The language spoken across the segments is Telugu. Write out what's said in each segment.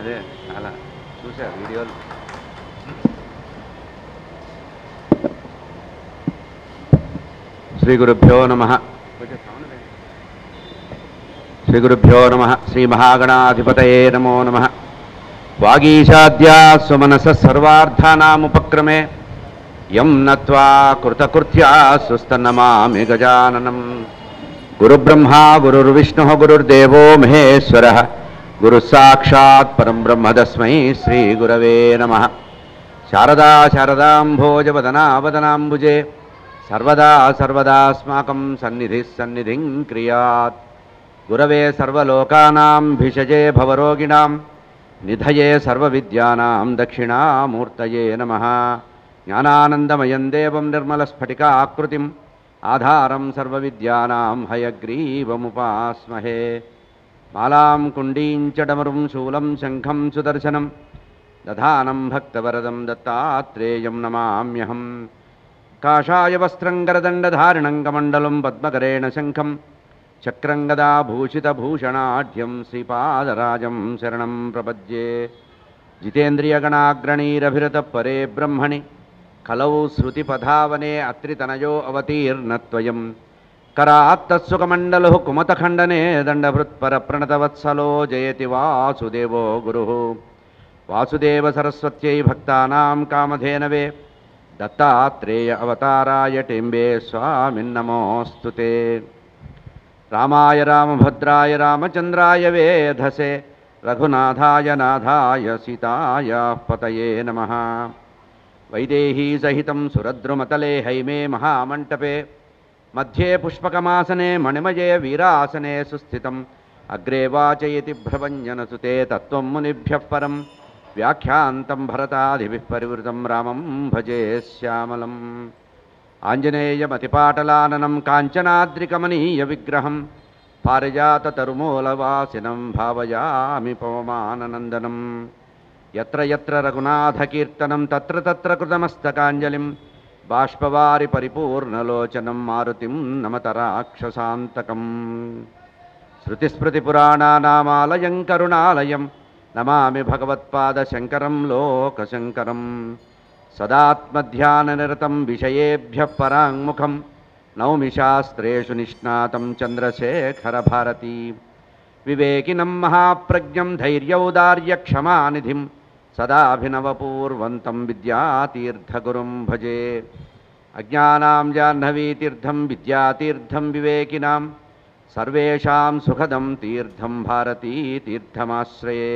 అదే చాలా చూసా వీడియోలు. శ్రీ గురుభ్యో నమః. శ్రీ గురుభ్యో నమః. శ్రీ మహాగణాధిపతయే నమో నమః. వాగీశాద్యా సుమనస సర్వార్థానాముపక్రమే యం నత్వా కృతకృత్యా సుస్తన్నమామి గజాననం. గురుబ్రహ్మా గురుర్విష్ణుః గురుర్దేవో మహేశ్వరః గురుః సాక్షాత్ పరం బ్రహ్మ తస్మై శ్రీ గురవే నమః. శారదా శారదాంభోజవదనావదనాంబుజే సర్వదా సర్వదాస్మాకం సన్నిధిః సన్నిధిం క్రియాత్. గురవే సర్వలోకానాం భిషజే భవరోగిణాం నిధయే సర్వవిద్యానాం దక్షిణామూర్తయే నమః. జ్ఞానానందమయం దేవం నిర్మలస్ఫటికాకృతిం ఆధారం సర్వవిద్యానాం హయగ్రీవముపాస్మహే. మాలాం కుండీం చ డమరుం శూలం శంఖం సుదర్శనం దధానం భక్తవరదం దత్తాత్రేయం నమామ్యహం. కాషాయ వస్త్రం గరదండధారిణం కమండలం పద్మకరేణ శంఖం చక్రం గదాభూషితభూషణాఢ్యం శ్రీపాదరాజం శరణం ప్రపద్యే. జితేంద్రియగణాగ్రణీరభిరతపరే బ్రహ్మణి కలౌ శృతిపధావనే అత్రితనయో అవతీర్ణత్వయం. కరాత్తత్సుకమండలు కుమతఖండనే దండభృత్పరప్రణతవత్సలో జయతి వాసుదేవో గురుః. వాసుదేవ సరస్వత్యై భక్తానాం కామధేనవే దత్తాత్రేయ అవతారాయ టింబే స్వామిన్నమోస్తుతే. రామాయ రామభద్రాయ రామచంద్రాయ వేధసే రఘునాథాయ నాథాయ సీతాయ పతయే నమః. వైదేహీ సహితం సురద్రుమతలే హైమే మహామంటపే మధ్యే పుష్పకమాసనే మణిమయే వీరాసనే సుస్థితం. అగ్రే వాచయతి భ్రభంజనసుతే తత్వం మునిభ్యః పరం వ్యాఖ్యాంతం భరతాదిభిః పరివృతం రామం భజే శ్యామలం. ఆంజనేయమతిపాటలాననం కాంచనాద్రికమనీయ విగ్రహం పారిజాతతరుమూలవాసినం భావయామి పవమాననందనం. యత్ర యత్ర రఘునాథకీర్తనం తత్ర తత్ర కృతమస్తకాంజలిం బాష్పవారి పరిపూర్ణలోచనం మారుతిం నమత రాక్షసాంతకం. శృతిస్మృతిపురాణానామాలయం కరుణాలయం నమామి భగవత్పాదశంకరం లోకశంకరం. సదాత్మధ్యాననిరతం విషయేభ్యః పరాంగుఖం నౌమి శాస్త్రేషు నిష్ణాతం చంద్రశేఖరభారతీ. వివేకినం మహాప్రజ్ఞం ధైర్యౌదార్యక్షమానిధిం సదాభినవపూర్వంతం విద్యాతీర్థగురుం భజే. అజ్ఞానాం జాహ్నవీతీర్థం విద్యాతీర్థం వివేకినాం సర్వేషాం సుఖదం తీర్థం భారతీతీర్థమాశ్రయే.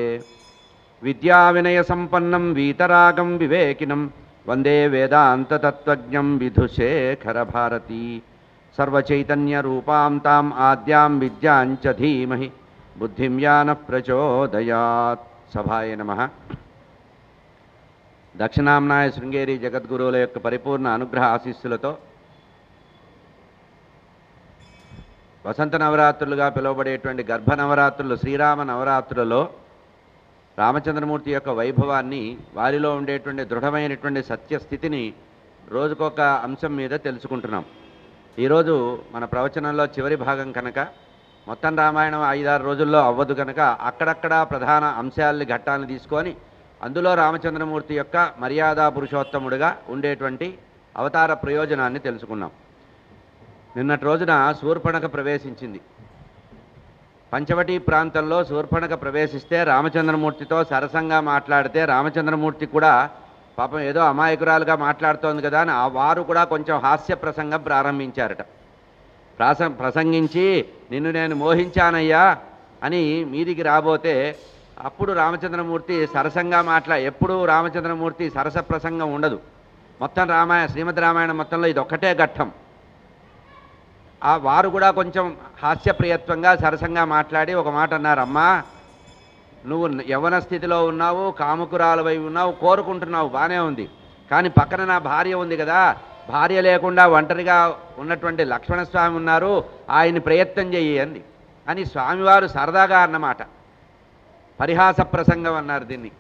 విద్యావినయసంపన్నం వీతరాగం వివేకినం వందే వేదాంతతత్త్వజ్ఞం విధుశేఖరభారతీ. సర్వచైతన్యరూపాం తాం ఆద్యాం విద్యాంచ ధీమహి బుద్ధిం యానః ప్రచోదయాత్. సభాయ నమః. దక్షిణాంనాయ శృంగేరి జగద్గురువుల యొక్క పరిపూర్ణ అనుగ్రహ ఆశీస్సులతో వసంత నవరాత్రులుగా పిలువబడేటువంటి గర్భ నవరాత్రులు శ్రీరామ నవరాత్రులలో రామచంద్రమూర్తి యొక్క వైభవాన్ని వారిలో ఉండేటువంటి దృఢమైనటువంటి సత్యస్థితిని రోజుకొక అంశం మీద తెలుసుకుంటున్నాం. ఈరోజు మన ప్రవచనంలో చివరి భాగం కనుక మొత్తం రామాయణం 5-6 రోజుల్లో అవ్వదు కనుక అక్కడక్కడ ప్రధాన అంశాలని ఘట్టాలను తీసుకొని అందులో రామచంద్రమూర్తి యొక్క మర్యాదా పురుషోత్తముడుగా ఉండేటువంటి అవతార ప్రయోజనాన్ని తెలుసుకున్నాం. నిన్నటి రోజున శూర్పణఖ ప్రవేశించింది. పంచవటీ ప్రాంతంలో శూర్పణఖ ప్రవేశిస్తే రామచంద్రమూర్తితో సరసంగా మాట్లాడితే రామచంద్రమూర్తి కూడా పాపం ఏదో అమాయకురాలుగా మాట్లాడుతోంది కదా అని వారు కూడా కొంచెం హాస్య ప్రసంగం ప్రారంభించారట. ప్రసంగించి నిన్ను నేను మోహించానయ్యా అని మీదికి రాబోతే అప్పుడు రామచంద్రమూర్తి సరసంగా ఎప్పుడూ రామచంద్రమూర్తి సరస ప్రసంగం ఉండదు. మొత్తం శ్రీమద్ రామాయణం మొత్తంలో ఇది ఒక్కటే ఘట్టం. వారు కూడా కొంచెం హాస్యప్రియత్వంగా సరసంగా మాట్లాడి ఒక మాట అన్నారు. అమ్మా, నువ్వు యవ్వన స్థితిలో ఉన్నావు, కాముకురాలవై ఉన్నావు, కోరుకుంటున్నావు, బాగానే ఉంది. కానీ పక్కన నా భార్య ఉంది కదా, భార్య లేకుండా ఒంటరిగా ఉన్నటువంటి లక్ష్మణస్వామి ఉన్నారు, ఆయన్ని ప్రయత్నం చెయ్యి అంది అని స్వామివారు సరదాగా అన్నమాట. పరిహాస ప్రసంగం అన్నారు దీన్ని.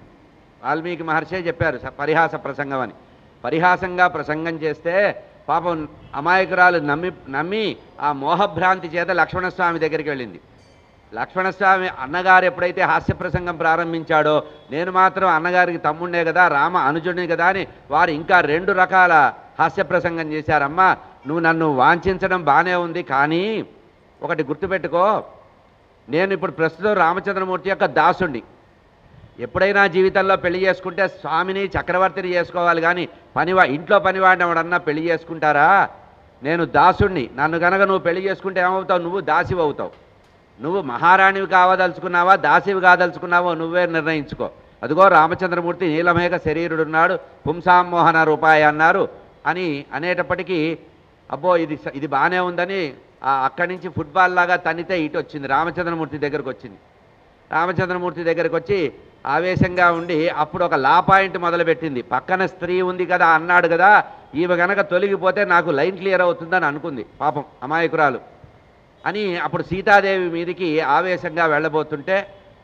వాల్మీకి మహర్షే చెప్పారు పరిహాస ప్రసంగం అని. పరిహాసంగా ప్రసంగం చేస్తే పాపం అమాయకురాలు నమ్మి ఆ మోహభ్రాంతి చేత లక్ష్మణస్వామి దగ్గరికి వెళ్ళింది. లక్ష్మణస్వామి అన్నగారు ఎప్పుడైతే హాస్య ప్రసంగం ప్రారంభించాడో నేను మాత్రం అన్నగారికి తమ్ముడే కదా, రామ అనుజుడిని కదా అని వారు ఇంకా 2 రకాల హాస్య ప్రసంగం చేశారమ్మా. నువ్వు నన్ను వాంఛించడం బాగానే ఉంది, కానీ ఒకటి గుర్తుపెట్టుకో, నేను ఇప్పుడు ప్రస్తుతం రామచంద్రమూర్తి యొక్క దాసుణ్ణి. ఎప్పుడైనా జీవితంలో పెళ్లి చేసుకుంటే స్వామిని చక్రవర్తిని చేసుకోవాలి, కానీ ఇంట్లో పనివాడిని ఎవడన్నా పెళ్లి చేసుకుంటారా? నేను దాసుణ్ణి. నన్ను కనుక నువ్వు పెళ్లి చేసుకుంటే ఏమవుతావు? నువ్వు దాసివి అవుతావు. నువ్వు మహారాణివి కావదలుచుకున్నావా, దాసివి కాదలుచుకున్నావో నువ్వే నిర్ణయించుకో. అదిగో రామచంద్రమూర్తి నీలమేఘ శరీరుడున్నాడు, పుంసామోహన రూపాయ అన్నారు అని అనేటప్పటికీ అబ్బో ఇది బాగానే ఉందని అక్కడి నుంచి ఫుట్బాల్ లాగా తన్నితే ఇటు వచ్చింది, రామచంద్రమూర్తి దగ్గరకు వచ్చింది. రామచంద్రమూర్తి దగ్గరకు వచ్చి ఆవేశంగా ఉండి అప్పుడు ఒక లా పాయింట్ మొదలుపెట్టింది. పక్కన స్త్రీ ఉంది కదా అన్నాడు కదా, ఈమె గనక తొలగిపోతే నాకు లైన్ క్లియర్ అవుతుందని అనుకుంది పాపం అమాయకురాలు అని. అప్పుడు సీతాదేవి మీదికి ఆవేశంగా వెళ్ళబోతుంటే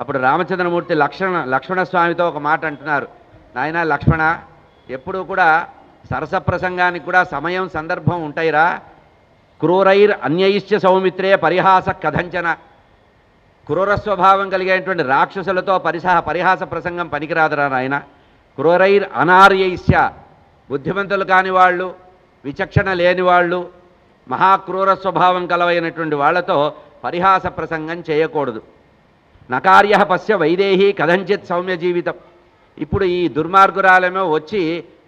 అప్పుడు రామచంద్రమూర్తి లక్ష్మణస్వామితో ఒక మాట అంటున్నారు. నాయనా లక్ష్మణ, ఎప్పుడూ కూడా సరస ప్రసంగానికి కూడా సమయం సందర్భం ఉంటాయిరా. క్రూరైర్ అన్యైశ్చ సౌమిత్రే పరిహాస కథంచన. క్రూర స్వభావం కలిగేటువంటి రాక్షసులతో పరిహాస ప్రసంగం పనికిరాదురా నాయన. క్రూరైర్ అనార్యైశ్చ, బుద్ధిమంతులు కాని వాళ్ళు, విచక్షణ లేని వాళ్ళు, మహాక్రూర స్వభావం కలవైనటువంటి వాళ్లతో పరిహాస ప్రసంగం చేయకూడదు. నకార్య పశ్య వైదేహి కథంచిత్ సౌమ్య జీవితం. ఇప్పుడు ఈ దుర్మార్గురాలేమో వచ్చి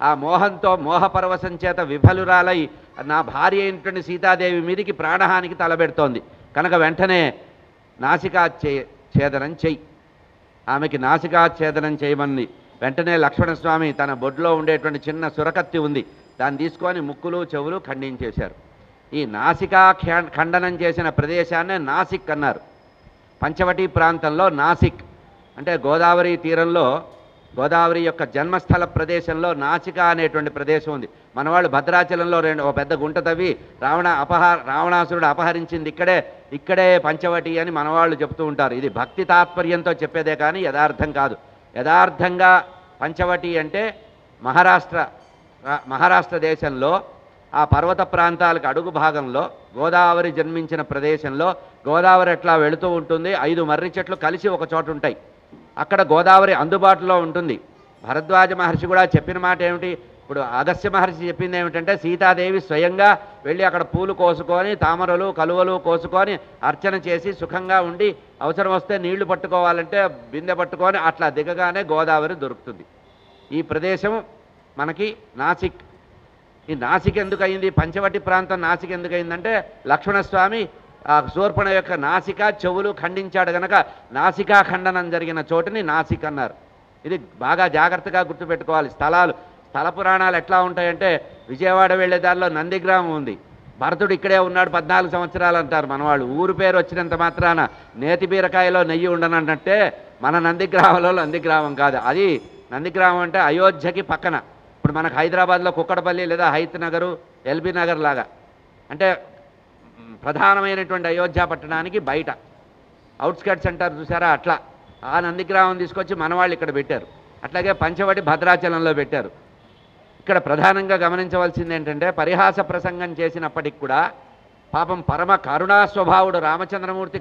ఆ మోహంతో మోహపరవశం చేత విఫలురాలై నా భార్య అయినటువంటి సీతాదేవి మీదికి ప్రాణహానికి తలబెడుతోంది కనుక వెంటనే నాసికాఛేదనం చెయ్యి, ఆమెకి నాసికాఛేదనం చేయమని వెంటనే లక్ష్మణస్వామి తన బొడ్లో ఉండేటువంటి చిన్న సురకత్తి ఉంది, దాన్ని తీసుకొని ముక్కులు చెవులు ఖండించేశారు. ఈ నాసికా ఖండనం చేసిన ప్రదేశాన్నే నాసిక్ అన్నారు. పంచవటి ప్రాంతంలో నాసిక్ అంటే గోదావరి తీరంలో, గోదావరి యొక్క జన్మస్థల ప్రదేశంలో నాసిక అనేటువంటి ప్రదేశం ఉంది. మనవాళ్ళు భద్రాచలంలో ఒక పెద్ద గుంట తవ్వి రావణాసురుడు అపహరించింది ఇక్కడే పంచవటి అని మనవాళ్ళు చెప్తూ ఉంటారు. ఇది భక్తి తాత్పర్యంతో చెప్పేదే కానీ యథార్థం కాదు. యథార్థంగా పంచవటి అంటే మహారాష్ట్ర దేశంలో ఆ పర్వత ప్రాంతాలకు అడుగు భాగంలో గోదావరి జన్మించిన ప్రదేశంలో గోదావరి ఎట్లా వెళుతూ ఉంటుంది, 5 మర్రి చెట్లు కలిసి ఒక చోట ఉంటాయి. అక్కడ గోదావరి అందుబాటులో ఉంటుంది. భరద్వాజ మహర్షి కూడా చెప్పిన మాట ఏమిటి, ఇప్పుడు అగస్త్య మహర్షి చెప్పింది ఏమిటంటే సీతాదేవి స్వయంగా వెళ్ళి అక్కడ పూలు కోసుకొని తామరలు కలువలు కోసుకొని అర్చన చేసి సుఖంగా ఉండి అవసరం వస్తే నీళ్లు పట్టుకోవాలంటే బిందె పట్టుకొని అట్లా దిగగానే గోదావరి దొరుకుతుంది. ఈ ప్రదేశం మనకి నాసిక్. ఈ నాసిక్ ఎందుకు అయింది, పంచవటి ప్రాంతం నాసిక్ ఎందుకు అయిందంటే లక్ష్మణస్వామి ఆ శూర్పణ యొక్క నాసిక చెవులు ఖండించాడు గనక నాసికా ఖండనం జరిగిన చోటుని నాసిక్ అన్నారు. ఇది బాగా జాగ్రత్తగా గుర్తుపెట్టుకోవాలి. స్థల పురాణాలు ఎట్లా ఉంటాయంటే విజయవాడ వెళ్ళే దారిలో నందిగ్రామం ఉంది, భరతుడు ఇక్కడే ఉన్నాడు 14 సంవత్సరాలు అంటారు మనవాళ్ళు. ఊరు పేరు వచ్చినంత మాత్రాన నేతి బీరకాయలో నెయ్యి ఉండనన్నట్టే మన నందిగ్రామంలో నందిగ్రామం కాదు. అది నందిగ్రామం అంటే అయోధ్యకి పక్కన. ఇప్పుడు మనకు హైదరాబాద్లో కుక్కడపల్లి లేదా హైత్ నగరు, ఎల్బీ నగర్ లాగా అంటే ప్రధానమైనటువంటి అయోధ్య పట్టణానికి బయట అవుట్స్కట్స్ అంటారు చూసారా, అట్లా ఆ నందిగ్రామం తీసుకొచ్చి మనవాళ్ళు ఇక్కడ పెట్టారు. అట్లాగే పంచవటి భద్రాచలంలో పెట్టారు. ఇక్కడ ప్రధానంగా గమనించవలసింది ఏంటంటే పరిహాస ప్రసంగం చేసినప్పటికి కూడా పాపం పరమ కరుణా స్వభావుడు రామచంద్రమూర్తి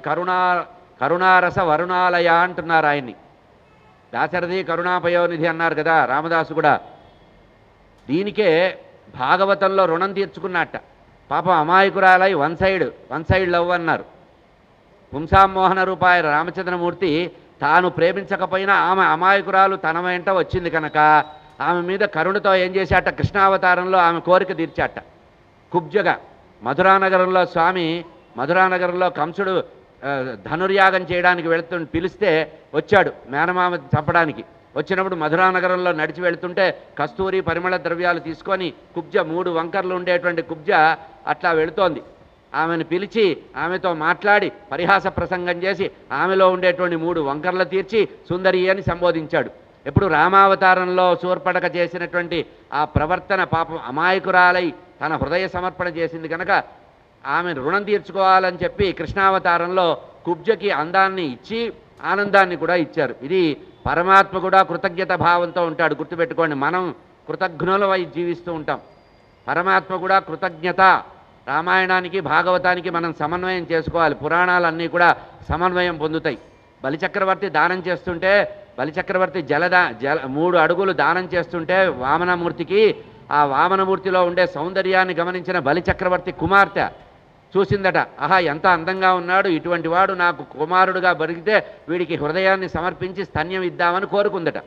కరుణారస వరుణాలయ అంటున్నారు ఆయన్ని. దాశరథి కరుణాపయోనిధి అన్నారు కదా రామదాసు కూడా. దీనికే భాగవతంలో రుణం తీర్చుకున్నట్ట. పాపం అమాయకురాలై వన్ సైడ్ లవ్ అన్నారు. పుంసామోహన రూపాయ రామచంద్రమూర్తి తాను ప్రేమించకపోయినా ఆమె అమాయకురాలు తన వెంట వచ్చింది కనుక ఆమె మీద కరుణతో ఏం చేశాట, కృష్ణావతారంలో ఆమె కోరిక తీర్చాట. కుబ్జగా మధురానగరంలో కంసుడు ధనుర్యాగం చేయడానికి పిలిస్తే వచ్చాడు మేనమామ చంపడానికి. వచ్చినప్పుడు మధురానగరంలో నడిచి వెళుతుంటే కస్తూరి పరిమళ ద్రవ్యాలు తీసుకొని కుబ్జ 3 వంకర్లు ఉండేటువంటి కుబ్జ అట్లా వెళుతోంది. ఆమెను పిలిచి ఆమెతో మాట్లాడి పరిహాస ప్రసంగం చేసి ఆమెలో ఉండేటువంటి 3 వంకర్లు తీర్చి సుందరి అని సంబోధించాడు. ఎప్పుడు రామావతారంలో శూర్పణఖ చేసినటువంటి ఆ ప్రవర్తన పాపం అమాయకురాలై తన హృదయ సమర్పణ చేసింది కనుక ఆమె రుణం తీర్చుకోవాలని చెప్పి కృష్ణావతారంలో కుబ్జకి అందాన్ని ఇచ్చి ఆనందాన్ని కూడా ఇచ్చారు. ఇది పరమాత్మ కూడా కృతజ్ఞత భావంతో ఉంటాడు. గుర్తుపెట్టుకోండి, మనం కృతజ్ఞులమై జీవిస్తూ ఉంటాం, పరమాత్మ కూడా కృతజ్ఞత రామాయణానికి భాగవతానికి మనం సమన్వయం చేసుకోవాలి. పురాణాలన్నీ కూడా సమన్వయం పొందుతాయి. బలిచక్రవర్తి దానం చేస్తుంటే, బలిచక్రవర్తి జల 3 అడుగులు దానం చేస్తుంటే వామనమూర్తికి, ఆ వామనమూర్తిలో ఉండే సౌందర్యాన్ని గమనించిన బలిచక్రవర్తి కుమార్తె చూసిందట. ఆహా, ఎంత అందంగా ఉన్నాడు, ఇటువంటి వాడు నాకు కుమారుడుగా బరిగితే వీడికి హృదయాన్ని సమర్పించి స్తన్యం ఇద్దామని కోరుకుందట.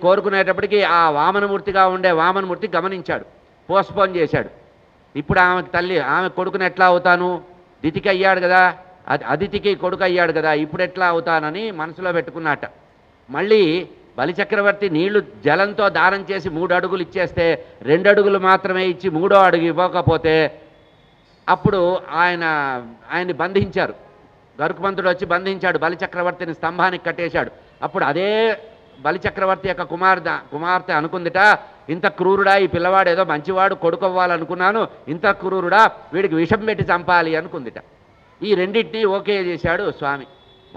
కోరుకునేటప్పటికీ ఆ వామనమూర్తిగా ఉండే వామనమూర్తి గమనించాడు, పోస్ట్పోన్ చేశాడు. ఇప్పుడు ఆమెకు ఆమె కొడుకుని ఎట్లా అవుతాను, దితికి అయ్యాడు కదా, అదితికి కొడుకు అయ్యాడు కదా, ఇప్పుడు ఎట్లా అవుతానని మనసులో పెట్టుకున్నట్ట. మళ్ళీ బలిచక్రవర్తి నీళ్లు జలంతో దానం చేసి 3 అడుగులు ఇచ్చేస్తే 2 అడుగులు మాత్రమే ఇచ్చి 3వ అడుగు ఇవ్వకపోతే అప్పుడు ఆయన్ని బంధించారు. గరుకుమంతుడు వచ్చి బంధించాడు, బలిచక్రవర్తిని స్తంభానికి కట్టేశాడు. అప్పుడు అదే బలిచక్రవర్తి యొక్క కుమార్తె అనుకుందిట, ఇంత క్రూరుడా ఈ పిల్లవాడు, ఏదో మంచివాడు కొడుకోవాలనుకున్నాను, ఇంత క్రూరుడా, వీడికి విషం పెట్టి చంపాలి అనుకుందిట. ఈ రెండింటినీ ఓకే చేశాడు స్వామి.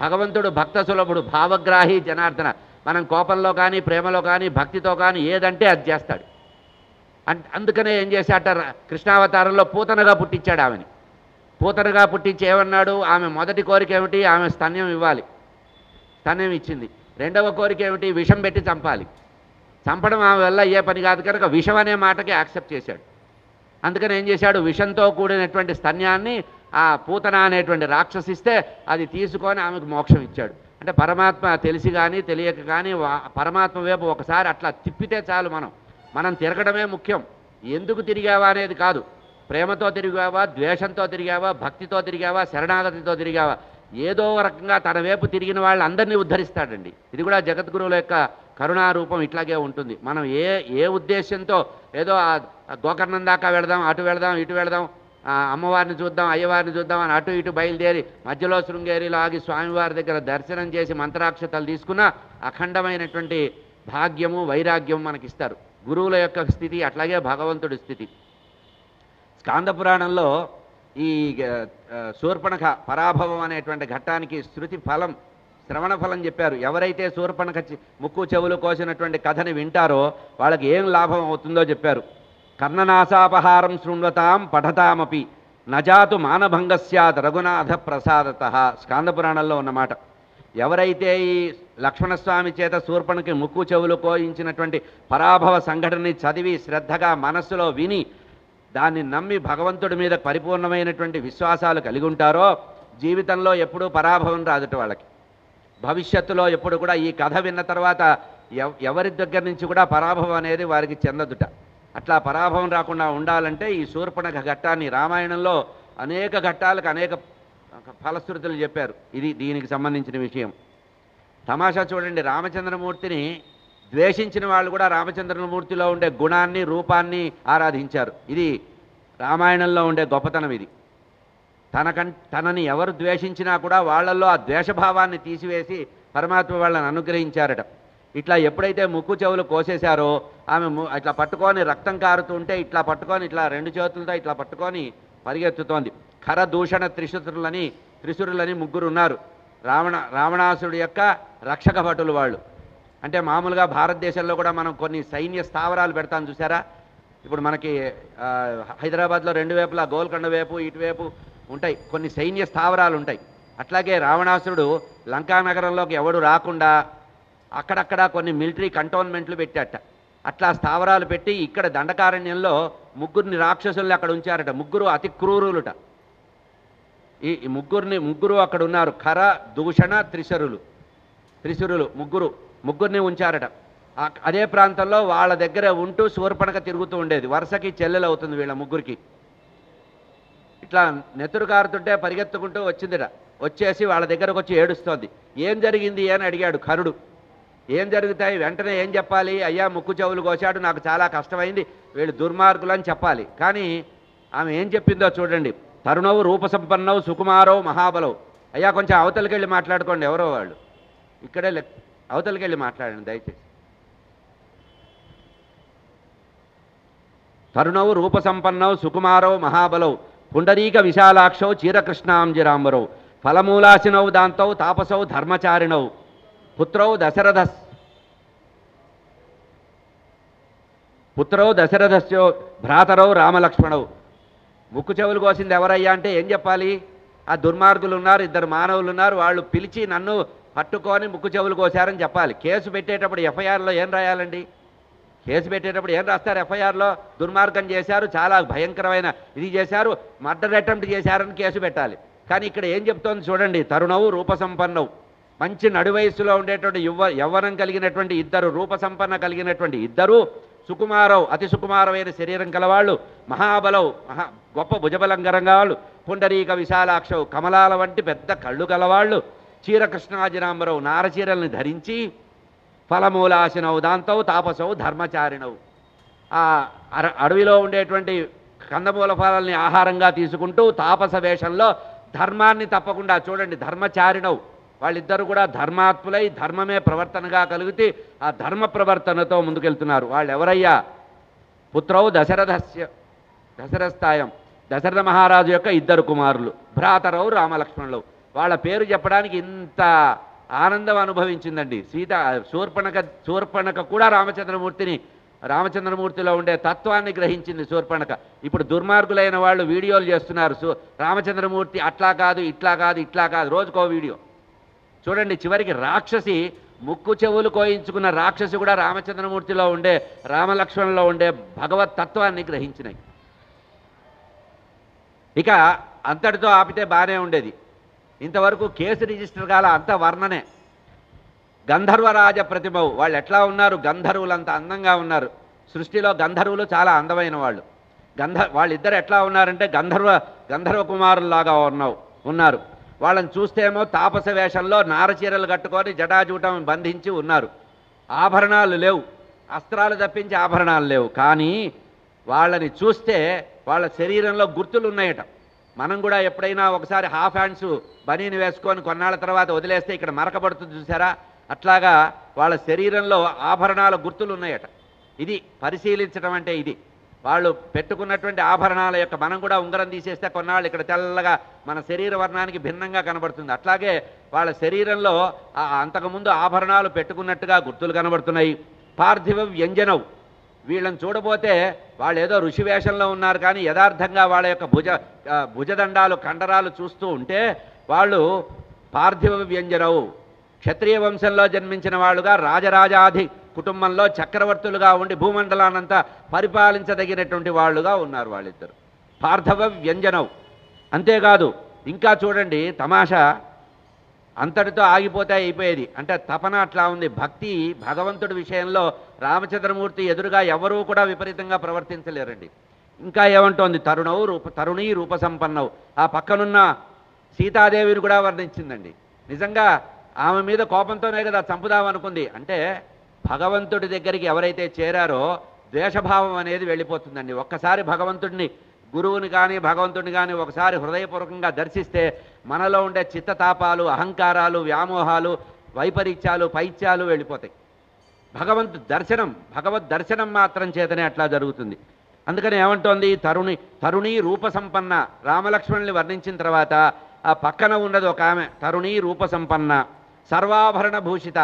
భగవంతుడు భక్త సులభుడు, భావగ్రాహి జనార్దన. మనం కోపంలో కానీ ప్రేమలో కానీ భక్తితో కానీ ఏదంటే అది చేస్తాడు. అందుకనే ఏం చేశాట, కృష్ణావతారంలో పూతనగా పుట్టించాడు ఆమెని. పూతనగా పుట్టించి ఏమన్నాడు, ఆమె మొదటి కోరిక ఏమిటి, ఆమె స్తన్యం ఇవ్వాలి. స్తన్యం ఇచ్చింది. రెండవ కోరిక ఏమిటి, విషం పెట్టి చంపాలి. చంపడం ఆమె వల్ల ఏ పని కాదు కనుక విషం అనే మాటకి యాక్సెప్ట్ చేశాడు. అందుకని ఏం చేశాడు, విషంతో కూడినటువంటి స్తన్యాన్ని ఆ పూతన అనేటువంటి రాక్షసిస్తే అది తీసుకొని ఆమెకు మోక్షం ఇచ్చాడు. అంటే పరమాత్మ తెలిసి కానీ తెలియక కానీ పరమాత్మ వైపు ఒకసారి అట్లా తిప్పితే చాలు. మనం తిరగడమే ముఖ్యం. ఎందుకు తిరిగావా అనేది కాదు. ప్రేమతో తిరిగావా, ద్వేషంతో తిరిగావా, భక్తితో తిరిగావా, శరణాగతితో తిరిగావా, ఏదో రకంగా తన వైపు తిరిగిన వాళ్ళందరినీ ఉద్ధరిస్తాడండి. ఇది కూడా జగద్గురువుల యొక్క కరుణారూపం ఇట్లాగే ఉంటుంది. మనం ఏ ఉద్దేశంతో ఏదో గోకర్ణం దాకా వెళదాం, అటు వెళదాం, ఇటు వెళదాం, అమ్మవారిని చూద్దాం, అయ్యవారిని చూద్దాం అని అటు ఇటు బయలుదేరి మధ్యలో శృంగేరిలో ఆగి స్వామివారి దగ్గర దర్శనం చేసి మంత్రాక్షతలు తీసుకున్న అఖండమైనటువంటి భాగ్యము వైరాగ్యము మనకిస్తారు. గురువుల యొక్క స్థితి అట్లాగే భగవంతుడి స్థితి. స్కాంద పురాణంలో ఈ శూర్పణఖ పరాభవం అనేటువంటి ఘట్టానికి శృతి ఫలం, శ్రవణ ఫలం చెప్పారు. ఎవరైతే శూర్పణఖ ముక్కు చెవులు కోసినటువంటి కథని వింటారో వాళ్ళకి ఏం లాభం అవుతుందో చెప్పారు. కర్ణనాసాపహారం శృణ్వతాం పఠతామపి నజాతు మానభంగస్యాత్ రఘునాథ ప్రసాదత. స్కాందపురాణంలో ఉన్నమాట. ఎవరైతే ఈ లక్ష్మణస్వామి చేత శూర్పణకి ముక్కు చెవులు కోయించినటువంటి పరాభవ సంఘటనని చదివి శ్రద్ధగా మనస్సులో విని దాన్ని నమ్మి భగవంతుడి మీద పరిపూర్ణమైనటువంటి విశ్వాసాలు కలిగి ఉంటారో జీవితంలో ఎప్పుడూ పరాభవం రాదుట వాళ్ళకి. భవిష్యత్తులో ఎప్పుడు కూడా ఈ కథ విన్న తర్వాత ఎవరి దగ్గర నుంచి కూడా పరాభవం అనేది వారికి చెందదుట. అట్లా పరాభవం రాకుండా ఉండాలంటే ఈ శూర్పణఖ ఘట్టాన్ని రామాయణంలో అనేక ఘట్టాలకు అనేక ఫలశ్రుతులు చెప్పారు. ఇది దీనికి సంబంధించిన విషయం. తమాషా చూడండి, రామచంద్రమూర్తిని ద్వేషించిన వాళ్ళు కూడా రామచంద్రమూర్తిలో ఉండే గుణాన్ని రూపాన్ని ఆరాధించారు. ఇది రామాయణంలో ఉండే గొప్పతనం. ఇది తనని ఎవరు ద్వేషించినా కూడా వాళ్ళల్లో ఆ ద్వేషభావాన్ని తీసివేసి పరమాత్మ వాళ్ళని అనుగ్రహించారట. ఇట్లా ఎప్పుడైతే ముక్కు చెవులు కోసేశారో ఆమె ఇట్లా పట్టుకొని రక్తం కారుతుంటే ఇట్లా పట్టుకొని ఇట్లా 2 చేతులతో ఇట్లా పట్టుకొని పరిగెత్తుతోంది. ఖర దూషణ త్రిశురులని 3 ఉన్నారు. రావణాసురుడి యొక్క రక్షక భటులు వాళ్ళు. అంటే మామూలుగా భారతదేశంలో కూడా మనం కొన్ని సైన్య స్థావరాలు పెడతాం చూసారా. ఇప్పుడు మనకి హైదరాబాద్లో 2 వైపులా గోల్కొండ వైపు ఇటువైపు ఉంటాయి కొన్ని సైన్య స్థావరాలు ఉంటాయి. అట్లాగే రావణాసురుడు లంకానగరంలోకి ఎవడు రాకుండా అక్కడక్కడ కొన్ని మిలిటరీ కంటోన్మెంట్లు పెట్టాట. అట్లా స్థావరాలు పెట్టి ఇక్కడ దండకారణ్యంలో 3 రాక్షసుల్ని అక్కడ ఉంచారట. 3 అతి క్రూరులుట. ఈ ముగ్గురు అక్కడ ఉన్నారు. ఖర దూషణ త్రిశురులు 3 ఉంచారట. అదే ప్రాంతంలో వాళ్ళ దగ్గర ఉంటూ శూర్పణఖ తిరుగుతూ ఉండేది. వరుసకి చెల్లెలు అవుతుంది వీళ్ళ 3కి. ఇట్లా నెత్తురు కారుతుంటే పరిగెత్తుకుంటూ వచ్చిందిట. వచ్చేసి వాళ్ళ దగ్గరకు వచ్చి ఏడుస్తోంది. ఏం జరిగింది అని అడిగాడు ఖరుడు. ఏం జరుగుతాయి, వెంటనే ఏం చెప్పాలి, అయ్యా ముక్కు చెవులు కోశాడు, నాకు చాలా కష్టమైంది, వీళ్ళు దుర్మార్గులు అని చెప్పాలి. కానీ ఆమె ఏం చెప్పిందో చూడండి. తరుణవు రూపసంపన్నవు సుకుమారవు మహాబలవు. అయ్యా కొంచెం అవతలికి వెళ్ళి మాట్లాడుకోండి, ఎవరో వాళ్ళు ఇక్కడే అవతలికి వెళ్ళి మాట్లాడండి దయచేసి. తరుణవు రూపసంపన్నవు సుకుమారవు మహాబలవు పుండరీక విశాలాక్షవు చీరకృష్ణాంజిరాంబరవు ఫలమూలాసినవు దాంతవు తాపసవు ధర్మచారిణవు పుత్రౌ దశరథస్యో భ్రాతరౌ రామలక్ష్మణౌ ముక్కు చెవులు కోసింది ఎవరయ్యా అంటే ఏం చెప్పాలి? ఆ దుర్మార్గులు ఉన్నారు, ఇద్దరు మానవులు ఉన్నారు, వాళ్ళు పిలిచి నన్ను పట్టుకొని ముక్కు చెవులు కోసారని చెప్పాలి. కేసు పెట్టేటప్పుడు ఎఫ్ఐఆర్లో ఏం రాయాలండి? కేసు పెట్టేటప్పుడు ఏం రాస్తారు? ఎఫ్ఐఆర్లో దుర్మార్గం చేశారు, చాలా భయంకరమైన ఇది చేశారు, మర్డర్ అటెంప్ట్ చేశారని కేసు పెట్టాలి. కానీ ఇక్కడ ఏం చెప్తోంది చూడండి, తరుణవు రూపసంపన్నవు, మంచి నడువయస్సులో ఉండేటువంటి యవ్వనం కలిగినటువంటి ఇద్దరు, రూపసంపన్న కలిగినటువంటి ఇద్దరు, సుకుమారవు అతి సుకుమారమైన శరీరం కలవాళ్ళు, మహాబలవు గొప్ప భుజబలంకరంగా వాళ్ళు, పుండరీక విశాలాక్షవు కమలాల వంటి పెద్ద కళ్ళు కలవాళ్ళు, చీరకృష్ణాజినాంబరవు నారచీరల్ని ధరించి, ఫలమూలాశినవు దాంతవు తాపసవు ధర్మచారిణవు ఆ అడవిలో ఉండేటువంటి కందమూల ఫలాల్ని ఆహారంగా తీసుకుంటూ తాపస వేషంలో ధర్మాన్ని తప్పకుండా చూడండి, ధర్మచారిణవు వాళ్ళిద్దరూ కూడా ధర్మాత్ములై ధర్మమే ప్రవర్తనగా కలిగితే ఆ ధర్మ ప్రవర్తనతో ముందుకెళ్తున్నారు. వాళ్ళు ఎవరయ్యా? పుత్రవు దశరథాయం దశరథ మహారాజు యొక్క ఇద్దరు కుమారులు, భ్రాతరవు రామలక్ష్మణులు. వాళ్ళ పేరు చెప్పడానికి ఇంత ఆనందం అనుభవించిందండి సీత. శూర్పణక కూడా రామచంద్రమూర్తిలో ఉండే తత్వాన్ని గ్రహించింది శూర్పణక. ఇప్పుడు దుర్మార్గులైన వాళ్ళు వీడియోలు చేస్తున్నారు, రామచంద్రమూర్తి అట్లా కాదు ఇట్లా కాదు ఇట్లా కాదు, రోజుకో వీడియో చూడండి. చివరికి రాక్షసి, ముక్కు చెవులు కోయించుకున్న రాక్షసి కూడా రామచంద్రమూర్తిలో ఉండే రామలక్ష్మణులో ఉండే భగవత్ తత్వాన్ని గ్రహించినాయి. ఇక అంతటితో ఆపితే బాగానే ఉండేది. ఇంతవరకు కేసు రిజిస్టర్ కాల, అంత వర్ణనే. గంధర్వరాజ ప్రతిభవు వాళ్ళు ఎట్లా ఉన్నారు? గంధర్వులు అంత అందంగా ఉన్నారు. సృష్టిలో గంధర్వులు చాలా అందమైన వాళ్ళు. వాళ్ళిద్దరు ఎట్లా ఉన్నారంటే గంధర్వ కుమారుల్లాగా ఉన్నారు. వాళ్ళని చూస్తేమో తాపస వేషంలో నారచీరలు కట్టుకొని జటాజూటం బంధించి ఉన్నారు. ఆభరణాలు లేవు, అస్త్రాలు తప్పించి ఆభరణాలు లేవు. కానీ వాళ్ళని చూస్తే వాళ్ళ శరీరంలో గుర్తులు ఉన్నాయట. మనం కూడా ఎప్పుడైనా ఒకసారి హాఫ్ హ్యాండ్స్ బనీని వేసుకొని కొన్నాళ్ళ తర్వాత వదిలేస్తే ఇక్కడ మరకబడుతుంది చూసారా? అట్లాగా వాళ్ళ శరీరంలో ఆభరణాల గుర్తులు ఉన్నాయట. ఇది పరిశీలించడం అంటే ఇది. వాళ్ళు పెట్టుకున్నటువంటి ఆభరణాల యొక్క, మనం కూడా ఉంగరం తీసేస్తే కొన్నాళ్ళు ఇక్కడ తెల్లగా మన శరీర వర్ణానికి భిన్నంగా కనబడుతుంది. అట్లాగే వాళ్ళ శరీరంలో అంతకుముందు ఆభరణాలు పెట్టుకున్నట్టుగా గుర్తులు కనబడుతున్నాయి. పార్థివ వ్యంజనవు వీళ్ళని చూడబోతే వాళ్ళు ఏదో ఋషి వేషంలో ఉన్నారు, కానీ యథార్థంగా వాళ్ళ యొక్క భుజదండాలు కండరాలు చూస్తూ ఉంటే వాళ్ళు పార్థివ వ్యంజనవు, క్షత్రియ వంశంలో జన్మించిన వాళ్ళుగా రాజరాజాధి కుటుంబంలో చక్రవర్తులుగా ఉండి భూమండలాన్నంతా పరిపాలించదగినటువంటి వాళ్ళుగా ఉన్నారు వాళ్ళిద్దరు. పార్థవ వ్యంజనవు. అంతేకాదు ఇంకా చూడండి తమాషా, అంతటితో ఆగిపోతే అయిపోయేది. అంటే తపన అట్లా ఉంది. భక్తి భగవంతుడి విషయంలో రామచంద్రమూర్తి ఎదురుగా ఎవరూ కూడా విపరీతంగా ప్రవర్తించలేరండి. ఇంకా ఏమంటోంది? తరుణీ రూపసంపన్నవు. ఆ పక్కనున్న సీతాదేవిని కూడా వర్ణించిందండి. నిజంగా ఆమె మీద కోపంతోనే కదా చంపుదామనుకుంది. అంటే భగవంతుడి దగ్గరికి ఎవరైతే చేరారో ద్వేషభావం అనేది వెళ్ళిపోతుందండి. ఒక్కసారి భగవంతుడిని, గురువుని కానీ భగవంతుడిని కానీ ఒకసారి హృదయపూర్వకంగా దర్శిస్తే మనలో ఉండే చిత్తతాపాలు, అహంకారాలు, వ్యామోహాలు, వైపరీత్యాలు, పైత్యాలు వెళ్ళిపోతాయి. భగవద్ దర్శనం మాత్రం చేతనే అట్లా జరుగుతుంది. అందుకని ఏమంటోంది? తరుణీ రూపసంపన్న. రామలక్ష్మణుల్ని వర్ణించిన తర్వాత ఆ పక్కన ఉన్నది ఒక ఆమె, తరుణీ రూపసంపన్న, సర్వాభరణ భూషిత,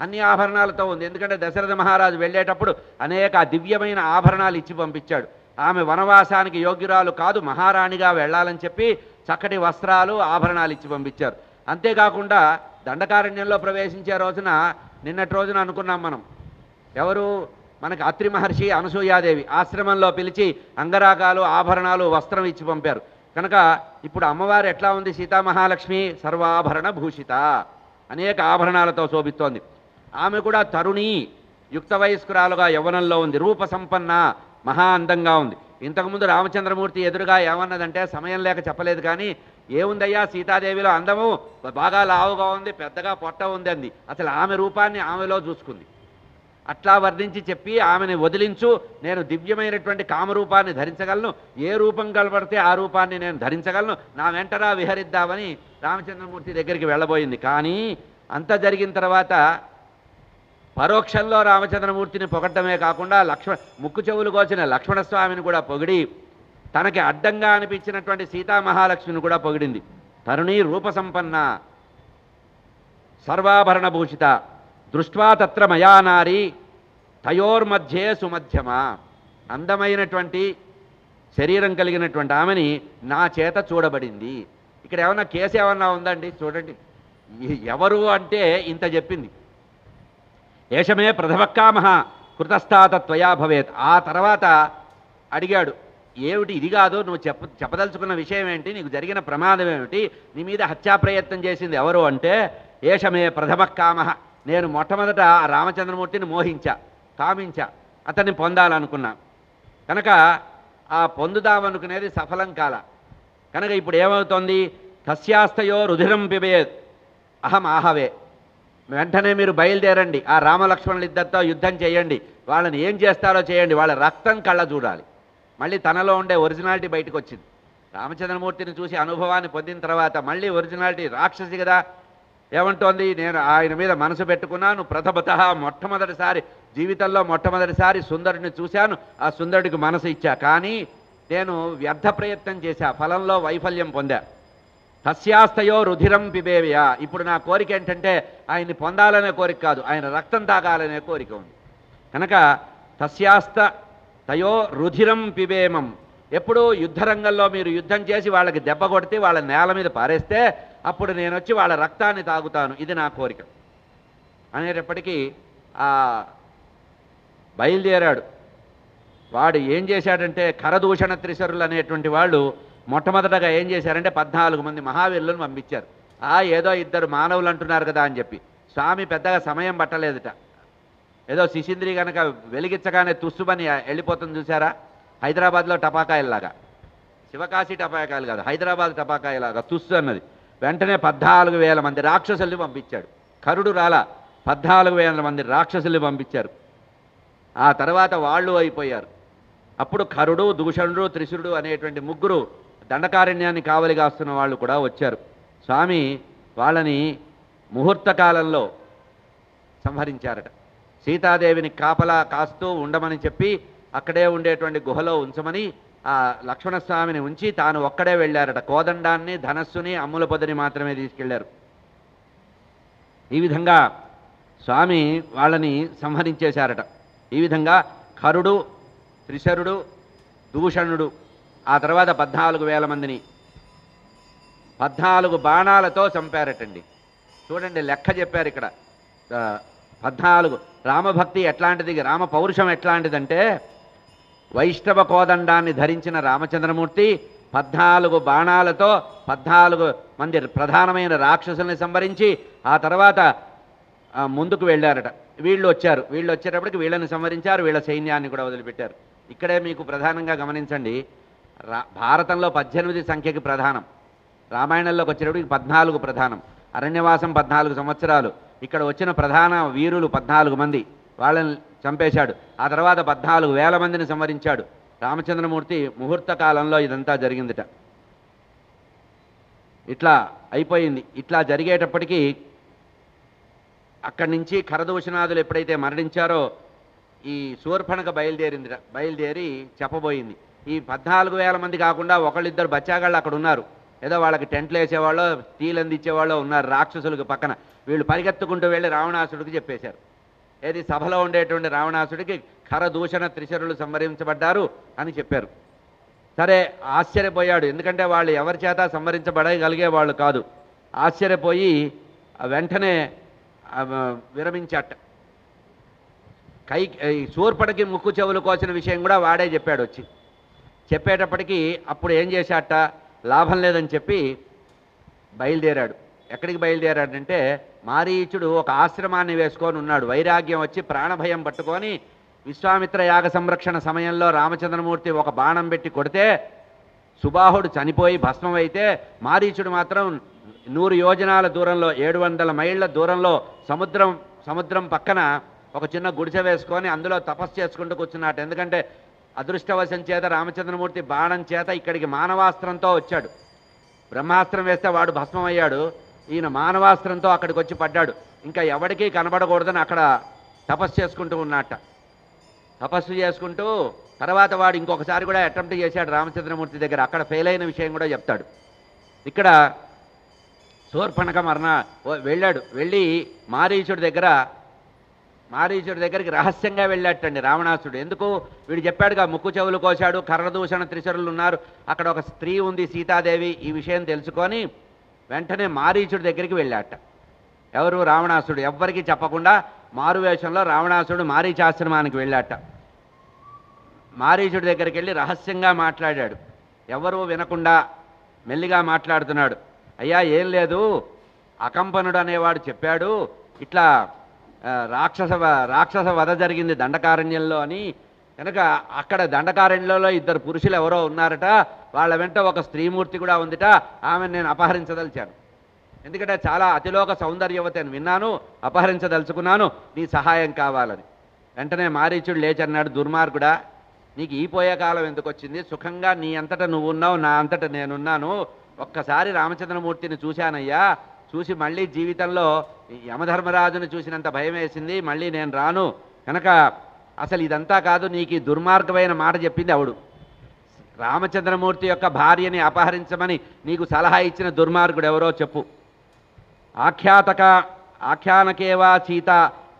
అన్ని ఆభరణాలతో ఉంది. ఎందుకంటే దశరథ మహారాజు వెళ్ళేటప్పుడు అనేక దివ్యమైన ఆభరణాలు ఇచ్చి పంపించాడు. ఆమె వనవాసానికి యోగ్యురాలు కాదు, మహారాణిగా వెళ్ళాలని చెప్పి చక్కటి వస్త్రాలు, ఆభరణాలు ఇచ్చి పంపించారు. అంతేకాకుండా దండకారణ్యంలో ప్రవేశించే రోజున, నిన్నటి రోజున అనుకున్నాం మనం, ఎవరు మనకి అత్రి మహర్షి, అనసూయాదేవి ఆశ్రమంలో పిలిచి అంగరాగాలు, ఆభరణాలు, వస్త్రం ఇచ్చి పంపారు. కనుక ఇప్పుడు అమ్మవారు ఎట్లా ఉంది? సీతామహాలక్ష్మి సర్వాభరణ భూషిత, అనేక ఆభరణాలతో శోభిస్తోంది. ఆమె కూడా తరుణి, యుక్త వయస్కురాలుగా యవ్వనంలో ఉంది. రూపసంపన్న, మహా అందంగా ఉంది. ఇంతకుముందు రామచంద్రమూర్తి ఎదురుగా ఏమన్నదంటే, సమయం లేక చెప్పలేదు కానీ, ఏముందయ్యా సీతాదేవిలో అందము, బాగా లావుగా ఉంది, పెద్దగా పొట్ట ఉంది అంది. అసలు ఆమె రూపాన్ని ఆమెలో చూసుకుంది. అట్లా వర్ణించి చెప్పి ఆమెను వదిలించు, నేను దివ్యమైనటువంటి కామరూపాన్ని ధరించగలను, ఏ రూపం కలబడితే ఆ రూపాన్ని నేను ధరించగలను, నా వెంటరా విహరిద్దామని రామచంద్రమూర్తి దగ్గరికి వెళ్ళబోయింది. కానీ అంత జరిగిన తర్వాత పరోక్షంలో రామచంద్రమూర్తిని పొగడ్డమే కాకుండా ముక్కు చెవులు కోసిన లక్ష్మణస్వామిని కూడా పొగిడి, తనకి అడ్డంగా అనిపించినటువంటి సీతామహాలక్ష్మిని కూడా పొగిడింది. తరుణీ రూపసంపన్న సర్వాభరణ భూషిత, దృష్ట్వా తత్ర మయా నారీ తయోర్మధ్యే సుమధ్యమ. అందమైనటువంటి శరీరం కలిగినటువంటి ఆమెని నా చేత చూడబడింది. ఇక్కడ ఏమన్నా కేసు ఏమన్నా ఉందండి? చూడండి, ఎవరు అంటే ఇంత చెప్పింది. ఏషమే ప్రథమకామః కృతస్థాత త్వయా భవేత్. ఆ తర్వాత అడిగాడు, ఏమిటి ఇది కాదు, నువ్వు చెప్పదలుచుకున్న విషయం ఏంటి, నీకు జరిగిన ప్రమాదం ఏమిటి, నీ మీద హత్యా ప్రయత్నం చేసింది ఎవరు అంటే, ఏషమే ప్రథమకామః, నేను మొట్టమొదట రామచంద్రమూర్తిని కామించా, అతన్ని పొందాలనుకున్నా, కనుక ఆ పొందుదామనుకునేది సఫలం కాల. కనుక ఇప్పుడు ఏమవుతోంది, తస్యాస్తయో రుధిరం పిబేత్ అహం ఆహవే. వెంటనే మీరు బయలుదేరండి, ఆ రామలక్ష్మణులు ఇద్దరితో యుద్ధం చేయండి, వాళ్ళని ఏం చేస్తారో చేయండి, వాళ్ళ రక్తం కళ్ళ చూడాలి. మళ్ళీ తనలో ఉండే ఒరిజినాలిటీ బయటకు వచ్చింది. రామచంద్రమూర్తిని చూసి అనుభవాన్ని పొందిన తర్వాత మళ్ళీ ఒరిజినాలిటీ, రాక్షసి కదా, ఏమంటోంది, నేను ఆయన మీద మనసు పెట్టుకున్నాను, ప్రథమతః మొట్టమొదటిసారి జీవితంలో మొట్టమొదటిసారి సుందరుడిని చూశాను, ఆ సుందరుడికి మనసు ఇచ్చా, కానీ నేను వ్యర్థ ప్రయత్నం చేశా, ఫలంలో వైఫల్యం పొందా. తస్యాస్తయో రుధిరం పిబేవ్య. ఇప్పుడు నా కోరిక ఏంటంటే ఆయన్ని పొందాలనే కోరిక కాదు, ఆయన రక్తం తాగాలనే కోరిక ఉంది. కనుక తయో రుధిరం పిబేమం. ఎప్పుడు యుద్ధరంగంలో మీరు యుద్ధం చేసి వాళ్ళకి దెబ్బ కొడితే వాళ్ళ నేల మీద పారేస్తే అప్పుడు నేను వచ్చి వాళ్ళ రక్తాన్ని తాగుతాను, ఇది నా కోరిక అనేటప్పటికీ బయలుదేరాడు. వాడు ఏం చేశాడంటే, ఖరదూషణ త్రిశరులు అనేటువంటి వాళ్ళు మొట్టమొదటగా ఏం చేశారంటే 14 మంది మహావీరులను పంపించారు. ఏదో ఇద్దరు మానవులు అంటున్నారు కదా అని చెప్పి. స్వామి పెద్దగా సమయం పట్టలేదుట. ఏదో శిశింద్రి కనుక వెలిగించగానే తుస్సుమని వెళ్ళిపోతుంది చూసారా, హైదరాబాద్లో టపాకాయలాగా, శివకాశి టపాకాయలు కాదు, హైదరాబాద్ టపాకాయలాగా తుస్సు అన్నది. వెంటనే 14,000 మంది రాక్షసుల్ని పంపించాడు. కరుడు రాలా, 14,000 మంది రాక్షసుల్ని పంపించారు. ఆ తర్వాత వాళ్ళు అయిపోయారు. అప్పుడు ఖరుడు, దూషణుడు, త్రిశురుడు అనేటువంటి ముగ్గురు దండకారణ్యాన్ని కావలి కాస్తున్న వాళ్ళు కూడా వచ్చారు. స్వామి వాళ్ళని ముహూర్త కాలంలో సంహరించారట. సీతాదేవిని కాపలా కాస్తూ ఉండమని చెప్పి అక్కడే ఉండేటువంటి గుహలో ఉంచమని ఆ లక్ష్మణస్వామిని ఉంచి తాను ఒక్కడే వెళ్ళారట. కోదండాన్ని, ధనస్సుని, అమ్ముల పొదని మాత్రమే తీసుకెళ్లారు. ఈ విధంగా స్వామి వాళ్ళని సంహరించేశారట. ఈ విధంగా ఖరుడు, త్రిశరుడు, దూషణుడు, ఆ తర్వాత 14,000 మందిని 14 బాణాలతో చంపారటండి. చూడండి, లెక్క చెప్పారు ఇక్కడ 14. రామభక్తి ఎట్లాంటిది, రామ పౌరుషం ఎట్లాంటిదంటే, వైష్ణవ కోదండాన్ని ధరించిన రామచంద్రమూర్తి 14 బాణాలతో 14 మంది ప్రధానమైన రాక్షసుల్ని సంహరించి ఆ తర్వాత ముందుకు వెళ్ళారట. వీళ్ళు వచ్చేటప్పటికి వీళ్ళని సంహరించారు, వీళ్ళ సైన్యాన్ని కూడా వదిలిపెట్టారు. ఇక్కడే మీకు ప్రధానంగా గమనించండి, భారతంలో 18 సంఖ్యకి ప్రధానం, రామాయణంలోకి వచ్చేటప్పటికి 14 ప్రధానం. అరణ్యవాసం 14 సంవత్సరాలు, ఇక్కడ వచ్చిన ప్రధాన వీరులు 14 మంది, వాళ్ళని చంపేశాడు. ఆ తర్వాత 14,000 మందిని సంహరించాడు రామచంద్రమూర్తి. ముహూర్త కాలంలో ఇదంతా జరిగిందిట. ఇట్లా అయిపోయింది. ఇట్లా జరిగేటప్పటికీ అక్కడి నుంచి ఖరదూషణాదులు ఎప్పుడైతే మరణించారో ఈ శూర్పణఖ బయలుదేరి చెప్పబోయింది. ఈ 14,000 మంది కాకుండా ఒకళ్ళిద్దరు బచ్చాగాళ్ళు అక్కడ ఉన్నారు, ఏదో వాళ్ళకి టెంట్లు వేసేవాళ్ళు, టీలు అందించేవాళ్ళు ఉన్నారు రాక్షసులకు పక్కన. వీళ్ళు పరిగెత్తుకుంటూ వెళ్ళి రావణాసుడికి చెప్పేశారు. ఏది, సభలో ఉండేటువంటి రావణాసుడికి ఖరదూషణ త్రిశరులు సంహరించబడ్డారు అని చెప్పారు. సరే, ఆశ్చర్యపోయాడు, ఎందుకంటే వాళ్ళు ఎవరి చేత సంహరించబడగలిగే వాళ్ళు కాదు. ఆశ్చర్యపోయి వెంటనే విరమించట. శూర్పణకి ముక్కు చెవులు కోసిన విషయం కూడా వాడే చెప్పాడు. చెప్పేటప్పటికీ అప్పుడు ఏం చేశాట, లాభం లేదని చెప్పి బయలుదేరాడు. ఎక్కడికి బయలుదేరాడంటే, మారీచుడు ఒక ఆశ్రమాన్ని వేసుకొని ఉన్నాడు. వైరాగ్యం వచ్చి ప్రాణభయం పట్టుకొని విశ్వామిత్ర యాగ సంరక్షణ సమయంలో రామచంద్రమూర్తి ఒక బాణం పెట్టి కొడితే సుబాహుడు చనిపోయి భస్మమైతే, మారీచుడు మాత్రం 100 యోజనాల దూరంలో, 700 మైళ్ళ దూరంలో సముద్రం పక్కన ఒక చిన్న గుడిసె వేసుకొని అందులో తపస్సు చేసుకుంటూ కూర్చున్నాడు. ఎందుకంటే అదృష్టవశం చేత రామచంద్రమూర్తి బాణం చేత ఇక్కడికి మానవాస్త్రంతో వచ్చాడు. బ్రహ్మాస్త్రం వేస్తే వాడు భస్మమయ్యాడు, ఈయన మానవాస్త్రంతో అక్కడికి వచ్చి పడ్డాడు. ఇంకా ఎవరికీ కనబడకూడదని అక్కడ తపస్సు చేసుకుంటూ ఉన్నట్ట. తపస్సు చేసుకుంటూ తర్వాత వాడు ఇంకొకసారి కూడా అటెంప్ట్ చేశాడు రామచంద్రమూర్తి దగ్గర, అక్కడ ఫెయిల్ అయిన విషయం కూడా చెప్తాడు. ఇక్కడ శూర్పణఖ వెళ్ళి మారీచుడి దగ్గర మారీచుడి దగ్గరికి రహస్యంగా వెళ్ళాటండి రావణాసుడు. ఎందుకు? వీడు చెప్పాడుగా ముక్కు చెవులు కోశాడు, కర్రదూషణ త్రిశరులు ఉన్నారు, అక్కడ ఒక స్త్రీ ఉంది సీతాదేవి, ఈ విషయం తెలుసుకొని వెంటనే మారీచుడి దగ్గరికి వెళ్ళాట. ఎవరు? రావణాసుడు. ఎవ్వరికీ చెప్పకుండా మారువేషంలో రావణాసుడు మారీచాశ్రమానికి వెళ్ళాట. మారీచుడి దగ్గరికి వెళ్ళి రహస్యంగా మాట్లాడాడు. ఎవరూ వినకుండా మెల్లిగా మాట్లాడుతున్నాడు. అయ్యా, ఏం లేదు, అకంపనుడు అనేవాడు చెప్పాడు ఇట్లా రాక్షస వధ జరిగింది దండకారణ్యంలో అని. కనుక అక్కడ దండకారణ్యంలో ఇద్దరు పురుషులు ఎవరో ఉన్నారట, వాళ్ళ వెంట ఒక స్త్రీమూర్తి కూడా ఉందిట, ఆమెను నేను అపహరించదలిచాను. ఎందుకంటే చాలా అతిలోక సౌందర్యవతి అని విన్నాను, అపహరించదలుచుకున్నాను, నీ సహాయం కావాలని. వెంటనే మారీచుడు లేచి అన్నాడు, దుర్మార్గుడా, నీకు ఈ పోయే కాలం ఎందుకు వచ్చింది? సుఖంగా నీ అంతటా నువ్వు ఉన్నావు, నా అంతటా నేనున్నాను. ఒక్కసారి రామచంద్రమూర్తిని చూశానయ్యా, చూసి మళ్ళీ జీవితంలో యమధర్మరాజుని చూసినంత భయం వేసింది, మళ్ళీ నేను రాను. కనుక అసలు ఇదంతా కాదు, నీకు ఈ దుర్మార్గమైన మాట చెప్పింది అవుడు. రామచంద్రమూర్తి యొక్క భార్యని అపహరించమని నీకు సలహా ఇచ్చిన దుర్మార్గుడు ఎవరో చెప్పు. ఆఖ్యానకేవా సీత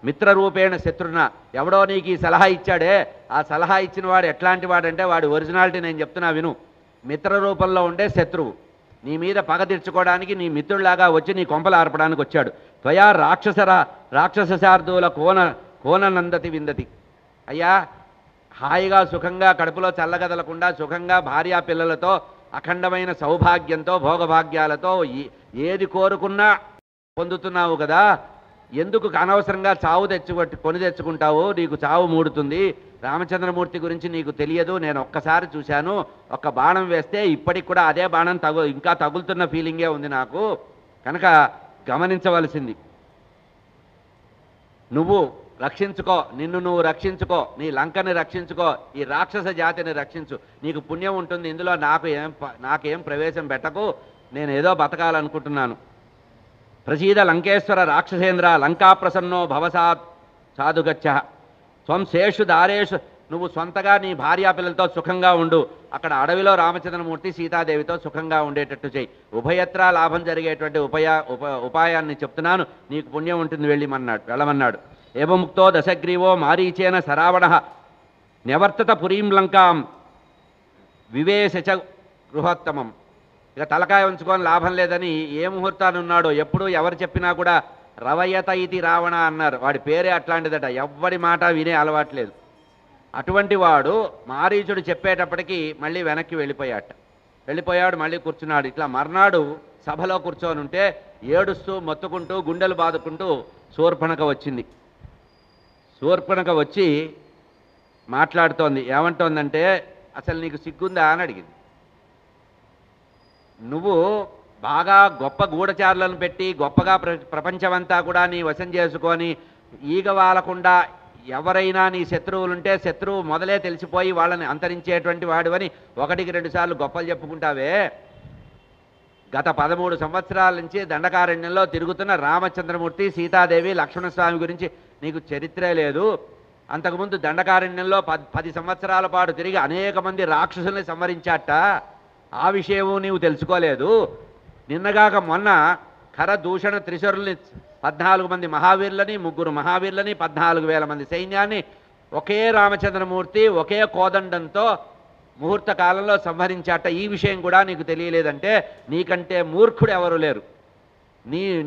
మిత్రరూపేణ శత్రున. ఎవడో నీకు ఈ సలహా ఇచ్చాడే, ఆ సలహా ఇచ్చిన వాడు ఎట్లాంటి వాడంటే వాడు ఒరిజినాలిటీ నేను చెప్తున్నా విను. మిత్ర రూపంలో ఉండే శత్రువు, నీ మీద పగ తీర్చుకోవడానికి నీ మిత్రుడిలాగా వచ్చి నీ కొంపలు ఆర్పడానికి వచ్చాడు. త్వయా రాక్షసశార్దూల కోననందతి విందతి. అయ్యా, హాయిగా సుఖంగా కడుపులో చల్లగదలకుండా సుఖంగా భార్యా పిల్లలతో అఖండమైన సౌభాగ్యంతో భోగభాగ్యాలతో ఏది కోరుకున్నా పొందుతున్నావు కదా, ఎందుకు అనవసరంగా చావు కొని తెచ్చుకుంటావు? నీకు చావు మూడుతుంది. రామచంద్రమూర్తి గురించి నీకు తెలియదు, నేను ఒక్కసారి చూశాను, ఒక్క బాణం వేస్తే ఇప్పటికి కూడా అదే బాణం ఇంకా తగులుతున్న ఫీలింగే ఉంది నాకు. కనుక గమనించవలసింది, నువ్వు రక్షించుకో, నిన్ను నువ్వు రక్షించుకో, నీ లంకని రక్షించుకో, ఈ రాక్షస జాతిని రక్షించు, నీకు పుణ్యం ఉంటుంది. ఇందులో నాకేం ప్రవేశం పెట్టకు, నేను ఏదో బతకాలనుకుంటున్నాను. ప్రసీద లంకేశ్వర రాక్షసేంద్ర లంకాప్రసన్నో భవసాత్ సాధుగచ్చ త్వం శేషు దారేషు. నువ్వు సొంతగా నీ భార్యా పిల్లలతో సుఖంగా ఉండు, అక్కడ అడవిలో రామచంద్రమూర్తి సీతాదేవితో సుఖంగా ఉండేటట్టు చేయి. ఉభయత్రా లాభం జరిగేటువంటి ఉపాయాన్ని చెప్తున్నాను, నీకు పుణ్యం ఉంటుంది, వెళ్ళమన్నాడు. ఏవముక్తో దశగ్రీవో మారీచేన సరావణ నివర్తత పురీం లంకాం వివేశ గృహోత్తమం. ఇక తలకాయ ఉంచుకొని లాభం లేదని ఏ ముహూర్తాన్ని ఉన్నాడో, ఎప్పుడు ఎవరు చెప్పినా కూడా రవయత ఇది రావణ అన్నారు. వాడి పేరే అట్లాంటిదట, ఎవ్వడి మాట వినే అలవాట్లేదు. అటువంటి వాడు మారీచుడు చెప్పేటప్పటికీ మళ్ళీ వెనక్కి వెళ్ళిపోయాడు, మళ్ళీ కూర్చున్నాడు. ఇట్లా మర్నాడు సభలో కూర్చొని ఉంటే ఏడుస్తూ మొత్తుకుంటూ గుండెలు బాదుకుంటూ శూర్పణఖ వచ్చింది. శూర్పణఖ వచ్చి మాట్లాడుతోంది. ఏమంటోందంటే, అసలు నీకు సిగ్గుందా అని అడిగింది. నువ్వు బాగా గొప్ప గూఢచారులను పెట్టి గొప్పగా ప్రపంచమంతా కూడా నీ వశం చేసుకొని ఈగ వాలకుండా ఎవరైనా నీ శత్రువులుంటే శత్రువు మొదలే తెలిసిపోయి వాళ్ళని అంతరించేటువంటి వాడివని ఒకటికి 2 సార్లు గొప్పలు చెప్పుకుంటావే. గత 13 సంవత్సరాల నుంచి దండకారణ్యంలో తిరుగుతున్న రామచంద్రమూర్తి, సీతాదేవి, లక్ష్మణస్వామి గురించి నీకు చరిత్రే లేదు. అంతకుముందు దండకారణ్యంలో 10 సంవత్సరాల పాటు తిరిగి అనేక మంది రాక్షసుల్ని సంహరించాట, ఆ విషయము నీవు తెలుసుకోలేదు. నిన్నగాక మొన్న ఖరదూషణ త్రిశరుల్ని 14 మంది మహావీరులని, 3 మహావీరులని, 14,000 మంది సైన్యాన్ని ఒకే రామచంద్రమూర్తి ఒకే కోదండంతో ముహూర్త కాలంలో సంహరించాట. ఈ విషయం కూడా నీకు తెలియలేదంటే నీకంటే మూర్ఖుడు ఎవరు లేరు,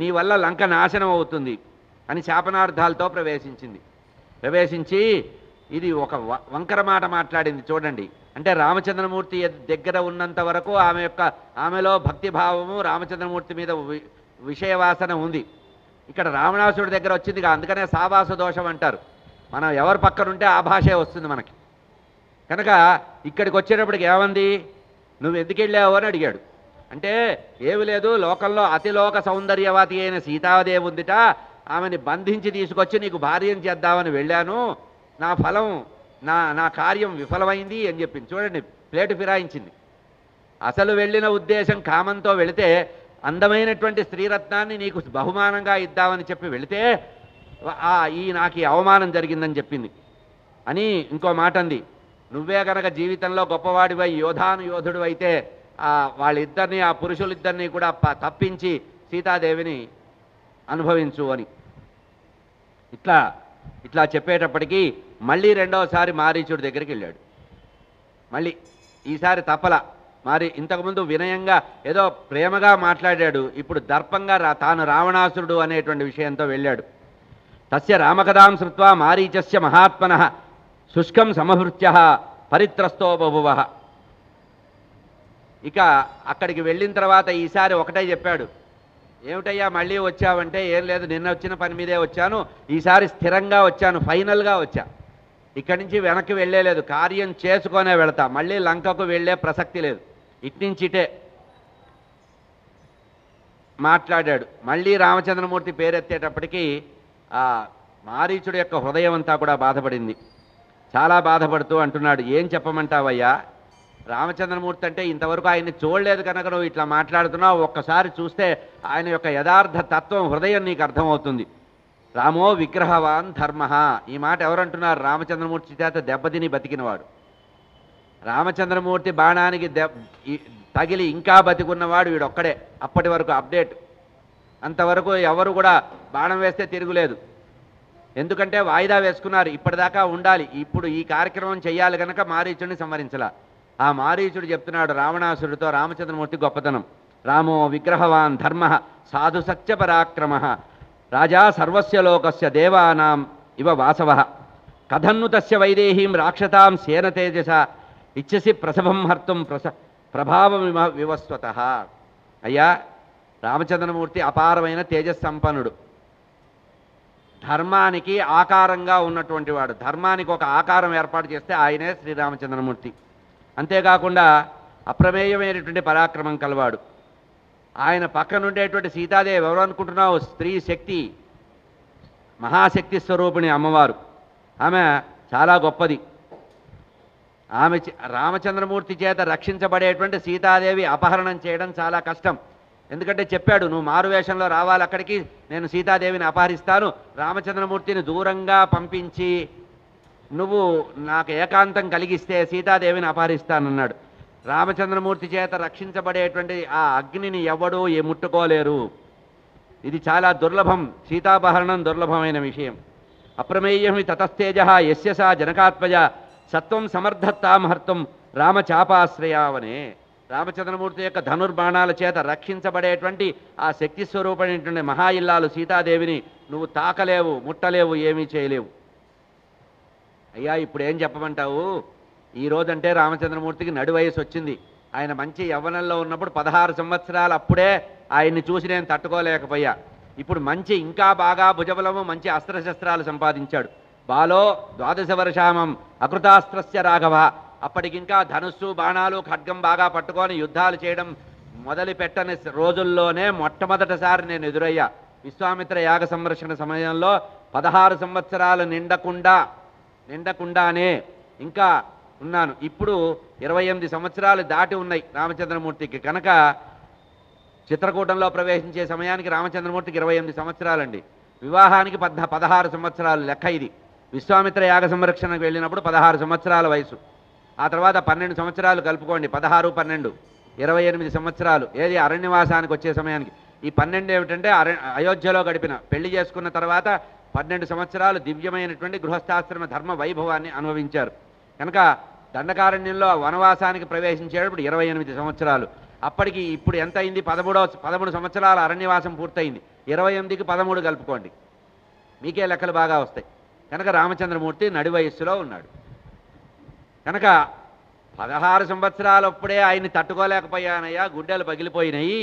నీ వల్ల లంక నాశనం అవుతుంది అని శాపనార్థాలతో ప్రవేశించి ఇది ఒక వంకర మాట మాట్లాడింది. చూడండి, అంటే రామచంద్రమూర్తి దగ్గర ఉన్నంత వరకు ఆమెలో భక్తిభావము, రామచంద్రమూర్తి మీద విషయవాసన ఉంది. ఇక్కడ రావణాసుడి దగ్గర వచ్చింది, అందుకనే సావాస దోషం అంటారు. మనం ఎవరి పక్కనుంటే ఆ భాషే వస్తుంది మనకి. కనుక ఇక్కడికి వచ్చేటప్పటికి ఏమంది, నువ్వు ఎందుకు వెళ్ళావు అని అడిగాడు. అంటే ఏమి లేదు, లోకంలో అతిలోక సౌందర్యవతి అయిన సీతాదేవి ఉందిట, ఆమెని బంధించి తీసుకొచ్చి నీకు భార్యను చేద్దామని వెళ్ళాను, నా ఫలం నా కార్యం విఫలమైంది అని చెప్పింది. చూడండి, ప్లేటు ఫిరాయించింది. అసలు వెళ్ళిన ఉద్దేశం కామంతో వెళితే అందమైనటువంటి స్త్రీరత్నాన్ని నీకు బహుమానంగా ఇద్దామని చెప్పి వెళితే నాకు ఈ అవమానం జరిగిందని చెప్పింది. అని ఇంకో మాట అంది, నువ్వే కనుక జీవితంలో గొప్పవాడివై యోధుడు అయితే వాళ్ళిద్దరినీ, ఆ పురుషులిద్దరినీ కూడా తప్పించి సీతాదేవిని అనుభవించు అని. ఇట్లా ఇట్లా చెప్పేటప్పటికీ మళ్ళీ రెండవసారి మారీచుడి దగ్గరికి వెళ్ళాడు. మళ్ళీ ఈసారి తప్పల. మరి ఇంతకుముందు వినయంగా ఏదో ప్రేమగా మాట్లాడాడు, ఇప్పుడు దర్పంగా తాను రావణాసురుడు అనేటువంటి విషయంతో వెళ్ళాడు. తస్య రామకథాం శ్రుత్వా మారీచస్య మహాత్మనః శుష్కం సమభృత్యః పరిత్రస్తో బభువః. ఇక అక్కడికి వెళ్ళిన తర్వాత ఈసారి ఒకటే చెప్పాడు, ఏమిటయ్యా మళ్ళీ వచ్చావంటే, ఏం లేదు నిన్న వచ్చిన పని మీదే వచ్చాను, ఈసారి స్థిరంగా వచ్చాను, ఫైనల్గా వచ్చా, ఇక్కడి నుంచి వెనక్కి వెళ్ళలేదు, కార్యం చేసుకొనే వెళతా, మళ్ళీ లంకకు వెళ్ళే ప్రసక్తి లేదు, ఇట్నుంచి ఇటే మాట్లాడాడు. మళ్ళీ రామచంద్రమూర్తి పేరెత్తేటప్పటికీ ఆ మారీచుడి యొక్క హృదయం అంతా కూడా బాధపడింది. చాలా బాధపడుతూ అంటున్నాడు, ఏం చెప్పమంటావయ్యా, రామచంద్రమూర్తి అంటే ఇంతవరకు ఆయన్ని చూడలేదు కనుక నువ్వు ఇట్లా మాట్లాడుతున్నావు, ఒక్కసారి చూస్తే ఆయన యొక్క యథార్థ తత్వం హృదయం నీకు అర్థమవుతుంది. రామో విగ్రహవాన్ ధర్మ. ఈ మాట ఎవరంటున్నారు? రామచంద్రమూర్తి చేత దెబ్బతిని బతికినవాడు, రామచంద్రమూర్తి బాణానికి తగిలి ఇంకా బతికున్నవాడు వీడొక్కడే. అప్పటి వరకు అప్డేట్, అంతవరకు ఎవరు కూడా బాణం వేస్తే తిరుగులేదు, ఎందుకంటే వాయిదా వేసుకున్నారు, ఇప్పటిదాకా ఉండాలి, ఇప్పుడు ఈ కార్యక్రమం చెయ్యాలి కనుక మారీచుడిని సంహరించాల. ఆ మారీచుడు చెప్తున్నాడు రావణాసురుడితో రామచంద్రమూర్తి గొప్పతనం. రామో విగ్రహవాన్ ధర్మ సాధు సత్య పరాక్రమ రాజా సర్వస్య లోకస్య దేవానాం ఇవ వాసవ కథన్ను తస్య వైదేహీం రాక్షతాం సేన తేజస ఇచ్చసి ప్రసభం హర్తుం ప్రభావం వివస్వత. అయ్యా, రామచంద్రమూర్తి అపారమైన తేజస్సంపన్నుడు, ధర్మానికి ఆకారంగా ఉన్నటువంటి వాడు, ధర్మానికి ఒక ఆకారం ఏర్పాటు చేస్తే ఆయనే శ్రీరామచంద్రమూర్తి. అంతేకాకుండా అప్రమేయమైనటువంటి పరాక్రమం కలవాడు. ఆయన పక్కన ఉండేటువంటి సీతాదేవి ఎవరు అనుకుంటున్నావు? స్త్రీ శక్తి, మహాశక్తి స్వరూపిణి అమ్మవారు. ఆమె చాలా గొప్పది. ఆమె రామచంద్రమూర్తి చేత రక్షించబడేటువంటి సీతాదేవి అపహరణం చేయడం చాలా కష్టం. ఎందుకంటే చెప్పాడు, నువ్వు మారువేషంలో రావాలి అక్కడికి, నేను సీతాదేవిని అపహరిస్తాను, రామచంద్రమూర్తిని దూరంగా పంపించి నువ్వు నాకు ఏకాంతం కలిగిస్తే సీతాదేవిని అపహరిస్తానన్నాడు. రామచంద్రమూర్తి చేత రక్షించబడేటువంటి ఆ అగ్నిని ఎవడూ ముట్టుకోలేరు. ఇది చాలా దుర్లభం, సీతాపహరణం దుర్లభమైన విషయం. అప్రమేయం తతస్తేజ యస్య సా జనకాత్మజ సత్వం సమర్థత్తాం హర్తుం రామచాపాశ్రయావనే. రామచంద్రమూర్తి యొక్క ధనుర్బాణాల చేత రక్షించబడేటువంటి ఆ శక్తి స్వరూపమైనటువంటి మహా ఇల్లాలు సీతాదేవిని నువ్వు తాకలేవు, ముట్టలేవు, ఏమీ చేయలేవు. అయ్యా, ఇప్పుడు ఏం చెప్పమంటావు? ఈరోజంటే రామచంద్రమూర్తికి నడి వయసు వచ్చింది. ఆయన మంచి యవ్వనంలో ఉన్నప్పుడు 16 సంవత్సరాలు, అప్పుడే ఆయన్ని చూసి నేను తట్టుకోలేకపోయా. ఇప్పుడు మంచి ఇంకా బాగా భుజబలము, మంచి అస్త్రశస్త్రాలు సంపాదించాడు. బాలో 12 వర్షామం అకృతాస్త్రస్య రాఘవ. అప్పటికింకా ధనుస్సు, బాణాలు, ఖడ్గం బాగా పట్టుకొని యుద్ధాలు చేయడం మొదలు పెట్టని రోజుల్లోనే మొట్టమొదటిసారి నేను ఎదురయ్యా. విశ్వామిత్ర యాగ సంరక్షణ సమయంలో 16 సంవత్సరాలు నిండకుండానే ఇంకా ఉన్నాను. ఇప్పుడు 28 సంవత్సరాలు దాటి ఉన్నాయి రామచంద్రమూర్తికి. కనుక చిత్రకూటంలో ప్రవేశించే సమయానికి రామచంద్రమూర్తికి 28 సంవత్సరాలండి. వివాహానికి 16 సంవత్సరాలు లెక్క ఇది. విశ్వామిత్ర యాగ సంరక్షణకు వెళ్ళినప్పుడు 16 సంవత్సరాల వయసు. ఆ తర్వాత 12 సంవత్సరాలు కలుపుకోండి, 16, 12, 28 సంవత్సరాలు. ఏది అరణ్యవాసానికి వచ్చే సమయానికి. ఈ 12 ఏమిటంటే అయోధ్యలో గడిపిన, పెళ్లి చేసుకున్న తర్వాత 12 సంవత్సరాలు దివ్యమైనటువంటి గృహస్థాశ్రమ ధర్మ వైభవాన్ని అనుభవించారు. కనుక దండకారణ్యంలో వనవాసానికి ప్రవేశించేటప్పుడు 28 సంవత్సరాలు. అప్పటికి ఇప్పుడు ఎంత అయింది? 13 సంవత్సరాల అరణ్యవాసం పూర్తయింది. 28కి 13 కలుపుకోండి, మీకే లెక్కలు బాగా వస్తాయి. కనుక రామచంద్రమూర్తి నడి వయస్సులో ఉన్నాడు. కనుక 16 సంవత్సరాలప్పుడే ఆయన్ని తట్టుకోలేకపోయానయ్యా, గుండెలు పగిలిపోయినాయి.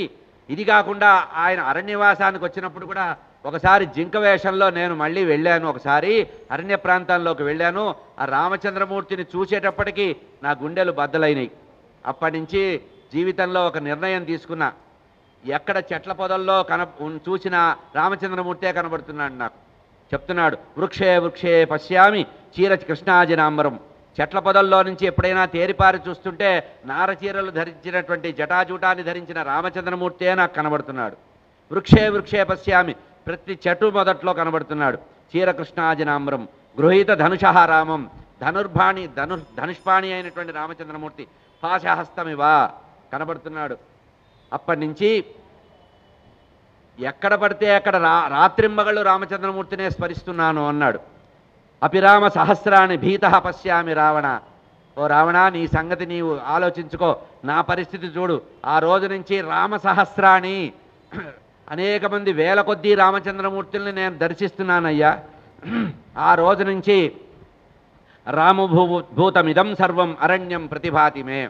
ఇది కాకుండా ఆయన అరణ్యవాసానికి వచ్చినప్పుడు కూడా ఒకసారి జింక వేషంలో నేను మళ్ళీ వెళ్ళాను, ఒకసారి అరణ్య ప్రాంతాల్లోకి వెళ్ళాను. ఆ రామచంద్రమూర్తిని చూసేటప్పటికీ నా గుండెలు బద్దలైనవి. అప్పటి నుంచి జీవితంలో ఒక నిర్ణయం తీసుకున్నా, ఎక్కడ చెట్ల పొదల్లో చూసినా రామచంద్రమూర్తే కనబడుతున్నాడు నాకు. చెప్తున్నాడు, వృక్షే వృక్షే పశ్యామి చీర కృష్ణాజినాంబరం. చెట్ల పొదల్లో నుంచి ఎప్పుడైనా తేరిపారి చూస్తుంటే నారచీరలు ధరించినటువంటి జటాజూటాన్ని ధరించిన రామచంద్రమూర్తే నాకు కనబడుతున్నాడు. వృక్షే వృక్షే పశ్యామి, ప్రతి చెట్టు మొదట్లో కనబడుతున్నాడు. చీరకృష్ణాజినాంబరం గృహీత ధనుష రామం, ధనుష్పాణి అయినటువంటి రామచంద్రమూర్తి పాశహస్తమివా కనబడుతున్నాడు. అప్పటి నుంచి ఎక్కడ పడితే అక్కడ రాత్రింబగళ్ళు రామచంద్రమూర్తినే స్మరిస్తున్నాను అన్నాడు. అపిరామ సహస్రాన్ని భీతః పశ్యామి రావణ. ఓ రావణ, నీ సంగతి నీవు ఆలోచించుకో, నా పరిస్థితి చూడు. ఆ రోజు నుంచి రామ సహస్రాన్ని అనేక మంది వేల కొద్దీ రామచంద్రమూర్తుల్ని నేను దర్శిస్తున్నానయ్యా. ఆ రోజు నుంచి రామభూతమిదం సర్వం అరణ్యం ప్రతిభాతిమే.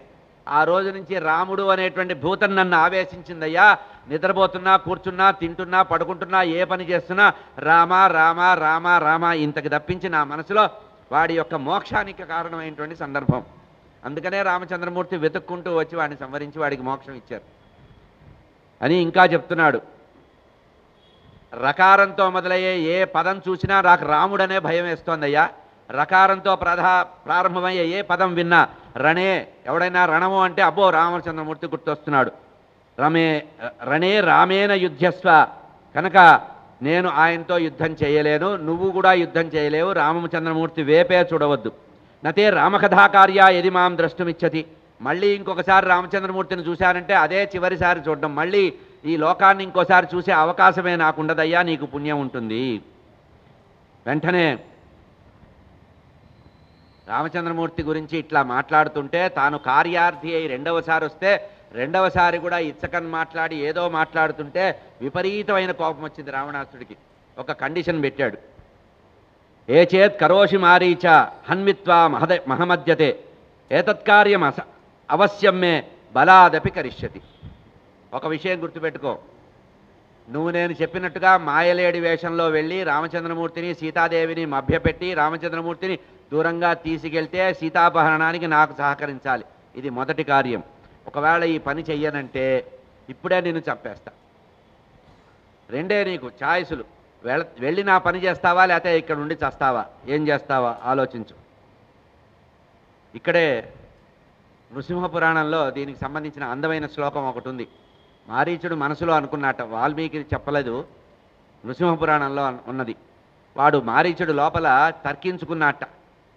ఆ రోజు నుంచి రాముడు అనేటువంటి భూతం నన్ను ఆవేశించిందయ్యా. నిద్రపోతున్నా, కూర్చున్నా, తింటున్నా, పడుకుంటున్నా, ఏ పని చేస్తున్నా రామ రామ రామ రామ, ఇంతకు తప్పించి నా మనసులో వాడి యొక్క మోక్షానికి కారణమైనటువంటి సందర్భం. అందుకనే రామచంద్రమూర్తి వెతుక్కుంటూ వచ్చి వాడిని సంవరించి వాడికి మోక్షం ఇచ్చారు అని ఇంకా చెప్తున్నాడు. రకారంతో మొదలయ్యే ఏ పదం చూసినా నాకు రాముడనే భయం వేస్తోందయ్యా. రకారంతో ప్రారంభమయ్యే ఏ పదం విన్నా, రణే, ఎవడైనా రణము అంటే అబ్బో రామచంద్రమూర్తి గుర్తొస్తున్నాడు. రణే రామేణ యుద్ధస్వ, కనుక నేను ఆయనతో యుద్ధం చేయలేను, నువ్వు కూడా యుద్ధం చేయలేవు, రామచంద్రమూర్తి వేపే చూడవద్దు. నతే రామకథాకార్య యది మాం ద్రష్టుమిచ్చతి, మళ్ళీ ఇంకొకసారి రామచంద్రమూర్తిని చూశానంటే అదే చివరిసారి చూడడం, మళ్ళీ ఈ లోకాన్ని ఇంకోసారి చూసే అవకాశమే నాకుండదయ్యా, నీకు పుణ్యం ఉంటుంది. వెంటనే రామచంద్రమూర్తి గురించి ఇట్లా మాట్లాడుతుంటే తాను కార్యార్థి అయి రెండవసారి వస్తే రెండవసారి కూడా ఇచ్చకని మాట్లాడి ఏదో మాట్లాడుతుంటే విపరీతమైన కోపం వచ్చింది రావణాసుడికి. ఒక కండిషన్ పెట్టాడు. ఏ చేత్ కరోషి మారీచ హన్మిత్వా మహమద్యతే ఏతత్కార్యం అవశ్యం మే బలాదపి కరిష్యతి. ఒక విషయం గుర్తుపెట్టుకో, నువ్వు నేను చెప్పినట్టుగా మాయలేడి వేషంలో వెళ్ళి రామచంద్రమూర్తిని సీతాదేవిని మభ్యపెట్టి రామచంద్రమూర్తిని దూరంగా తీసుకెళ్తే సీతాపహరణానికి నాకు సహకరించాలి. ఇది మొదటి కార్యం. ఒకవేళ ఈ పని చెయ్యనంటే ఇప్పుడే నిన్ను చంపేస్తా. రెండే నీకు ఛాయిసులు, వెళ్ళి నా పని చేస్తావా లేకపోతే ఇక్కడ ఉండి చస్తావా, ఏం చేస్తావా ఆలోచించు. ఇక్కడే నృసింహ పురాణంలో దీనికి సంబంధించిన అందమైన శ్లోకం ఒకటి ఉంది. మారీచుడు మనసులో అనుకున్నట్ట, వాల్మీకి చెప్పలేదు, నృసింహ పురాణంలో ఉన్నది. వాడు మారీచుడు లోపల తర్కించుకున్నట్ట,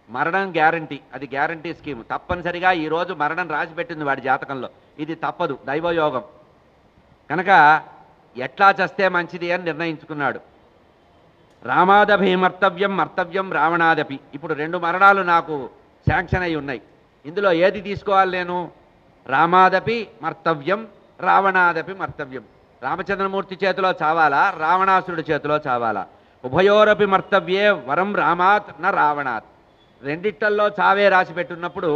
మరణం గ్యారంటీ, అది గ్యారంటీ స్కీమ్, తప్పనిసరిగా ఈరోజు మరణం రాసిపెట్టింది వాడి జాతకంలో, ఇది తప్పదు, దైవయోగం కనుక ఎట్లా చస్తే మంచిది అని నిర్ణయించుకున్నాడు. రామాదపి మర్తవ్యం రావణాదపి. ఇప్పుడు రెండు మరణాలు నాకు శాంక్షన్ అయి ఉన్నాయి, ఇందులో ఏది తీసుకోవాలి నేను? రామాదపి మర్తవ్యం రావణాదపి మర్తవ్యం. రామచంద్రమూర్తి చేతిలో చావాలా, రావణాసురుడి చేతిలో చావాలా? ఉభయోరపి మర్తవ్యే వరం రామాత్ న రావణాత్. రెండిట్టల్లో చావే రాసి పెట్టున్నప్పుడు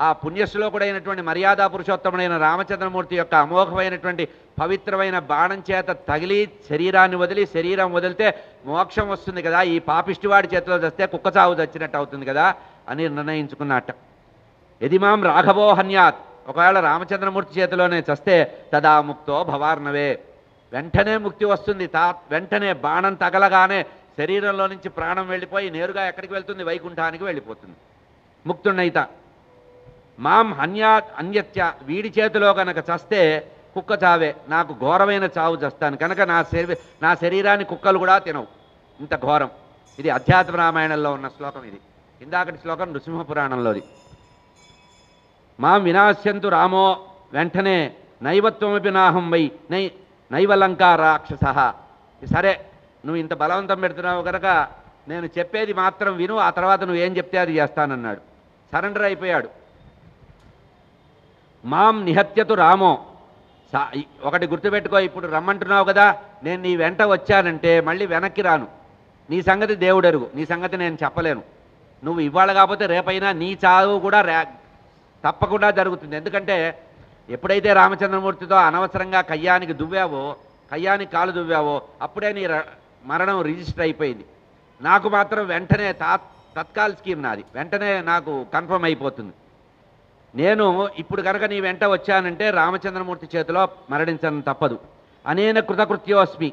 ఆ పుణ్యశ్లోకుడైనటువంటి మర్యాదా పురుషోత్తముడైన రామచంద్రమూర్తి యొక్క అమోఘమైనటువంటి పవిత్రమైన బాణం చేత తగిలి శరీరాన్ని వదిలి, శరీరం వదిలితే మోక్షం వస్తుంది కదా, ఈ పాపిష్టివాడి చేతిలో చస్తే కుక్క చావు చచ్చినట్టు అవుతుంది కదా అని నిర్ణయించుకున్నట్ట. యదిమాం రాఘవో హన్యాత్, ఒకవేళ రామచంద్రమూర్తి చేతిలోనే చస్తే తదా ముక్తో భవార్ణవే, వెంటనే ముక్తి వస్తుంది. వెంటనే బాణం తగలగానే శరీరంలో నుంచి ప్రాణం వెళ్ళిపోయి నేరుగా ఎక్కడికి వెళ్తుంది? వైకుంఠానికి వెళ్ళిపోతుంది, ముక్తున్నైత. మాం హన్యాత్ అన్యత్య, వీడి చేతిలో కనుక చస్తే కుక్క చావే, నాకు ఘోరమైన చావు చస్తాను కనుక నా శరీరాన్ని కుక్కలు కూడా తినవు, ఇంత ఘోరం. ఇది అధ్యాత్మ రామాయణంలో ఉన్న శ్లోకం. ఇది ఇందాకటి శ్లోకం నృసింహ పురాణంలోది. మాం వినాశ్యంతు రామో, వెంటనే నైవత్వమపి నాహం వై నైవలంకా రాక్షస. సరే, నువ్వు ఇంత బలవంతం పెడుతున్నావు కనుక నేను చెప్పేది మాత్రం విను, ఆ తర్వాత నువ్వేం చెప్తే అది చేస్తానన్నాడు. సరెండర్ అయిపోయాడు. మాం నిహత్యతు రామో, ఒకటి గుర్తుపెట్టుకో, ఇప్పుడు రమ్మంటున్నావు కదా, నేను నీ వెంట వచ్చానంటే మళ్ళీ వెనక్కి రాను. నీ సంగతి దేవుడెరుగు, నీ సంగతి నేను చెప్పలేను. నువ్వు ఇవాళ కాకపోతే రేపైనా నీ చావు కూడా తప్పకుండా జరుగుతుంది. ఎందుకంటే ఎప్పుడైతే రామచంద్రమూర్తితో అనవసరంగా కయ్యానికి కాలు దువ్వావో అప్పుడే నీ మరణం రిజిస్టర్ అయిపోయింది. నాకు మాత్రం వెంటనే తత్కాల్ స్కీమ్ నాది, వెంటనే నాకు కన్ఫర్మ్ అయిపోతుంది. నేను ఇప్పుడు కనుక నీ వెంట వచ్చానంటే రామచంద్రమూర్తి చేతిలో మరణించడం తప్పదు. అనేన కృతకృత్యోస్మి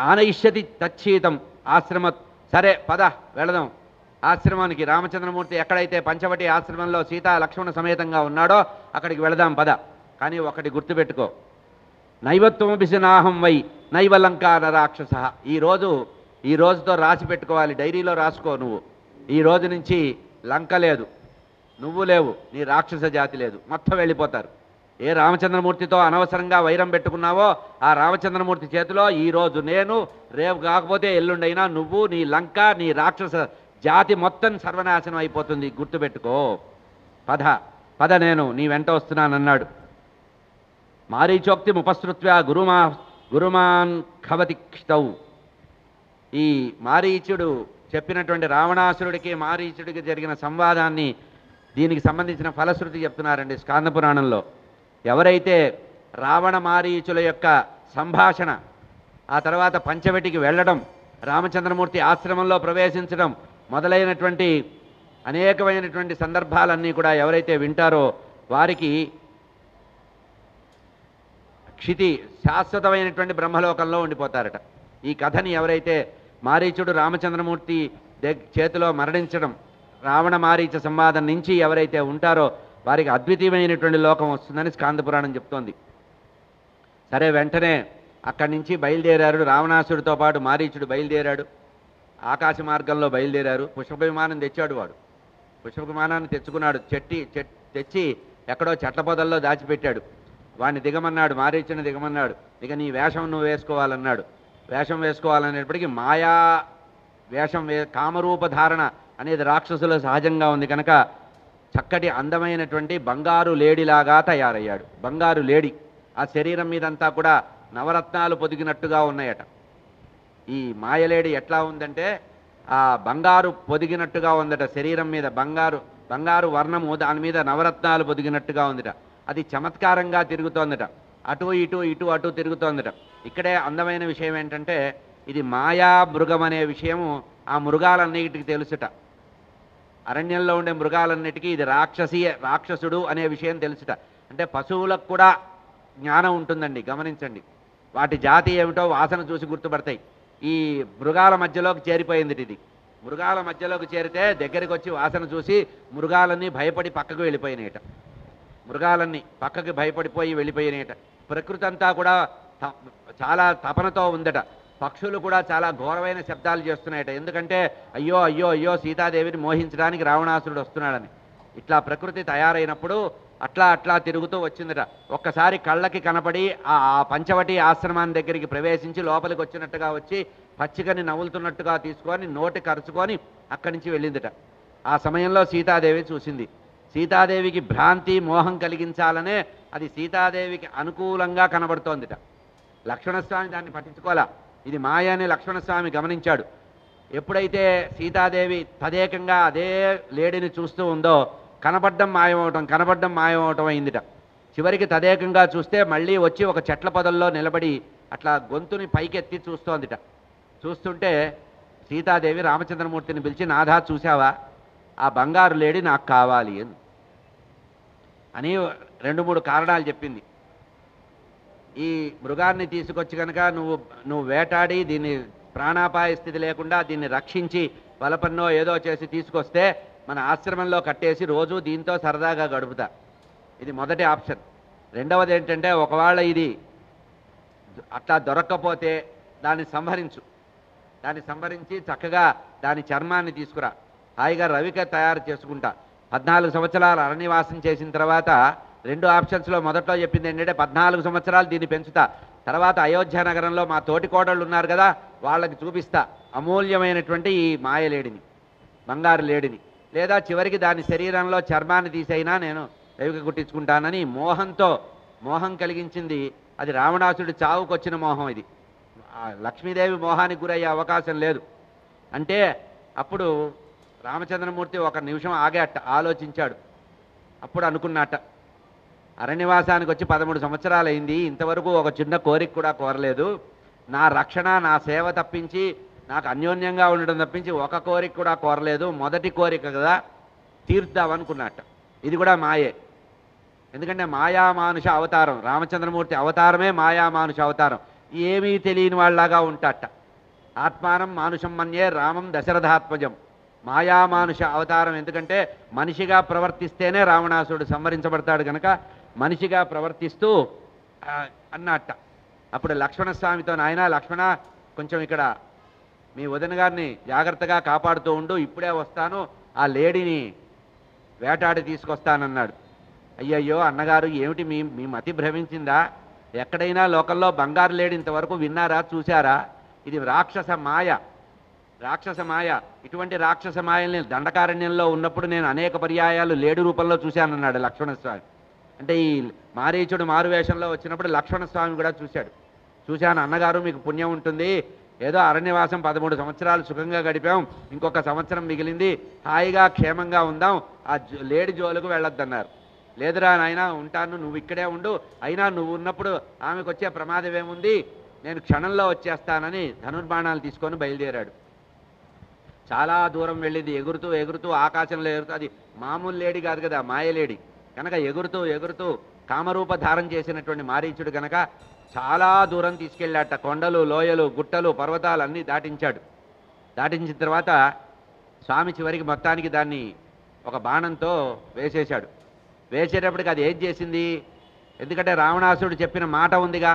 ఆనయిష్యతి తచ్చీతం ఆశ్రమ. సరే పద వెళదాం ఆశ్రమానికి. రామచంద్రమూర్తి ఎక్కడైతే పంచవటి ఆశ్రమంలో సీతా లక్ష్మణ సమేతంగా ఉన్నాడో అక్కడికి వెళదాం పద. కానీ ఒకటి గుర్తుపెట్టుకో, నైవత్వమపిసి నాహం వై నైవలంకా నరాక్షస. ఈ రోజుతో రాసి పెట్టుకోవాలి, డైరీలో రాసుకో. నువ్వు ఈ రోజు నుంచి లంక లేదు, నువ్వు లేవు, నీ రాక్షస జాతి లేదు, మొత్తం వెళ్ళిపోతారు. ఏ రామచంద్రమూర్తితో అనవసరంగా వైరం పెట్టుకున్నావో ఆ రామచంద్రమూర్తి చేతిలో ఈరోజు నేను, రేపు కాకపోతే ఎల్లుండైనా నువ్వు, నీ లంక, నీ రాక్షస జాతి మొత్తం సర్వనాశనం అయిపోతుంది, గుర్తుపెట్టుకో. పద పద, నేను నీ వెంట వస్తున్నానన్నాడు. మారీచోక్తి ఉపసృత్వ గురుమాన్ ఖవతి క్షౌ. ఈ మారీచుడు చెప్పినటువంటి రావణాసురుడికి మారీచుడికి జరిగిన సంవాదాన్ని, దీనికి సంబంధించిన ఫలశ్రుతి చెప్తున్నారండి స్కాంద పురాణంలో. ఎవరైతే రావణ మారీచుల యొక్క సంభాషణ, ఆ తర్వాత పంచవటికి వెళ్ళడం, రామచంద్రమూర్తి ఆశ్రమంలో ప్రవేశించడం మొదలైనటువంటి అనేకమైనటువంటి సందర్భాలన్నీ కూడా ఎవరైతే వింటారో వారికి క్షితి శాశ్వతమైనటువంటి బ్రహ్మలోకంలో ఉండిపోతారట. ఈ కథని ఎవరైతే మారీచుడు రామచంద్రమూర్తి చేతిలో మరణించడం, రావణ మారీచ సంవాదం నుంచి ఎవరైతే ఉంటారో వారికి అద్వితీయమైనటువంటి లోకం వస్తుందని స్కాంద పురాణం చెప్తోంది. సరే, వెంటనే అక్కడి నుంచి బయలుదేరారు. రావణాసుడితో పాటు మారీచుడు బయలుదేరాడు. ఆకాశ మార్గంలో బయలుదేరారు. పుష్పక విమానం తెచ్చాడు వాడు. పుష్పక విమానాన్ని తెచ్చుకున్నాడు. తెచ్చి ఎక్కడో చెట్ల పొదల్లో దాచిపెట్టాడు. వాడిని దిగమన్నాడు, మారీచుని దిగమన్నాడు. ఇక నీ వేషం నువ్వు వేసుకోవాలన్నాడు. వేషం వేసుకోవాలనేటప్పటికీ మాయా వేషం కామరూప ధారణ అనేది రాక్షసులో సహజంగా ఉంది కనుక చక్కటి అందమైనటువంటి బంగారు లేడిలాగా తయారయ్యాడు. బంగారు లేడి. ఆ శరీరం మీదంతా కూడా నవరత్నాలు పొదిగినట్టుగా ఉన్నాయట. ఈ మాయలేడి ఎట్లా ఉందంటే ఆ బంగారు పొదిగినట్టుగా ఉందట. శరీరం మీద బంగారు వర్ణము, దాని మీద నవరత్నాలు పొదిగినట్టుగా ఉందిట. అది చమత్కారంగా తిరుగుతోందట. అటు ఇటు ఇటు అటు తిరుగుతోందట. ఇక్కడే అందమైన విషయం ఏంటంటే ఇది మాయా మృగం అనే విషయము ఆ మృగాలన్నిటికీ తెలుసుట. అరణ్యంలో ఉండే మృగాలన్నిటికీ ఇది రాక్షసుడు అనే విషయం తెలుసుట. అంటే పశువులకు కూడా జ్ఞానం ఉంటుందండి, గమనించండి. వాటి జాతి ఏమిటో వాసన చూసి గుర్తుపడతాయి. ఈ మృగాల మధ్యలోకి చేరిపోయింది ఇది. మృగాల మధ్యలోకి చేరితే దగ్గరికి వచ్చి వాసన చూసి మృగాలన్నీ భయపడి పక్కకు వెళ్ళిపోయినాయట. మృగాలన్నీ పక్కకి భయపడిపోయి వెళ్ళిపోయినాయట. ప్రకృతి అంతా కూడా చాలా తపనతో ఉందట. పక్షులు కూడా చాలా ఘోరమైన శబ్దాలు చేస్తున్నాయట. ఎందుకంటే అయ్యో అయ్యో అయ్యో సీతాదేవిని మోహించడానికి రావణాసురుడు వస్తున్నాడని. ఇట్లా ప్రకృతి తయారైనప్పుడు అట్లా అట్లా తిరుగుతూ వచ్చిందట. ఒక్కసారి కళ్ళకి కనపడి ఆ పంచవటి ఆశ్రమాన్ని దగ్గరికి ప్రవేశించి లోపలికి వచ్చినట్టుగా వచ్చి పచ్చికని నవ్వులుతున్నట్టుగా తీసుకొని నోటి కరుచుకొని అక్కడి నుంచి వెళ్ళిందట. ఆ సమయంలో సీతాదేవి చూసింది. సీతాదేవికి భ్రాంతి మోహం కలిగించాలనే అది సీతాదేవికి అనుకూలంగా కనబడుతోందిట. లక్ష్మణస్వామి దాన్ని పట్టించుకోలే. ఇది మాయ అని లక్ష్మణస్వామి గమనించాడు. ఎప్పుడైతే సీతాదేవి తదేకంగా అదే లేడిని చూస్తూ ఉందో కనబడ్డం మాయమవటం అయిందిట. చివరికి తదేకంగా చూస్తే మళ్ళీ వచ్చి ఒక చెట్ల పొదల్లో నిలబడి అట్లా గొంతుని పైకెత్తి చూస్తోందిట. చూస్తుంటే సీతాదేవి రామచంద్రమూర్తిని పిలిచి, నాథా చూసావా, ఆ బంగారు లేడి నాకు కావాలి అని 2-3 కారణాలు చెప్పింది. ఈ మృగాన్ని తీసుకొచ్చి కనుక నువ్వు వేటాడి దీన్ని ప్రాణాపాయ స్థితి లేకుండా దీన్ని రక్షించి బలపన్నో ఏదో చేసి తీసుకొస్తే మన ఆశ్రమంలో కట్టేసి రోజు దీంతో సరదాగా గడుపుతా. ఇది మొదటి ఆప్షన్. రెండవది ఏంటంటే ఒకవేళ ఇది అట్లా దొరక్కపోతే దాన్ని సంహరించి చక్కగా దాని చర్మాన్ని తీసుకురా, హాయిగా రవిక తయారు చేసుకుంటా. 14 సంవత్సరాలు అరణ్యవాసం చేసిన తర్వాత 2 ఆప్షన్స్లో మొదట్లో చెప్పింది ఏంటంటే 14 సంవత్సరాలు దీన్ని పెంచుతా, తర్వాత అయోధ్య నగరంలో మా తోటి కోడళ్ళు ఉన్నారు కదా వాళ్ళకి చూపిస్తా అమూల్యమైనటువంటి ఈ మాయలేడిని, బంగారు లేడిని, లేదా చివరికి దాని శరీరంలో చర్మాన్ని తీసైనా నేను రవిక కుట్టించుకుంటానని మోహం కలిగించింది. అది రావణాసుడి చావుకొచ్చిన మోహం. ఇది లక్ష్మీదేవి మోహానికి గురయ్యే అవకాశం లేదు. అంటే అప్పుడు రామచంద్రమూర్తి 1 నిమిషం ఆగాట, ఆలోచించాడు. అప్పుడు అనుకున్నట్ట, అరణ్యవాసానికి వచ్చి 13 సంవత్సరాలు అయింది, ఇంతవరకు ఒక చిన్న కోరిక కూడా కోరలేదు. నా రక్షణ నా సేవ తప్పించి నాకు అన్యోన్యంగా ఉండడం తప్పించి ఒక కోరిక కూడా కోరలేదు. మొదటి కోరిక కదా తీర్దామనుకున్నట్ట. ఇది కూడా మాయే. ఎందుకంటే మాయామానుష అవతారం, రామచంద్రమూర్తి అవతారమే మాయామానుష అవతారం. ఏమీ తెలియని వాళ్ళలాగా ఉంటాట. ఆత్మానం మానుషం మన్యే రామం దశరథాత్మజం. మాయామానుష అవతారం. ఎందుకంటే మనిషిగా ప్రవర్తిస్తేనే రావణాసురుడు సంహరించబడతాడు కనుక మనిషిగా ప్రవర్తిస్తూ అన్నట్ట. అప్పుడు లక్ష్మణస్వామితో, నాయన లక్ష్మణ, కొంచెం ఇక్కడ మీ వదిన గారిని జాగ్రత్తగా కాపాడుతూ ఉండు, ఇప్పుడే వస్తాను, ఆ లేడీని వేటాడి తీసుకొస్తానన్నాడు. అయ్యయ్యో అన్నగారు ఏమిటి మీ మీ మతి భ్రమించిందా? ఎక్కడైనా లోకల్లో బంగారు లేడు ఇంతవరకు విన్నారా, చూశారా? ఇది రాక్షస మాయ, రాక్షస మాయ. ఇటువంటి రాక్షస మాయల్ని దండకారణ్యంలో ఉన్నప్పుడు నేను అనేక పర్యాయాలు లేడు రూపంలో చూశానన్నాడు లక్ష్మణస్వామి. అంటే ఈ మారీచుడు మారువేషంలో వచ్చినప్పుడు లక్ష్మణస్వామి కూడా చూశాడు. చూశాను అన్నగారు, మీకు పుణ్యం ఉంటుంది, ఏదో అరణ్యవాసం 13 సంవత్సరాలు సుఖంగా గడిపాం, ఇంకొక సంవత్సరం మిగిలింది, హాయిగా క్షేమంగా ఉందాం, ఆ లేడి జోలుకు వెళ్ళొద్దన్నారు. లేదురా నాయన ఉంటాను, నువ్వు ఇక్కడే ఉండు, అయినా నువ్వు ఉన్నప్పుడు ఆమెకు వచ్చే ప్రమాదం ఏముంది, నేను క్షణంలో వచ్చేస్తానని ధనుర్బాణాలు తీసుకొని బయలుదేరాడు. చాలా దూరం వెళ్ళింది, ఎగురుతూ ఎగురుతూ ఆకాశంలో ఎగురుతూ, అది మామూలు లేడి కాదు కదా, మాయలేడి కనుక ఎగురుతూ ఎగురుతూ కామరూప ధారం చేసినటువంటి మారీచుడు కనుక చాలా దూరం తీసుకెళ్ళాట. కొండలు, లోయలు, గుట్టలు, పర్వతాలు అన్నీ దాటించాడు. దాటించిన తర్వాత స్వామి చివరికి మొత్తానికి దాన్ని ఒక బాణంతో వేసేశాడు. వేసేటప్పటికి అది ఏం చేసింది, ఎందుకంటే రావణాసురుడు చెప్పిన మాట ఉందిగా,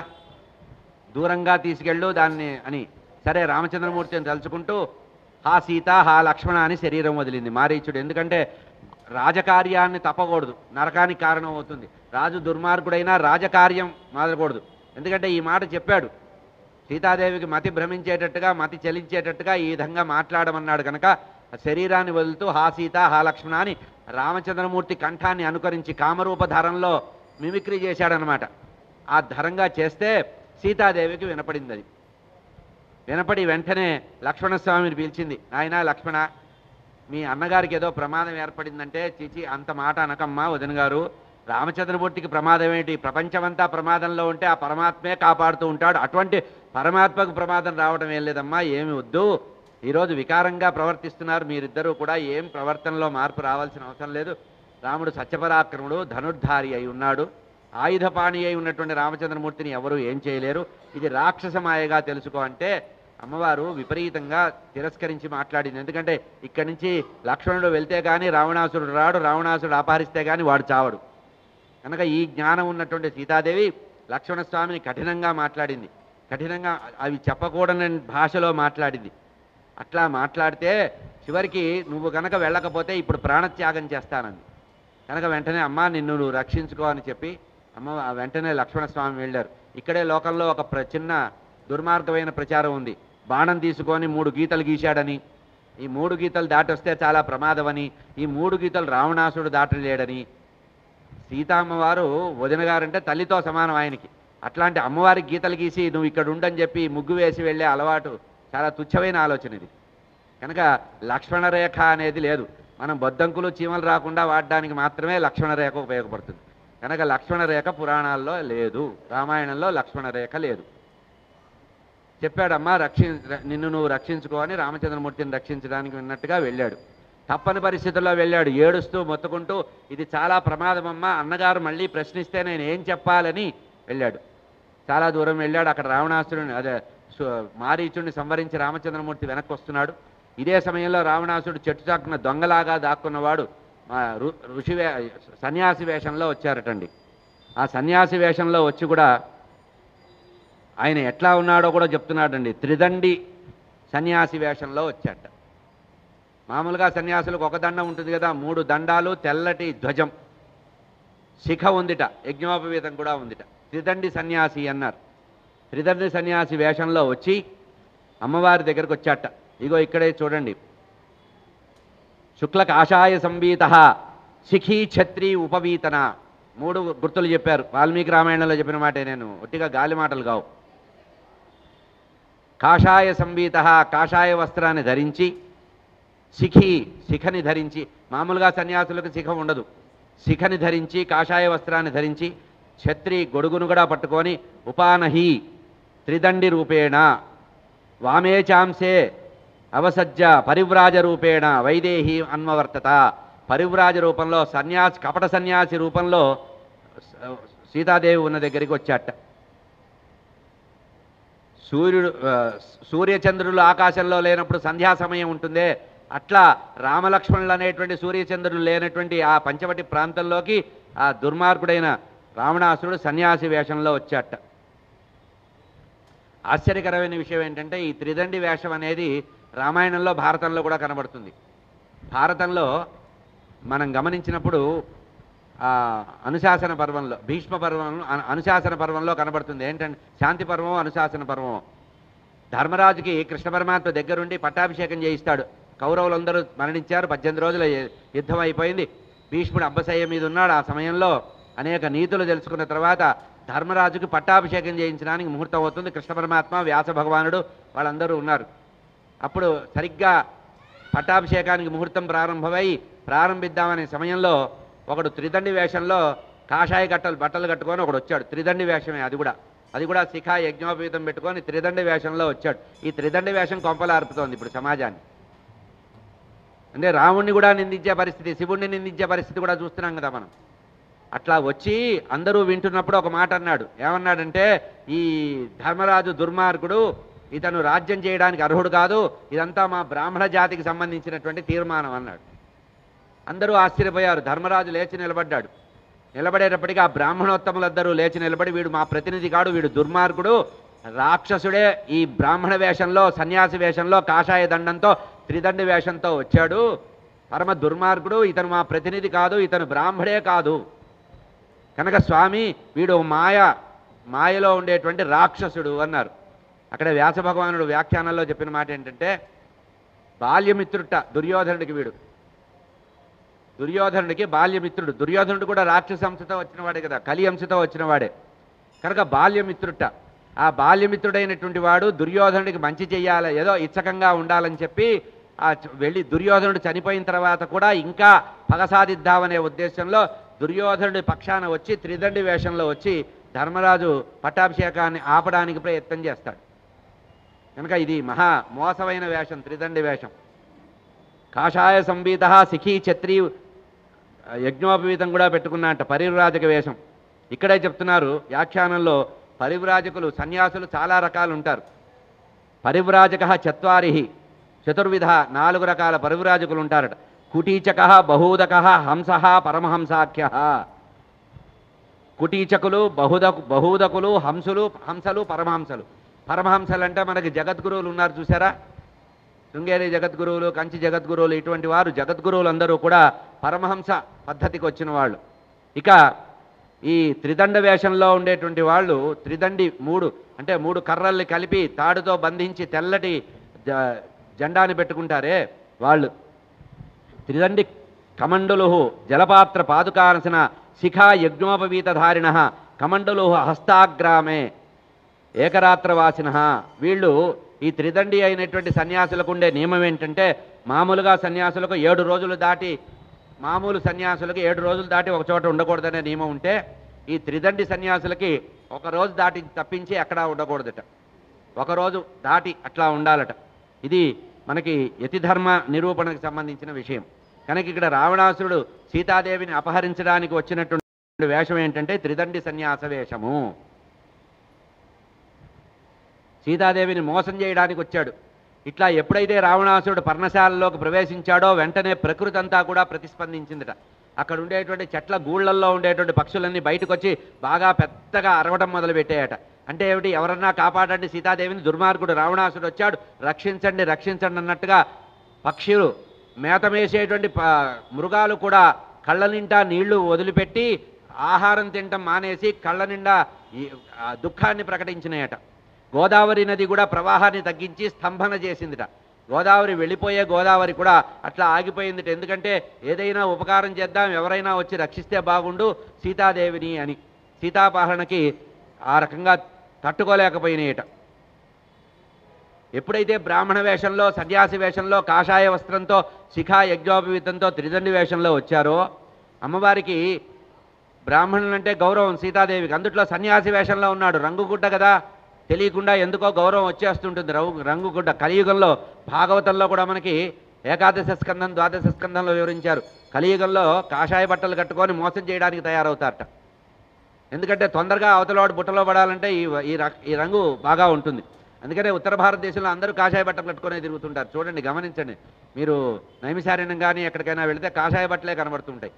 దూరంగా తీసుకెళ్ళు దాన్ని అని. సరే రామచంద్రమూర్తిని తలుచుకుంటూ హా సీత హా లక్ష్మణ అని శరీరం వదిలింది మారీచుడు. ఎందుకంటే రాజకార్యాన్ని తప్పకూడదు, నరకానికి కారణం అవుతుంది. రాజు దుర్మార్గుడైనా రాజకార్యం మాదకూడదు. ఎందుకంటే ఈ మాట చెప్పాడు, సీతాదేవికి మతి భ్రమించేటట్టుగా, మతి చలించేటట్టుగా ఈ విధంగా మాట్లాడమన్నాడు కనుక శరీరాన్ని వదులుతూ హా సీత హా లక్ష్మణ అని రామచంద్రమూర్తి కంఠాన్ని అనుకరించి కామరూప ధరంలో మిమిక్రీ చేశాడనమాట. ఆ ధరంగా చేస్తే సీతాదేవికి వినపడింది. అది వినపడి వెంటనే లక్ష్మణస్వామిని పిలిచింది. నాయన లక్ష్మణ, మీ అన్నగారికి ఏదో ప్రమాదం ఏర్పడిందంటే, చీచి అంత మాట అనకమ్మా వదిన గారు, రామచంద్రమూర్తికి ప్రమాదం ఏంటి, ప్రపంచమంతా ప్రమాదంలో ఉంటే ఆ పరమాత్మే కాపాడుతూ ఉంటాడు, అటువంటి పరమాత్మకు ప్రమాదం రావడం ఏం లేదమ్మా, ఏమి వద్దు, ఈరోజు వికారంగా ప్రవర్తిస్తున్నారు మీరిద్దరూ కూడా, ఏం ప్రవర్తనలో మార్పు రావాల్సిన అవసరం లేదు. రాముడు సత్యపరాక్రముడు, ధనుర్ధారి అయి ఉన్నాడు, ఆయుధపాణి అయి ఉన్నటువంటి రామచంద్రమూర్తిని ఎవరూ ఏం చేయలేరు, ఇది రాక్షసమాయగా తెలుసుకో అంటే అమ్మవారు విపరీతంగా తిరస్కరించి మాట్లాడింది. ఎందుకంటే ఇక్కడి నుంచి లక్ష్మణుడు వెళ్తే కానీ రావణాసురుడు రాడు, రావణాసురుడు అపహరిస్తే కానీ వాడు చావడు కనుక ఈ జ్ఞానం ఉన్నటువంటి సీతాదేవి లక్ష్మణస్వామిని కఠినంగా మాట్లాడింది. కఠినంగా అవి చెప్పకూడని భాషలో మాట్లాడింది. అట్లా మాట్లాడితే చివరికి నువ్వు కనుక వెళ్ళకపోతే ఇప్పుడు ప్రాణత్యాగం చేస్తానంది. కనుక వెంటనే అమ్మ నిన్ను నువ్వు రక్షించుకో అని చెప్పి అమ్మ వెంటనే లక్ష్మణస్వామి వెళ్ళారు. ఇక్కడే లోకంలో ఒక చిన్న దుర్మార్గమైన ప్రచారం ఉంది. బాణం తీసుకొని 3 గీతలు గీశాడని, ఈ 3 గీతలు దాటొస్తే చాలా ప్రమాదమని, ఈ 3 గీతలు రావణాసుడు దాటలేడని. సీతామ్మవారు వదిన గారంటే తల్లితో సమానం ఆయనకి. అట్లాంటి అమ్మవారి గీతలు గీసి నువ్వు ఇక్కడ ఉండని చెప్పి ముగ్గు వేసి వెళ్ళే అలవాటు చాలా తుచ్చమైన ఆలోచన ఇది. కనుక లక్ష్మణరేఖ అనేది లేదు. మనం బొద్దంకులు చీమలు రాకుండా వాడడానికి మాత్రమే లక్ష్మణరేఖ ఉపయోగపడుతుంది. కనుక లక్ష్మణరేఖ పురాణాల్లో లేదు, రామాయణంలో లక్ష్మణరేఖ లేదు. చెప్పాడమ్మా నిన్ను నువ్వు రక్షించుకో అని రామచంద్రమూర్తిని రక్షించడానికి విన్నట్టుగా వెళ్ళాడు. తప్పని పరిస్థితుల్లో వెళ్ళాడు, ఏడుస్తూ మొత్తుకుంటూ ఇది చాలా ప్రమాదమమ్మా, అన్నగారు మళ్ళీ ప్రశ్నిస్తే నేను ఏం చెప్పాలని వెళ్ళాడు. చాలా దూరం వెళ్ళాడు. అక్కడ రావణాసురుని అదే మారీచుడిని సంవరించి రామచంద్రమూర్తి వెనక్కి వస్తున్నాడు. ఇదే సమయంలో రావణాసుడు చెట్టు చాటున దొంగలాగా దాక్కున్నవాడు సన్యాసి వేషంలో వచ్చారటండి. ఆ సన్యాసి వేషంలో వచ్చి కూడా ఆయన ఎట్లా ఉన్నాడో కూడా చెప్తున్నాడండి. త్రిదండి సన్యాసి వేషంలో వచ్చాట. మామూలుగా సన్యాసులకు ఒక దండం ఉంటుంది కదా, 3 దండాలు, తెల్లటి ధ్వజం, శిఖ ఉందిట, యజ్ఞోపవీతం కూడా ఉందిట. త్రిదండి సన్యాసి అన్నారు. త్రిదండి సన్యాసి వేషంలో వచ్చి అమ్మవారి దగ్గరకు వచ్చాట. ఇగో ఇక్కడే చూడండి, శుక్ల కాషాయ సంవీత శిఖీ ఛత్రి ఉపవీతన 3 గుర్తులు చెప్పారు. వాల్మీకి రామాయణంలో చెప్పిన మాటే, నేను ఒట్టిగా గాలి మాటలు కావు. కాషాయ సంవీత, కాషాయ వస్త్రాన్ని ధరించి, శిఖని ధరించి, మామూలుగా సన్యాసులకు శిఖ ఉండదు, శిఖని ధరించి, కాషాయ వస్త్రాన్ని ధరించి, ఛత్రి గొడుగును కూడా పట్టుకొని, ఉపానహి త్రిదండి రూపేణ వామే చాంసే అవసజ్జ పరివ్రాజ రూపేణ వైదేహి అన్వవర్తత. పరివ్రాజ రూపంలో సన్యాసి, కపట సన్యాసి రూపంలో సీతాదేవి ఉన్న దగ్గరికి వచ్చాట. సూర్యచంద్రులు ఆకాశంలో లేనప్పుడు సంధ్యా సమయం ఉంటుందే, అట్లా రామలక్ష్మణులు అనేటువంటి సూర్యచంద్రులు లేనటువంటి ఆ పంచవటి ప్రాంతంలోకి ఆ దుర్మార్గుడైన రావణాసురుడు సన్యాసి వేషంలో వచ్చాట. ఆశ్చర్యకరమైన విషయం ఏంటంటే ఈ త్రిదండి వేషం అనేది రామాయణంలో, భారతంలో కూడా కనబడుతుంది. భారతంలో మనం గమనించినప్పుడు అనుశాసన పర్వంలో, భీష్మ పర్వం అనుశాసన పర్వంలో కనబడుతుంది. ఏంటంటే శాంతి పర్వం, అనుశాసన పర్వం. ధర్మరాజుకి కృష్ణ పరమాత్మ దగ్గరుండి పట్టాభిషేకం చేయిస్తాడు. కౌరవులందరూ మరణించారు, 18 రోజుల యుద్ధం అయిపోయింది. భీష్ముడు అంబశయ్య మీద ఉన్నాడు. ఆ సమయంలో అనేక నీతులు తెలుసుకున్న తర్వాత ధర్మరాజుకి పట్టాభిషేకం చేయించడానికి ముహూర్తం అవుతుంది. కృష్ణ పరమాత్మ, వ్యాస భగవానుడు వాళ్ళందరూ ఉన్నారు. అప్పుడు సరిగ్గా పట్టాభిషేకానికి ముహూర్తం ప్రారంభిద్దామనే సమయంలో ఒకడు త్రిదండి వేషంలో కాషాయ బట్టలు కట్టుకొని ఒకడు వచ్చాడు. త్రిదండి వేషమే అది కూడా శిఖా యజ్ఞోపవీతం పెట్టుకొని త్రిదండి వేషంలో వచ్చాడు. ఈ త్రిదండి వేషం కొంపలార్పుతోంది ఇప్పుడు సమాజాన్ని. అంటే రాముణ్ణి కూడా నిందించే పరిస్థితి, శివుణ్ణి నిందించే పరిస్థితి కూడా చూస్తున్నాం కదా మనం. అట్లా వచ్చి అందరూ వింటున్నప్పుడు ఒక మాట అన్నాడు. ఏమన్నాడంటే, ఈ ధర్మరాజు దుర్మార్గుడు, ఇతను రాజ్యం చేయడానికి అర్హుడు కాదు, ఇదంతా మా బ్రాహ్మణ జాతికి సంబంధించినటువంటి తీర్మానం అన్నాడు. అందరూ ఆశ్చర్యపోయారు. ధర్మరాజు లేచి నిలబడ్డాడు. నిలబడేటప్పటికీ ఆ బ్రాహ్మణోత్తములందరూ లేచి నిలబడి, వీడు మా ప్రతినిధి కాడు, వీడు దుర్మార్గుడు, రాక్షసుడే, ఈ బ్రాహ్మణ వేషంలో, సన్యాసి వేషంలో, కాషాయ దండంతో, త్రిదండి వేషంతో వచ్చాడు, పరమ దుర్మార్గుడు, ఇతను మా ప్రతినిధి కాదు, ఇతను బ్రాహ్మడే కాదు కనుక స్వామి వీడు మాయలో ఉండేటువంటి రాక్షసుడు అన్నారు. అక్కడ వ్యాస భగవానుడు వ్యాఖ్యానంలో చెప్పిన మాట ఏంటంటే, బాల్యమిత్రుట దుర్యోధనుడికి, దుర్యోధనుడికి బాల్యమిత్రుడు. దుర్యోధనుడు కూడా రాక్షస అంశతో వచ్చినవాడే కదా, కలి అంశతో వచ్చినవాడే కనుక బాల్యమిత్రుట. ఆ బాల్యమిత్రుడైనటువంటి వాడు దుర్యోధనుడికి మంచి చెయ్యాలి, ఏదో ఇచ్చకంగా ఉండాలని చెప్పి వెళ్ళి దుర్యోధనుడు చనిపోయిన తర్వాత కూడా ఇంకా పగ సాధిద్దామనే ఉద్దేశంలో దుర్యోధనుడి పక్షాన వచ్చి త్రిదండి వేషంలో వచ్చి ధర్మరాజు పట్టాభిషేకాన్ని ఆపడానికి ప్రయత్నం చేస్తాడు. కనుక ఇది మహా మోసమైన వేషం, త్రిదండి వేషం. కాషాయ సంవీత శిఖీ ఛత్రి యజ్ఞోపవీతం కూడా పెట్టుకున్నట్ట పరివ్రాజక వేషం. ఇక్కడే చెప్తున్నారు వ్యాఖ్యానంలో, పరివ్రాజకులు సన్యాసులు చాలా రకాలు ఉంటారు. పరివ్రాజక చతుర్విధ 4 రకాల పరివ్రాజకులు ఉంటారట. కుటీచక, బహూదక, హంస, పరమహంసాఖ్య. కుటీచకులు, బహూదకులు, హంసలు, పరమహంసలు. పరమహంసలు అంటే మనకి జగద్గురువులు ఉన్నారు చూసారా, శృంగేరి జగద్గురువులు, కంచి జగద్గురువులు, ఇటువంటి వారు జగద్గురువులు అందరూ కూడా పరమహంస పద్ధతికి వచ్చిన వాళ్ళు. ఇక ఈ త్రిదండ వేషంలో ఉండేటువంటి వాళ్ళు, త్రిదండి 3 కర్రల్ని కలిపి తాడుతో బంధించి తెల్లటి జెండాని పెట్టుకుంటారే వాళ్ళు. త్రిదండి కమండలు జలపాత్ర పాదుకానసిన శిఖా యజ్ఞోపవీతధారిణ కమండలు హస్తాగ్రామే ఏకరాత్రవాసిన. వీళ్ళు ఈ త్రిదండి అయినటువంటి సన్యాసులకు ఉండే నియమం ఏంటంటే, మామూలుగా సన్యాసులకు 7 రోజులు దాటి, మామూలు సన్యాసులకి 7 రోజులు దాటి ఒక చోట ఉండకూడదనే నియమం ఉంటే, ఈ త్రిదండి సన్యాసులకి 1 రోజు దాటి తప్పించి ఎక్కడా ఉండకూడదట, 1 రోజు దాటి అట్లా ఉండాలట. ఇది మనకి యతిధర్మ నిరూపణకు సంబంధించిన విషయం. కనుక ఇక్కడ రావణాసురుడు సీతాదేవిని అపహరించడానికి వచ్చినటువంటి వేషం ఏంటంటే త్రిదండి సన్యాస వేషము. సీతాదేవిని మోసం చేయడానికి వచ్చాడు. ఇట్లా ఎప్పుడైతే రావణాసురుడు పర్ణశాలలోకి ప్రవేశించాడో వెంటనే ప్రకృతి అంతా కూడా ప్రతిస్పందించిందట. అక్కడ ఉండేటువంటి చెట్ల గూళ్ళల్లో ఉండేటువంటి పక్షులన్నీ బయటకు వచ్చి బాగా పెద్దగా అరవడం మొదలుపెట్టాయట. అంటే ఏమిటి, ఎవరన్నా కాపాడండి సీతాదేవిని, దుర్మార్గుడు రావణాసురుడు వచ్చాడు, రక్షించండి రక్షించండి అన్నట్టుగా పక్షులు, మేతమేసేటువంటి మృగాలు కూడా కళ్ళ నిండా నీళ్లు వదిలిపెట్టి ఆహారం తినటం మానేసి కళ్ళ నిండా దుఃఖాన్ని ప్రకటించినాయట. గోదావరి నది కూడా ప్రవాహాన్ని తగ్గించి స్తంభన చేసిందిట. గోదావరి వెళ్ళిపోయే గోదావరి కూడా అట్లా ఆగిపోయిందిట. ఎందుకంటే ఏదైనా ఉపకారం చేద్దాం, ఎవరైనా వచ్చి రక్షిస్తే బాగుండు సీతాదేవిని అని. సీతాపహరణకి ఆ రకంగా తట్టుకోలేకపోయినాయట. ఎప్పుడైతే బ్రాహ్మణ వేషంలో, సన్యాసి వేషంలో, కాషాయ వస్త్రంతో, శిఖా యజ్ఞోపవీతంతో, త్రిదండి వేషంలో వచ్చారో, అమ్మవారికి బ్రాహ్మణులంటే గౌరవం సీతాదేవికి. అందుట్లో సన్యాసి వేషంలో ఉన్నాడు, రంగుగుడ్డ కదా, తెలియకుండా ఎందుకో గౌరవం వచ్చేస్తుంటుంది రంగుగుడ్డ. కలియుగంలో భాగవతంలో కూడా మనకి ఏకాదశ స్కంధం, ద్వాదశ స్కంధంలో వివరించారు. కలియుగంలో కాషాయ బట్టలు కట్టుకొని మోసం చేయడానికి తయారవుతారట. ఎందుకంటే తొందరగా అవతలవాడు బుట్టలో పడాలంటే ఈ రంగు బాగా ఉంటుంది. అందుకనే ఉత్తర భారతదేశంలో అందరూ కాషాయ బట్టలు కట్టుకునే తిరుగుతుంటారు. చూడండి, గమనించండి. మీరు నైమిసారణ్యం కానీ ఎక్కడికైనా వెళితే కాషాయ బట్టలే కనబడుతుంటాయి.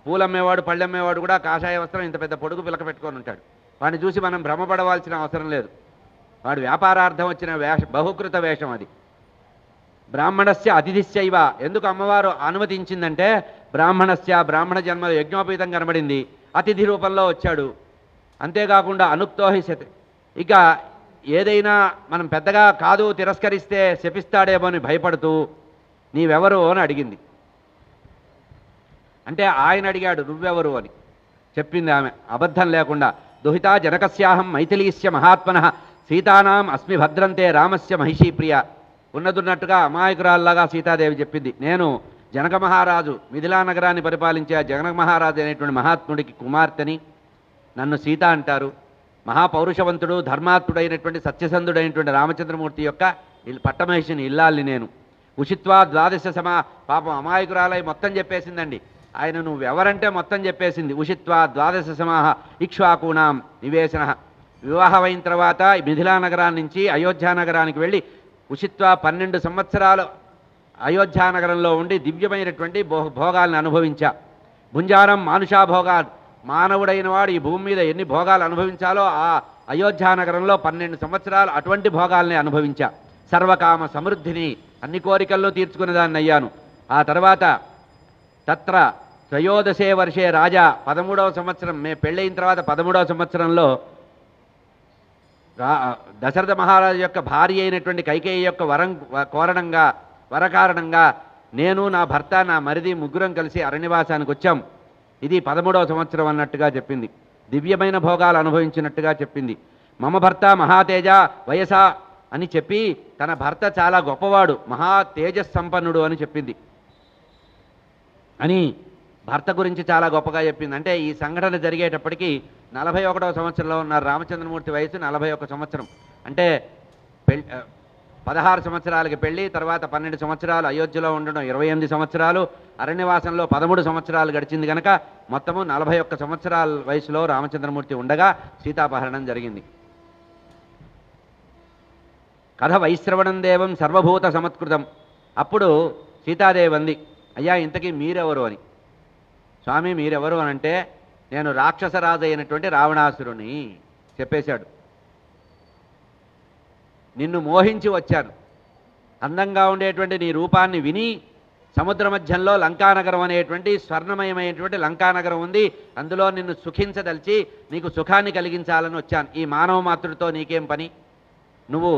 పూలు అమ్మేవాడు, పళ్ళు అమ్మేవాడు కూడా కాషాయ వస్త్రం ఇంత పెద్ద పొడుగు పిలక పెట్టుకొని ఉంటాడు. వాడిని చూసి మనం భ్రమపడవలసిన అవసరం లేదు. వాడు వ్యాపారార్థం వచ్చిన బహుకృత వేషం అది. బ్రాహ్మణస్య అతిథిశ్చైవ. ఎందుకు అమ్మవారు అనుమతించిందంటే, బ్రాహ్మణస్య బ్రాహ్మణ జన్మ యజ్ఞోపేతం కనబడింది, అతిథి రూపంలో వచ్చాడు. అంతేకాకుండా అనుక్తోహి శతి, ఇక ఏదైనా మనం పెద్దగా కాదు తిరస్కరిస్తే శపిస్తాడేమో అని భయపడుతూ నీవెవరు అని అడిగింది. అంటే ఆయన అడిగాడు నువ్వెవరు అని చెప్పింది ఆమె అబద్ధం లేకుండా. దుహితా జనకస్యాహం మైథిలీస్య మహాత్మనః సీతానాం అస్మి భద్రంతే రామస్య మహిషీప్రియ. ఉన్నదున్నట్టుగా అమాయకురాల్లాగా సీతాదేవి చెప్పింది, నేను జనక మహారాజు మిథిలా నగరాన్ని పరిపాలించే జనక మహారాజు అనేటువంటి మహాత్ముడికి కుమార్తెని, నన్ను సీత అంటారు. మహాపౌరుషవంతుడు ధర్మాత్ముడైనటువంటి సత్యసంధుడైనటువంటి రామచంద్రమూర్తి యొక్క పట్టమహిషిని ఇల్లాల్ని నేను. ఉషిత్వా ద్వాదశ సమా, పాపం అమాయకురాలై మొత్తం చెప్పేసిందండి. ఆయన నువ్వెవరంటే మొత్తం చెప్పేసింది. ఉషిత్వా ద్వాదశ సమాహ ఇక్ష్వాకూనాం నివేశన. వివాహమైన తర్వాత మిథిలా నగరాన్ని నుంచి అయోధ్యానగరానికి వెళ్ళి ఉషిత్వా 12 సంవత్సరాలు అయోధ్యానగరంలో ఉండి దివ్యమైనటువంటి భోగాలను అనుభవించా. భుంజానం మానుషాభోగా, మానవుడైన వాడు ఈ భూమి మీద ఎన్ని భోగాలు అనుభవించాలో ఆ అయోధ్యానగరంలో 12 సంవత్సరాలు అటువంటి భోగాల్ని అనుభవించా. సర్వకామ సమృద్ధిని, అన్ని కోరికల్లో తీర్చుకునే దాన్ని అయ్యాను. ఆ తర్వాత తత్ర త్రయోదశే వర్షే రాజా, 13వ సంవత్సరం, మే పెళ్ళైన తర్వాత 13వ సంవత్సరంలో దశరథ మహారాజు యొక్క భార్య అయినటువంటి కైకేయి యొక్క వరకారణంగా నేను, నా భర్త, నా మరిది ముగ్గురం కలిసి అరణ్యవాసానికి వచ్చాం. ఇది 13వ సంవత్సరం అన్నట్టుగా చెప్పింది. దివ్యమైన భోగాలు అనుభవించినట్టుగా చెప్పింది. మమ భర్త మహాతేజ వయస అని చెప్పి తన భర్త చాలా గొప్పవాడు, మహా తేజస్సంపన్నుడు అని చెప్పింది. అని భర్త గురించి చాలా గొప్పగా చెప్పింది. అంటే ఈ సంఘటన జరిగేటప్పటికీ 41వ సంవత్సరంలో ఉన్నారు. రామచంద్రమూర్తి వయసు 41 సంవత్సరం. అంటే 16 సంవత్సరాలకి పెళ్ళి, తర్వాత 12 సంవత్సరాలు అయోధ్యలో ఉండడం, 28 సంవత్సరాలు అరణ్యవాసంలో 13 సంవత్సరాలు గడిచింది కనుక మొత్తము 41 సంవత్సరాల వయసులో రామచంద్రమూర్తి ఉండగా సీతాపహరణం జరిగింది. కథ వైశ్రవణం దేవం సర్వభూత సమత్కృతం. అప్పుడు సీతాదేవి అంది, అయ్యా ఇంతకీ మీరెవరు అని. స్వామి మీరెవరు అని అంటే, నేను రాక్షసరాజు అయినటువంటి రావణాసురుని చెప్పేశాడు. నిన్ను మోహించి వచ్చాను. అందంగా ఉండేటువంటి నీ రూపాన్ని విని సముద్ర మధ్యంలో లంకానగరం అనేటువంటి స్వర్ణమయమైనటువంటి లంకానగరం ఉంది, అందులో నిన్ను సుఖించదలిచి నీకు సుఖాన్ని కలిగించాలని వచ్చాను. ఈ మానవ మాతృతో నీకేం పని, నువ్వు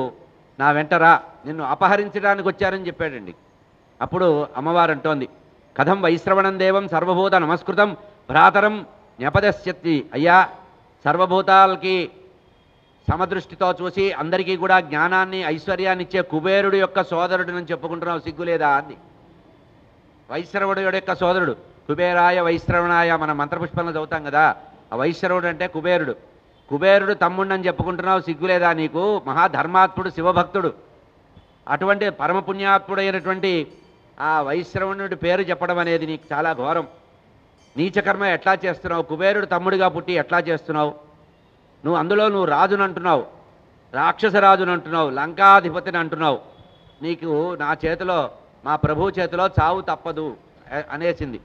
నా వెంటరా, నిన్ను అపహరించడానికి వచ్చారని చెప్పాడండి. అప్పుడు అమ్మవారు అంటోంది, కథం వైశ్రవణం దేవం సర్వభూత నమస్కృతం భ్రాతరం జ్ఞపదస్యతి. అయ్యా సర్వభూతాలకి సమదృష్టితో చూసి అందరికీ కూడా జ్ఞానాన్ని ఐశ్వర్యాన్ని ఇచ్చే కుబేరుడు యొక్క సోదరుడిని చెప్పుకుంటున్నావు, సిగ్గులేదా అంది. వైశ్రవణుడు యొక్క సోదరుడు కుబేరాయ వైశ్రవణాయ, మనం మంత్రపుష్పంలో చదువుతాం కదా. ఆ వైశ్రవుడు అంటే కుబేరుడు. కుబేరుడు తమ్ముడని చెప్పుకుంటున్నావు, సిగ్గులేదా నీకు? మహాధర్మాత్ముడు, శివభక్తుడు, అటువంటి పరమపుణ్యాత్ముడైనటువంటి ఆ వైశ్రవణుడి పేరు చెప్పడం అనేది నీకు చాలా ఘోరం. నీచకర్మ ఎట్లా చేస్తున్నావు? కుబేరుడు తమ్ముడిగా పుట్టి ఎట్లా చేస్తున్నావు నువ్వు? అందులో నువ్వు రాజుని అంటున్నావు, రాక్షసరాజుని అంటున్నావు, లంకాధిపతిని అంటున్నావు. నీకు నా చేతిలో, మా ప్రభు చేతిలో చావు తప్పదు అనేసింది.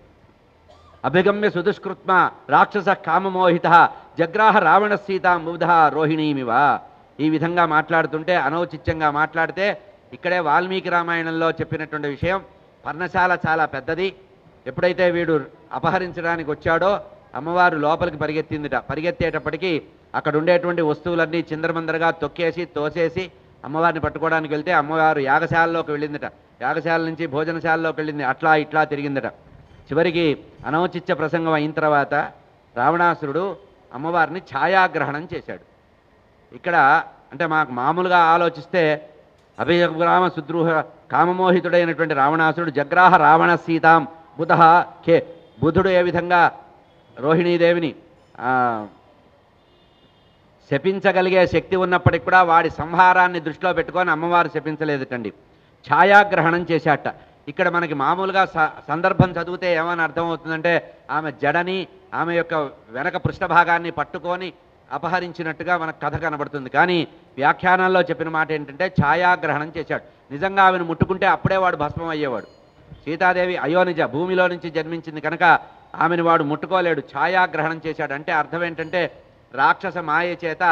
అభిగమ్య సుదుష్కృత్మ రాక్షస కామమోహిత జగ్రాహ రావణ సీతాం బుధ రోహిణీమివ. ఈ విధంగా మాట్లాడుతుంటే, అనౌచిత్యంగా మాట్లాడితే, ఇక్కడే వాల్మీకి రామాయణంలో చెప్పినటువంటి విషయం. పర్ణశాల చాలా పెద్దది. ఎప్పుడైతే వీడు అపహరించడానికి వచ్చాడో అమ్మవారు లోపలికి పరిగెత్తిందిట. పరిగెత్తేటప్పటికీ అక్కడ ఉండేటువంటి వస్తువులన్నీ చిందరమందరగా తొక్కేసి తోసేసి అమ్మవారిని పట్టుకోవడానికి వెళ్తే అమ్మవారు యాగశాలలోకి వెళ్ళిందిట. యాగశాల నుంచి భోజనశాలలోకి వెళ్ళింది. అట్లా ఇట్లా తిరిగిందట. చివరికి అనౌచిత్య ప్రసంగం అయిన తర్వాత రావణాసురుడు అమ్మవారిని ఛాయాగ్రహణం చేశాడు. ఇక్కడ అంటే మాకు మామూలుగా ఆలోచిస్తే అభిగ్రామ సుద్రూహ కామమోహితుడైనటువంటి రావణాసురుడు జగ్రాహ రావణ సీతాం బుధ కే, బుధుడు ఏ విధంగా రోహిణీదేవిని శపించగలిగే శక్తి ఉన్నప్పటికి కూడా వాడి సంహారాన్ని దృష్టిలో పెట్టుకొని అమ్మవారు శపించలేదుటండి, ఛాయాగ్రహణం చేశాట. ఇక్కడ మనకి మామూలుగా సందర్భం చదివితే ఏమని అర్థమవుతుందంటే, ఆమె జడని, ఆమె యొక్క వెనక పృష్ఠభాగాన్ని పట్టుకొని అపహరించినట్టుగా మనకు కథ కనబడుతుంది. కానీ వ్యాఖ్యానాల్లో చెప్పిన మాట ఏంటంటే ఛాయాగ్రహణం చేశాడు. నిజంగా ఆమెను ముట్టుకుంటే అప్పుడే వాడు భస్మం అయ్యేవాడు. సీతాదేవి అయోనిజ, భూమిలో నుంచి జన్మించింది కనుక ఆమెను వాడు ముట్టుకోలేడు. ఛాయాగ్రహణం చేశాడు అంటే అర్థం ఏంటంటే, రాక్షస మాయ చేత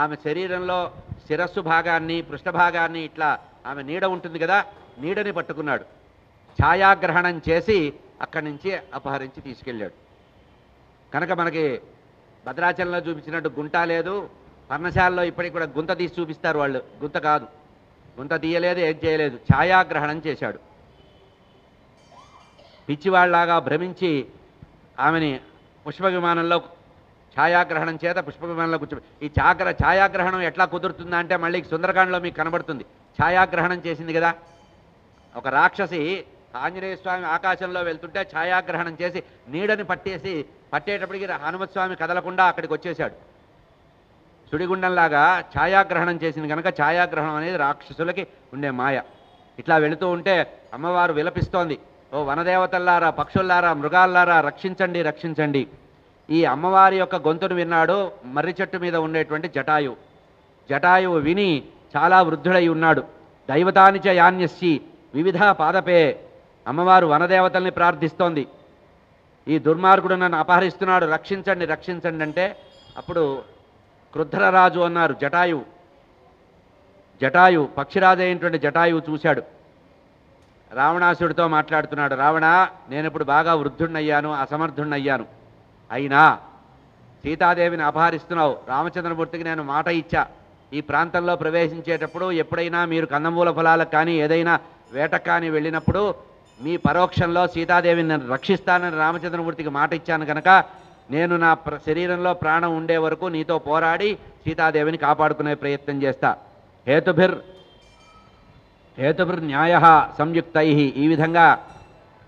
ఆమె శరీరంలో శిరస్సు భాగాన్ని, పృష్ఠభాగాన్ని, ఇట్లా ఆమె నీడ ఉంటుంది కదా, నీడని పట్టుకున్నాడు. ఛాయాగ్రహణం చేసి అక్కడి నుంచి అపహరించి తీసుకెళ్ళాడు. కనుక మనకి భద్రాచలంలో చూపించినట్టు గుంట లేదు, పర్ణశాలలో ఇప్పటికి కూడా గుంత తీసి చూపిస్తారు వాళ్ళు. గుంత కాదు, గుంత తీయలేదు, ఏం చేయలేదు, ఛాయాగ్రహణం చేశాడు. పిచ్చివాళ్లాగా భ్రమించి ఆమెని పుష్ప విమానంలో ఛాయాగ్రహణం చేత పుష్ప విమానంలో కూర్చో. ఈ ఛాయాగ్రహణం ఎట్లా కుదురుతుందా అంటే మళ్ళీ సుందరకాండలో మీకు కనబడుతుంది. ఛాయాగ్రహణం చేసింది కదా ఒక రాక్షసి, ఆంజనేయ స్వామి ఆకాశంలో వెళ్తుంటే ఛాయాగ్రహణం చేసి నీడని పట్టేటప్పటికి హనుమత్స్వామి కదలకుండా అక్కడికి వచ్చేశాడు. సుడిగుండంలాగా ఛాయాగ్రహణం చేసింది కనుక ఛాయాగ్రహణం అనేది రాక్షసులకి ఉండే మాయ. ఇట్లా వెళుతూ ఉంటే అమ్మవారు విలపిస్తోంది, ఓ వనదేవతల్లారా, పక్షుల్లారా, మృగాల్లారా, రక్షించండి, రక్షించండి. ఈ అమ్మవారి యొక్క గొంతును విన్నాడు మర్రి చెట్టు మీద ఉండేటువంటి జటాయువు. జటాయువు విని చాలా వృద్ధుడై ఉన్నాడు. దైవతానిచ యాన్యస్సి వివిధ పాదపే. అమ్మవారు వనదేవతల్ని ప్రార్థిస్తోంది, ఈ దుర్మార్గుడు నన్ను అపహరిస్తున్నాడు, రక్షించండి, రక్షించండి అంటే అప్పుడు క్రుద్ధరాజు అన్నారు జటాయువు పక్షిరాజు అయినటువంటి జటాయువు చూశాడు. రావణాసుడితో మాట్లాడుతున్నాడు, రావణ, నేను ఇప్పుడు బాగా వృద్ధుణ్ణయ్యాను, అసమర్థుణ్ణయ్యాను, అయినా సీతాదేవిని అపహరిస్తున్నావు. రామచంద్రమూర్తికి నేను మాట ఇచ్చా, ఈ ప్రాంతంలో ప్రవేశించేటప్పుడు ఎప్పుడైనా మీరు కందమూల ఫలాలకు కానీ ఏదైనా వేటకు కానీ వెళ్ళినప్పుడు మీ పరోక్షంలో సీతాదేవిని నేను రక్షిస్తానని రామచంద్రమూర్తికి మాట ఇచ్చాను కనుక నేను నా శరీరంలో ప్రాణం ఉండే వరకు నీతో పోరాడి సీతాదేవిని కాపాడుకునే ప్రయత్నం చేస్తా. హేతుభిర్ న్యాయ సంయుక్తై. ఈ విధంగా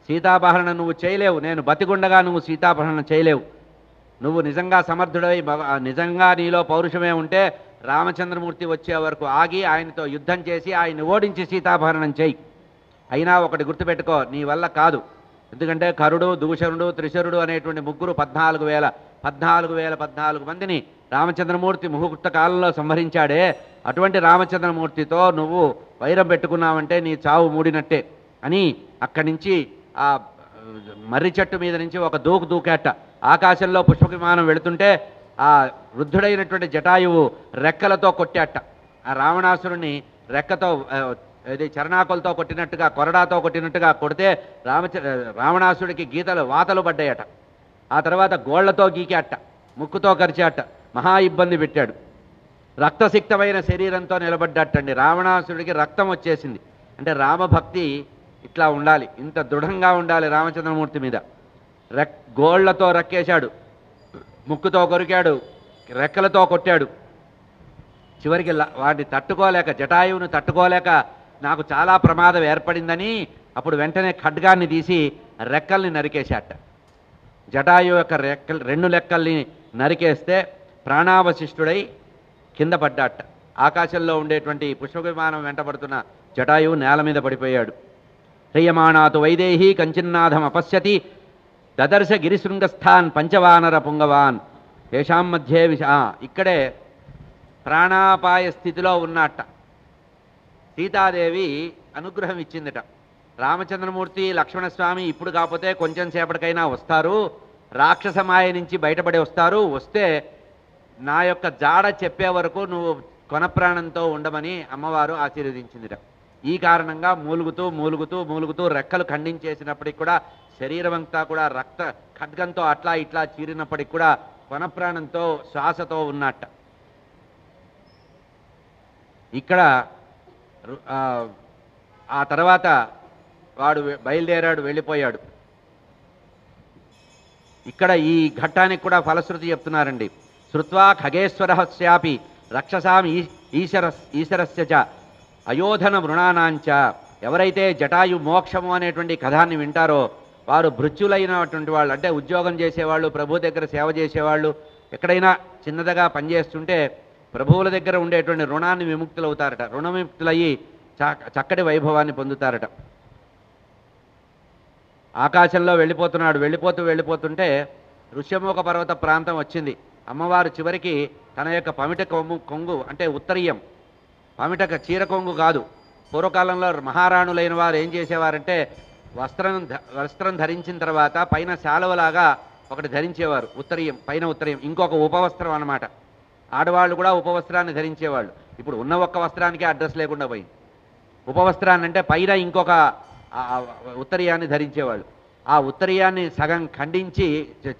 సీతాపహరణ నువ్వు చేయలేవు, నేను బతిగుండగా నువ్వు సీతాపహరణ చేయలేవు. నువ్వు నిజంగా సమర్థుడై నిజంగా నీలో పౌరుషమే ఉంటే రామచంద్రమూర్తి వచ్చే వరకు ఆగి ఆయనతో యుద్ధం చేసి ఆయన్ని ఓడించి సీతాపహరణం చేయి. అయినా ఒకటి గుర్తుపెట్టుకో, నీ వల్ల కాదు. ఎందుకంటే కరుడు, దూషణుడు, త్రిశరుడు అనేటువంటి ముగ్గురు 14,000 మందిని రామచంద్రమూర్తి ముహూర్త కాలంలో సంహరించాడే. అటువంటి రామచంద్రమూర్తితో నువ్వు వైరం పెట్టుకున్నావంటే నీ చావు మూడినట్టే అని అక్కడి నుంచి ఆ మర్రి చెట్టు మీద నుంచి ఒక దూకాట. ఆకాశంలో పుష్ప విమానం వెళుతుంటే ఆ వృద్ధుడైనటువంటి జటాయువు రెక్కలతో కొట్టాట. ఆ రావణాసురుణ్ణి రెక్కతో ఇది చరణాకులతో కొట్టినట్టుగా, కొరడాతో కొట్టినట్టుగా కొడితే రావణాసుడికి వాతలు పడ్డాయట. ఆ తర్వాత గోళ్లతో గీకాట, ముక్కుతో కరిచాట, మహా ఇబ్బంది పెట్టాడు. రక్తసిక్తమైన శరీరంతో నిలబడ్డట్టండి. రావణాసుడికి రక్తం వచ్చేసింది. అంటే రామభక్తి ఇట్లా ఉండాలి, ఇంత దృఢంగా ఉండాలి రామచంద్రమూర్తి మీద. గోళ్లతో రక్కేశాడు, ముక్కుతో కొరికాడు, రెక్కలతో కొట్టాడు. చివరికి వాడిని తట్టుకోలేక, జటాయువును తట్టుకోలేక నాకు చాలా ప్రమాదం ఏర్పడిందని అప్పుడు వెంటనే ఖడ్గాన్ని తీసి రెక్కల్ని నరికేశాట. జటాయువు యొక్క రెండు రెక్కల్ని నరికేస్తే ప్రాణావశిష్ఠుడై కింద పడ్డాట. ఆకాశంలో ఉండేటువంటి పుష్ప విమానం వెంటబడుతున్న జటాయువు నేల మీద పడిపోయాడు. హ్రియమాణాతు వైదేహి కంచిన్నాథం అపశ్యతి దదర్శ గిరిశృంగస్థాన్ పంచవానర పుంగవాన్ తేషాం మధ్యే ఇక్కడే ప్రాణాపాయ స్థితిలో ఉన్నట్ట. సీతాదేవి అనుగ్రహం ఇచ్చిందట. రామచంద్రమూర్తి, లక్ష్మణస్వామి ఇప్పుడు కాకపోతే కొంచెం సేపటికైనా వస్తారు, రాక్షసమాయ నుంచి బయటపడి వస్తారు, వస్తే నా యొక్క జాడ చెప్పే వరకు నువ్వు కొనప్రాణంతో ఉండమని అమ్మవారు ఆశీర్వదించిందిట. ఈ కారణంగా మూలుగుతూ రెక్కలు ఖండించేసినప్పటికి కూడా శరీరం అంతా కూడా రక్త ఖడ్గంతో అట్లా ఇట్లా చీరినప్పటికి కూడా కొనప్రాణంతో శ్వాసతో ఉన్నట్ట. ఇక్కడ ఆ తర్వాత వాడు బయలుదేరాడు, వెళ్ళిపోయాడు. ఇక్కడ ఈ ఘట్టానికి కూడా ఫలశ్రుతి చెప్తున్నారండి. శ్రుత్వా ఖగేశ్వరస్యాపి రక్షసాం ఈశ్వరస్య చ అయోధన మృణానాంచ. ఎవరైతే జటాయు మోక్షము అనేటువంటి కథాన్ని వింటారో వారు భృత్యులైనటువంటి వాళ్ళు, అంటే ఉద్యోగం చేసేవాళ్ళు, ప్రభు దగ్గర సేవ చేసేవాళ్ళు, ఎక్కడైనా చిన్నదిగా పనిచేస్తుంటే ప్రభువుల దగ్గర ఉండేటువంటి రుణాన్ని విముక్తులవుతారట. రుణ విముక్తులయ్యి చక్కటి వైభవాన్ని పొందుతారట. ఆకాశంలో వెళ్ళిపోతుంటే ఋష్యమూక పర్వత ప్రాంతం వచ్చింది. అమ్మవారు చివరికి తన యొక్క పమిట కొంగు అంటే ఉత్తరీయం, పమిట చీర కొంగు కాదు. పూర్వకాలంలో మహారాణులైన వారు ఏం చేసేవారంటే వస్త్రం ధరించిన తర్వాత పైన శాలువలాగా ఒకటి ధరించేవారు, ఉత్తరీయం, పైన ఉత్తరీయం, ఇంకొక ఉపవస్త్రం అన్నమాట. ఆడవాళ్ళు కూడా ఉపవస్త్రాన్ని ధరించేవాళ్ళు. ఇప్పుడు ఉన్న ఒక్క వస్త్రానికే అడ్రస్ లేకుండా పోయింది. ఉపవస్త్రాన్ని అంటే పైన ఇంకొక ఆ ఉత్తరీయాన్ని ధరించేవాళ్ళు. ఆ ఉత్తరీయాన్ని సగం ఖండించి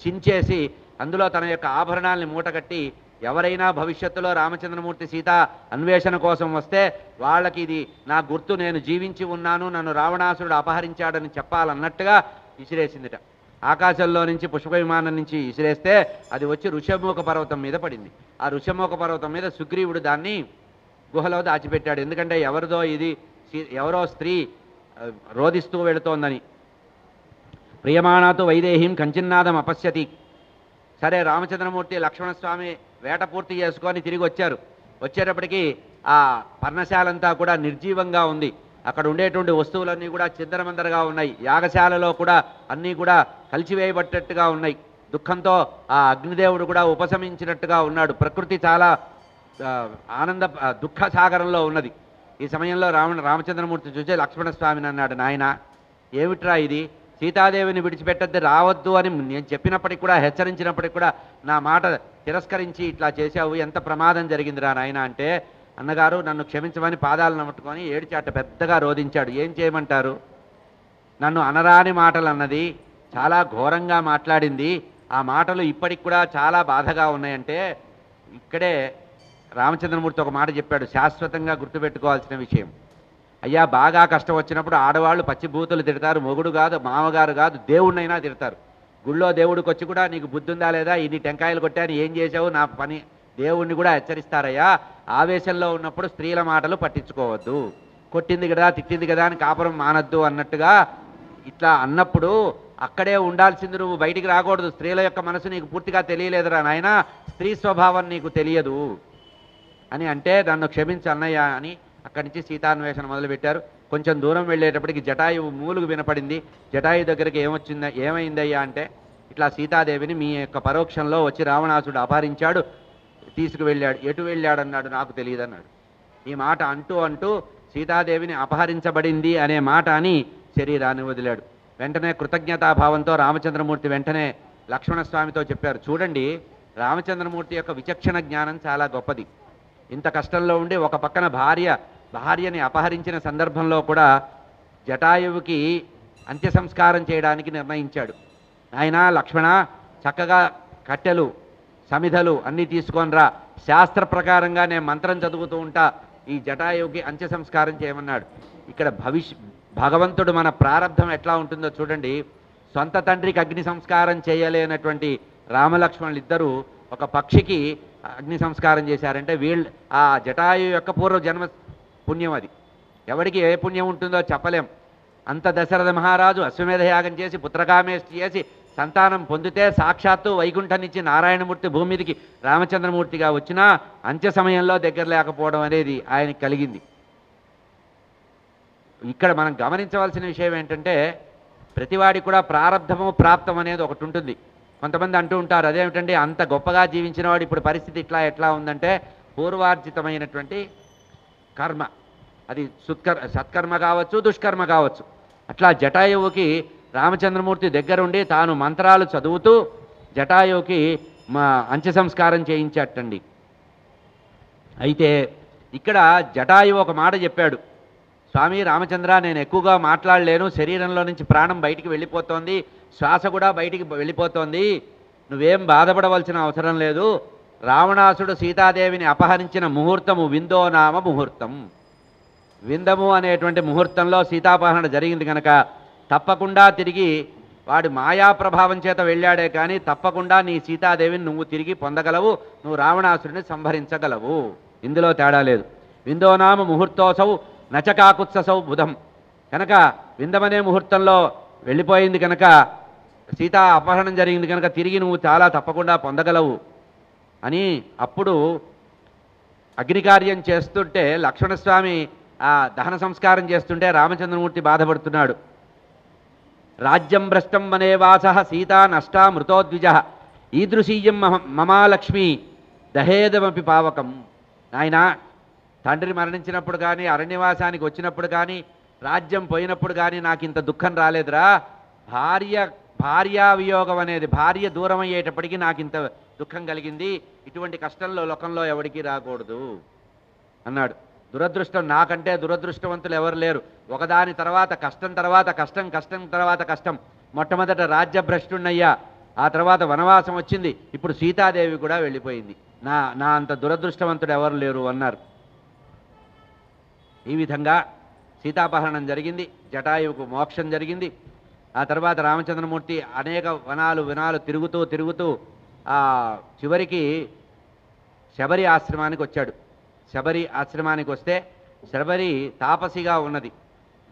చించేసి అందులో తన యొక్క ఆభరణాలని మూటగట్టి ఎవరైనా భవిష్యత్తులో రామచంద్రమూర్తి సీత అన్వేషణ కోసం వస్తే వాళ్ళకి ఇది నా గుర్తు, నేను జీవించి ఉన్నాను, నన్ను రావణాసురుడు అపహరించాడని చెప్పాలన్నట్టుగా విసిరేసిందిట. ఆకాశంలో నుంచి పుష్ప విమానం నుంచి విసిరేస్తే అది వచ్చి ఋష్యమూక పర్వతం మీద పడింది. ఆ ఋష్యమూక పర్వతం మీద సుగ్రీవుడు దాన్ని గుహలో దాచిపెట్టాడు. ఎందుకంటే ఎవరో స్త్రీ రోధిస్తూ వెళుతోందని. ప్రియమాణాతో వైదేహీం కంచిన్నాదం అపశ్యతి. సరే, రామచంద్రమూర్తి లక్ష్మణస్వామి వేట పూర్తి చేసుకొని తిరిగి వచ్చారు. వచ్చేటప్పటికి ఆ పర్ణశాలంతా కూడా నిర్జీవంగా ఉంది. అక్కడ ఉండేటువంటి వస్తువులన్నీ కూడా చిందరమందరగా ఉన్నాయి. యాగశాలలో కూడా అన్నీ కూడా కలిసివేయబట్టట్టుగా ఉన్నాయి. దుఃఖంతో ఆ అగ్నిదేవుడు కూడా ఉపశమించినట్టుగా ఉన్నాడు. ప్రకృతి చాలా దుఃఖ సాగరంలో ఉన్నది. ఈ సమయంలో రామచంద్రమూర్తి చూసి లక్ష్మణస్వామిని అన్నాడు, నాయన ఏమిట్రా ఇది, సీతాదేవిని విడిచిపెట్టద్దు, రావద్దు అని నేను చెప్పినప్పటికి కూడా, హెచ్చరించినప్పటికి కూడా నా మాట తిరస్కరించి ఇట్లా చేశావు, ఎంత ప్రమాదం జరిగిందిరా నాయన అంటే, అన్నగారు నన్ను క్షమించమని పాదాలను నమ్ముట్టుకొని ఏడిచాట పెద్దగా రోధించాడు. ఏం చేయమంటారు, నన్ను అనరాని మాటలు అన్నది, చాలా ఘోరంగా మాట్లాడింది, ఆ మాటలు ఇప్పటికి కూడా చాలా బాధగా ఉన్నాయంటే, ఇక్కడే రామచంద్రమూర్తి ఒక మాట చెప్పాడు, శాశ్వతంగా గుర్తుపెట్టుకోవాల్సిన విషయం. అయ్యా, బాగా కష్టం వచ్చినప్పుడు ఆడవాళ్ళు పచ్చిబూతులు తిడతారు, మొగుడు కాదు, మామగారు కాదు, దేవుణ్ణైనా తిడతారు. గుళ్ళో దేవుడికి వచ్చి కూడా నీకు బుద్ధి ఉందా లేదా, ఇన్ని టెంకాయలు కొట్టాను ఏం చేసావు, నా పని, దేవుణ్ణి కూడా హెచ్చరిస్తారయ్యా. ఆవేశంలో ఉన్నప్పుడు స్త్రీల మాటలు పట్టించుకోవద్దు, కొట్టింది కదా తిట్టింది కదా అని కాపురం మానద్దు అన్నట్టుగా ఇట్లా అన్నప్పుడు అక్కడే ఉండాల్సింది, నువ్వు బయటికి రాకూడదు. స్త్రీల యొక్క మనసు నీకు పూర్తిగా తెలియలేదురా నాయన, స్త్రీ స్వభావం నీకు తెలియదు అని అంటే, నన్ను క్షమించు అన్నయ్య అని అక్కడి నుంచి సీతాన్వేషణ మొదలుపెట్టారు. కొంచెం దూరం వెళ్ళేటప్పటికి జటాయువు మూలుగు వినపడింది. జటాయు దగ్గరికి ఏమైందయ్యా అంటే, ఇట్లా సీతాదేవిని మీ యొక్క పరోక్షంలో వచ్చి రావణాసుడు అపహరించాడు, తీసుకువెళ్ళాడు. ఎటు వెళ్ళాడన్నాడు, నాకు తెలియదు అన్నాడు. ఈ మాట అంటూ సీతాదేవిని అపహరించబడింది అనే మాట అని శరీరాన్ని వదిలాడు. వెంటనే కృతజ్ఞతాభావంతో రామచంద్రమూర్తి వెంటనే లక్ష్మణస్వామితో చెప్పారు, చూడండి రామచంద్రమూర్తి యొక్క విచక్షణ జ్ఞానం చాలా గొప్పది. ఇంత కష్టంలో ఉండి ఒక పక్కన భార్యని అపహరించిన సందర్భంలో కూడా జటాయువుకి అంత్య సంస్కారం చేయడానికి నిర్ణయించాడు. ఆయన లక్ష్మణ, చక్కగా కట్టెలు సమిధలు అన్నీ తీసుకొని రా, శాస్త్ర ప్రకారంగా నేను మంత్రం చదువుతూ ఉంటా, ఈ జటాయువుకి అంత్య సంస్కారం చేయమన్నాడు. ఇక్కడ భగవంతుడు మన ప్రారంధం ఎట్లా ఉంటుందో చూడండి. సొంత తండ్రికి అగ్ని సంస్కారం చేయలేనటువంటి రామలక్ష్మణులు ఇద్దరు ఒక పక్షికి అగ్ని సంస్కారం చేశారంటే, ఆ జటాయు యొక్క పూర్వజన్మ పుణ్యం అది. ఎవరికి ఏ పుణ్యం ఉంటుందో చెప్పలేం. అంత దశరథ మహారాజు అశ్వమేధ యాగం చేసి పుత్రకామేష్టి చేసి సంతానం పొందితే సాక్షాత్తు వైకుంఠం నుంచి నారాయణమూర్తి భూమి మీదకి రామచంద్రమూర్తిగా వచ్చినా అంత్య సమయంలో దగ్గర లేకపోవడం అనేది ఆయనకి కలిగింది. ఇక్కడ మనం గమనించవలసిన విషయం ఏంటంటే, ప్రతివాడికి కూడా ప్రారంధము ప్రాప్తం అనేది ఒకటి ఉంటుంది. కొంతమంది అంటూ ఉంటారు, అదేమిటంటే అంత గొప్పగా జీవించిన వాడు ఇప్పుడు పరిస్థితి ఎట్లా ఉందంటే, పూర్వార్జితమైనటువంటి కర్మ, అది సత్కర్మ కావచ్చు, దుష్కర్మ కావచ్చు. అట్లా జటాయువుకి రామచంద్రమూర్తి దగ్గరుండి తాను మంత్రాలు చదువుతూ జటాయువుకి అంత్య సంస్కారం చేయించాటండి. అయితే ఇక్కడ జటాయువు ఒక మాట చెప్పాడు, స్వామి రామచంద్ర, నేను ఎక్కువగా మాట్లాడలేను, శరీరంలో నుంచి ప్రాణం బయటికి వెళ్ళిపోతోంది, శ్వాస కూడా బయటికి వెళ్ళిపోతోంది, నువ్వేం బాధపడవలసిన అవసరం లేదు. రావణాసుడు సీతాదేవిని అపహరించిన ముహూర్తము విందోనామ ముహూర్తం. విందము అనేటువంటి ముహూర్తంలో సీతాపహరణ జరిగింది కనుక తప్పకుండా తిరిగి వాడి మాయా ప్రభావం చేత వెళ్ళాడే కానీ తప్పకుండా నీ సీతాదేవిని నువ్వు తిరిగి పొందగలవు, నువ్వు రావణాసుడిని సంహరించగలవు, ఇందులో తేడా లేదు. విందోనామ ముహూర్తోసౌ నచకాకుత్ససౌ బుధం. కనుక విందమనే ముహూర్తంలో వెళ్ళిపోయింది కనుక, సీతా అపహరణం జరిగింది కనుక తిరిగి నువ్వు చాలా తప్పకుండా పొందగలవు అని. అప్పుడు అగ్నికార్యం చేస్తుంటే లక్ష్మణస్వామి ఆ దహన సంస్కారం చేస్తుంటే రామచంద్రమూర్తి బాధపడుతున్నాడు. రాజ్యం భ్రష్టం వనే వాస సీతా నష్టా మృతోద్విజ ఈదృశీయం మమాలక్ష్మి దహేదమపి పావకం. నాయన, తండ్రి మరణించినప్పుడు కానీ, అరణ్యవాసానికి వచ్చినప్పుడు కానీ, రాజ్యం పోయినప్పుడు కానీ నాకు ఇంత దుఃఖం రాలేదురా. భార్యా వియోగం అనేది, భార్య దూరం అయ్యేటప్పటికీ నాకు ఇంత దుఃఖం కలిగింది. ఇటువంటి కష్టంలో లోకంలో ఎవరికీ రాకూడదు అన్నాడు. దురదృష్టం నాకంటే దురదృష్టవంతులు ఎవరు లేరు. ఒకదాని తర్వాత కష్టం తర్వాత కష్టం, కష్టం తర్వాత కష్టం. మొట్టమొదట రాజ్యభ్రష్టున్నయ్యా, ఆ తర్వాత వనవాసం వచ్చింది, ఇప్పుడు సీతాదేవి కూడా వెళ్ళిపోయింది. నా అంత దురదృష్టవంతుడు ఎవరు లేరు అన్నారు. ఈ విధంగా సీతాపహరణం జరిగింది, జటాయువుకు మోక్షం జరిగింది. ఆ తర్వాత రామచంద్రమూర్తి అనేక వనాలు తిరుగుతూ చివరికి శబరి ఆశ్రమానికి వచ్చాడు. శబరి ఆశ్రమానికి వస్తే శబరి తాపసిగా ఉన్నది.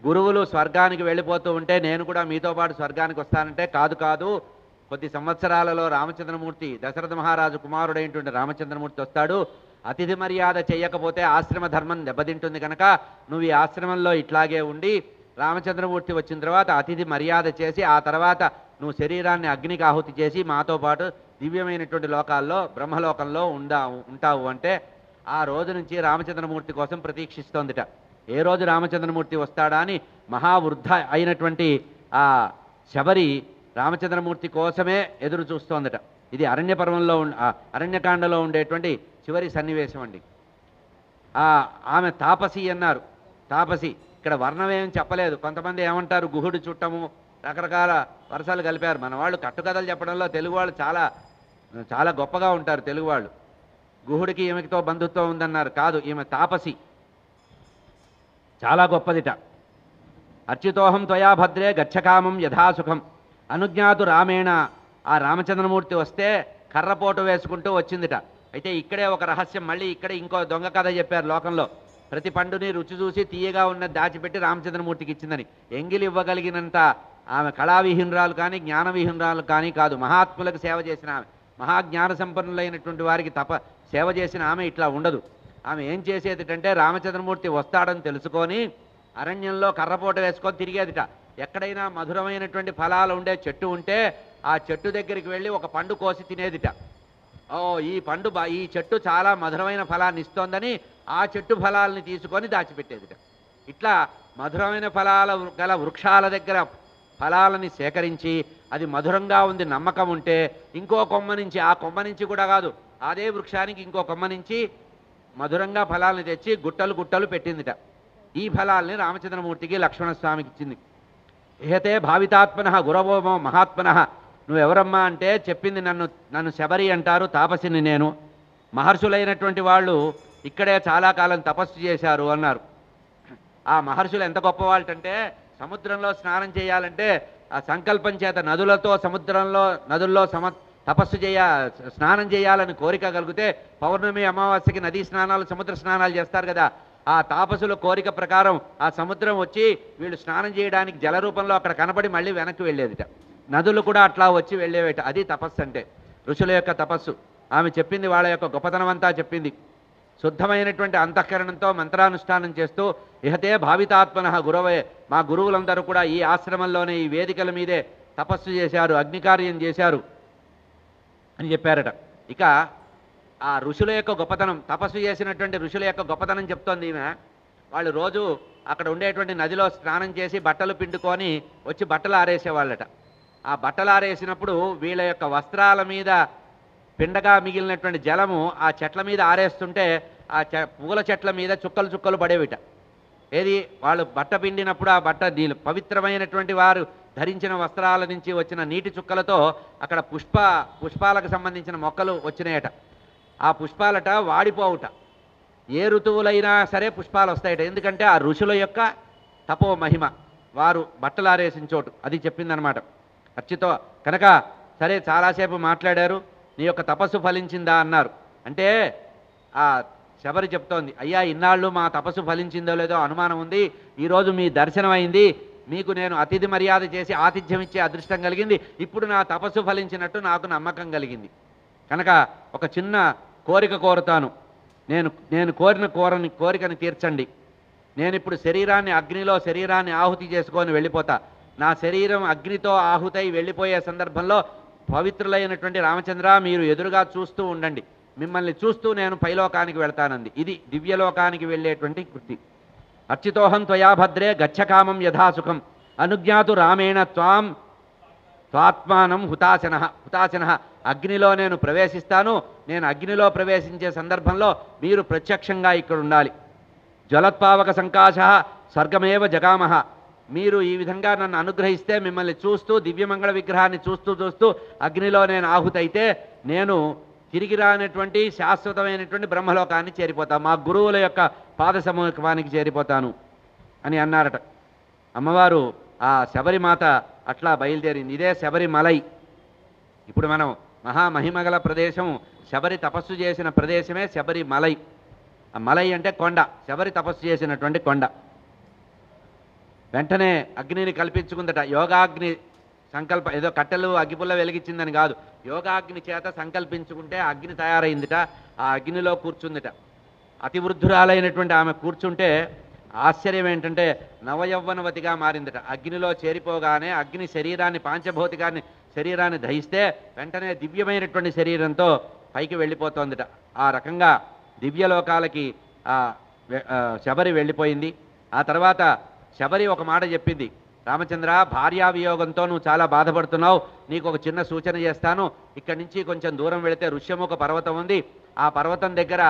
గురువులు స్వర్గానికి వెళ్ళిపోతూ ఉంటే నేను కూడా మీతో పాటు స్వర్గానికి వస్తానంటే కాదు, కొద్ది సంవత్సరాలలో రామచంద్రమూర్తి, దశరథ మహారాజు కుమారుడైనటువంటి రామచంద్రమూర్తి వస్తాడు. అతిథి మర్యాద చేయకపోతే ఆశ్రమ ధర్మం దెబ్బతింటుంది కనుక నువ్వు ఈ ఆశ్రమంలో ఇట్లాగే ఉండి రామచంద్రమూర్తి వచ్చిన తర్వాత అతిథి మర్యాద చేసి ఆ తర్వాత నువ్వు శరీరాన్ని అగ్నికి ఆహుతి చేసి మాతో పాటు దివ్యమైనటువంటి లోకాల్లో బ్రహ్మలోకంలో ఉంటావు అంటే ఆ రోజు నుంచి రామచంద్రమూర్తి కోసం ప్రతీక్షిస్తోందిట. ఏ రోజు రామచంద్రమూర్తి వస్తాడా అని మహావృద్ధ అయినటువంటి ఆ శబరి రామచంద్రమూర్తి కోసమే ఎదురు చూస్తోందట. ఇది అరణ్యకాండలో ఉండేటువంటి చివరి సన్నివేశం అండి. ఆమె తాపసి అన్నారు. తాపసి ఇక్కడ వర్ణమేం చెప్పలేదు. కొంతమంది ఏమంటారు గుహుడు చుట్టము, రకరకాల వరసలు కలిపారు. మన వాళ్ళు కట్టుకథలు చెప్పడంలో తెలుగు వాళ్ళు చాలా చాలా గొప్పగా ఉంటారు. తెలుగు వాళ్ళు గుహుడికి ఈమెకితో బంధుత్వం ఉందన్నారు. కాదు, ఈమె తాపసి, చాలా గొప్పదిట. అర్చితోహం త్వయా భద్రే గచ్చకామం యథాసుఖం అనుజ్ఞాతు రామేణ. ఆ రామచంద్రమూర్తి వస్తే కర్రపోటు వేసుకుంటూ వచ్చిందిట. అయితే ఇక్కడే ఒక రహస్యం, మళ్ళీ ఇక్కడ ఇంకో దొంగ కథ చెప్పారు లోకంలో. ప్రతి పండుని రుచి చూసి తీయగా ఉన్న దాచిపెట్టి రామచంద్రమూర్తికి ఇచ్చిందని. ఎంగిలి ఇవ్వగలిగినంత ఆమె కళావిహీనరాలు కానీ జ్ఞానవిహీనరాలు కానీ కాదు. మహాత్ములకు సేవ చేసిన ఆమె, మహాజ్ఞాన సంపన్నులైనటువంటి వారికి సేవ చేసిన ఆమె ఇట్లా ఉండదు. ఆమె ఏం చేసేదిటంటే రామచంద్రమూర్తి వస్తాడని తెలుసుకొని అరణ్యంలో కర్రపోట వేసుకొని తిరిగేదిట. ఎక్కడైనా మధురమైనటువంటి ఫలాలు ఉండే చెట్టు ఉంటే ఆ చెట్టు దగ్గరికి వెళ్ళి ఒక పండు కోసి తినేదిట. ఈ చెట్టు చాలా మధురమైన ఫలాన్ని ఇస్తోందని ఆ చెట్టు ఫలాలని తీసుకొని దాచిపెట్టేదిట. ఇట్లా మధురమైన ఫలాల గల వృక్షాల దగ్గర ఫలాలని సేకరించి అది మధురంగా ఉంది నమ్మకం ఉంటే ఇంకో కొమ్మ నుంచి, ఆ కొమ్మ నుంచి కూడా కాదు, అదే వృక్షానికి ఇంకో కొమ్మ నుంచి మధురంగా ఫలాలను తెచ్చి గుట్టలు పెట్టిందిట. ఈ ఫలాల్ని రామచంద్రమూర్తికి లక్ష్మణస్వామికి ఇచ్చింది. ఏహతే భావితాత్మన గురవోమో మహాత్మన. నువ్వెవరమ్మా అంటే చెప్పింది నన్ను శబరి అంటారు, తాపసిని నేను. మహర్షులైనటువంటి వాళ్ళు ఇక్కడే చాలా కాలం తపస్సు చేశారు అన్నారు. ఆ మహర్షులు ఎంత గొప్పవాళ్ళంటే సముద్రంలో స్నానం చేయాలంటే ఆ సంకల్పం చేత నదుల్లో తపస్సు స్నానం చేయాలని కోరిక కలిగితే పౌర్ణమి అమావాస్యకి నదీ స్నానాలు సముద్ర స్నానాలు చేస్తారు కదా. ఆ తాపసుల కోరిక ప్రకారం ఆ సముద్రం వచ్చి వీళ్ళు స్నానం చేయడానికి జల రూపంలో అక్కడ కనపడి మళ్ళీ వెనక్కి వెళ్ళేదిట. నదులు కూడా అట్లా వచ్చి వెళ్ళేవేట. అది తపస్సు అంటే, ఋషుల యొక్క తపస్సు. ఆమె చెప్పింది వాళ్ళ యొక్క గొప్పతనం అంతా చెప్పింది. శుద్ధమైనటువంటి అంతఃకరణంతో మంత్రానుష్ఠానం చేస్తూ ఇహతే భావితాత్మన గురవే, మా గురువులందరూ కూడా ఈ ఆశ్రమంలోనే ఈ వేదికల మీదే తపస్సు చేశారు, అగ్నికార్యం చేశారు అని చెప్పారట. ఇక ఆ ఋషుల యొక్క గొప్పతనం, తపస్సు చేసినటువంటి ఋషుల యొక్క గొప్పతనం చెప్తోంది ఈమె. వాళ్ళు రోజు అక్కడ ఉండేటువంటి నదిలో స్నానం చేసి బట్టలు పిండుకొని వచ్చి బట్టలు ఆరేసేవాళ్ళట. ఆ బట్టలు ఆరేసినప్పుడు వీళ్ళ యొక్క వస్త్రాల మీద పిండగా మిగిలినటువంటి జలము ఆ చెట్ల మీద ఆరేస్తుంటే ఆ పూల చెట్ల మీద చుక్కలు పడేవిట. ఏది వాళ్ళు బట్ట పిండినప్పుడు ఆ బట్ట పవిత్రమైనటువంటి వారు ధరించిన వస్త్రాల నుంచి వచ్చిన నీటి చుక్కలతో అక్కడ పుష్పాలకు సంబంధించిన మొక్కలు వచ్చినాయట. ఆ పుష్పాలట వాడిపోవుట. ఏ ఋతువులైనా సరే పుష్పాలు వస్తాయట. ఎందుకంటే ఆ ఋషుల యొక్క తపో మహిమ, వారు బట్టలు ఆరేసిన చోటు. అది చెప్పిందనమాట అర్చితో. కనుక సరే చాలాసేపు మాట్లాడారు. నీ యొక్క తపస్సు ఫలించిందా అన్నారు. అంటే ఆ శబరి చెప్తోంది, అయ్యా ఇన్నాళ్ళు మా తపస్సు ఫలించిందో లేదో అనుమానం ఉంది. ఈరోజు మీ దర్శనం అయింది. మీకు నేను అతిథి మర్యాద చేసి ఆతిథ్యం ఇచ్చే అదృష్టం కలిగింది. ఇప్పుడు నా తపస్సు ఫలించినట్టు నాకు నమ్మకం కలిగింది. కనుక ఒక చిన్న కోరిక కోరుతాను. నేను కోరిన కోరికను తీర్చండి. నేను ఇప్పుడు శరీరాన్ని ఆహుతి చేసుకొని వెళ్ళిపోతా. నా శరీరం అగ్నితో ఆహుతై వెళ్ళిపోయే సందర్భంలో పవిత్రులైనటువంటి రామచంద్ర మీరు ఎదురుగా చూస్తూ ఉండండి. మిమ్మల్ని చూస్తూ నేను పైలోకానికి వెళ్తానంది. ఇది దివ్యలోకానికి వెళ్ళేటువంటి కృతి. అర్చితోహం త్వయా భద్రే గచ్చకామం యథాసుఖం అనుజ్ఞాతు రామేణ త్వాత్మానం హుతాశన. అగ్నిలో నేను ప్రవేశిస్తాను. నేను అగ్నిలో ప్రవేశించే సందర్భంలో మీరు ప్రత్యక్షంగా ఇక్కడ ఉండాలి. జ్వలత్పావక సంకాశ స్వర్గమేవ జగామహ. మీరు ఈ విధంగా నన్ను అనుగ్రహిస్తే మిమ్మల్ని చూస్తూ దివ్యమంగళ విగ్రహాన్ని చూస్తూ చూస్తూ అగ్నిలో నేను ఆహుతైతే నేను తిరిగి రానటువంటి శాశ్వతమైనటువంటి బ్రహ్మలోకాన్ని చేరిపోతాను, మా గురువుల యొక్క పాద సమూహానికి చేరిపోతాను అని అన్నారట. అమ్మవారు ఆ శబరిమాత అట్లా బయలుదేరింది. ఇదే శబరిమలై. ఇప్పుడు మనం మహామహిమగల ప్రదేశం, శబరి తపస్సు చేసిన ప్రదేశమే శబరిమలై. ఆ మలై అంటే కొండ, శబరి తపస్సు చేసినటువంటి కొండ. వెంటనే అగ్నిని కల్పించుకుందట. యోగాగ్ని సంకల్ప, ఏదో కట్టెలు అగ్గిపుల్ల వెలిగించిందని కాదు, యోగాగ్ని చేత సంకల్పించుకుంటే అగ్ని తయారైందిట. ఆ అగ్నిలో కూర్చుందిట. అతివృద్ధురాలైనటువంటి ఆమె కూర్చుంటే ఆశ్చర్యం ఏంటంటే నవయవ్వనవతిగా మారిందట. అగ్నిలో చేరిపోగానే అగ్ని శరీరాన్ని, పాంచభౌతికాన్ని శరీరాన్ని దహిస్తే వెంటనే దివ్యమైనటువంటి శరీరంతో పైకి వెళ్ళిపోతోందిట. ఆ రకంగా దివ్యలోకాలకి శబరి వెళ్ళిపోయింది. ఆ తర్వాత శబరి ఒక మాట చెప్పింది, రామచంద్ర, భార్యావియోగంతో నువ్వు చాలా బాధపడుతున్నావు, నీకు ఒక చిన్న సూచన చేస్తాను. ఇక్కడి నుంచి కొంచెం దూరం వెళితే ఋష్యముఖ పర్వతం ఉంది. ఆ పర్వతం దగ్గర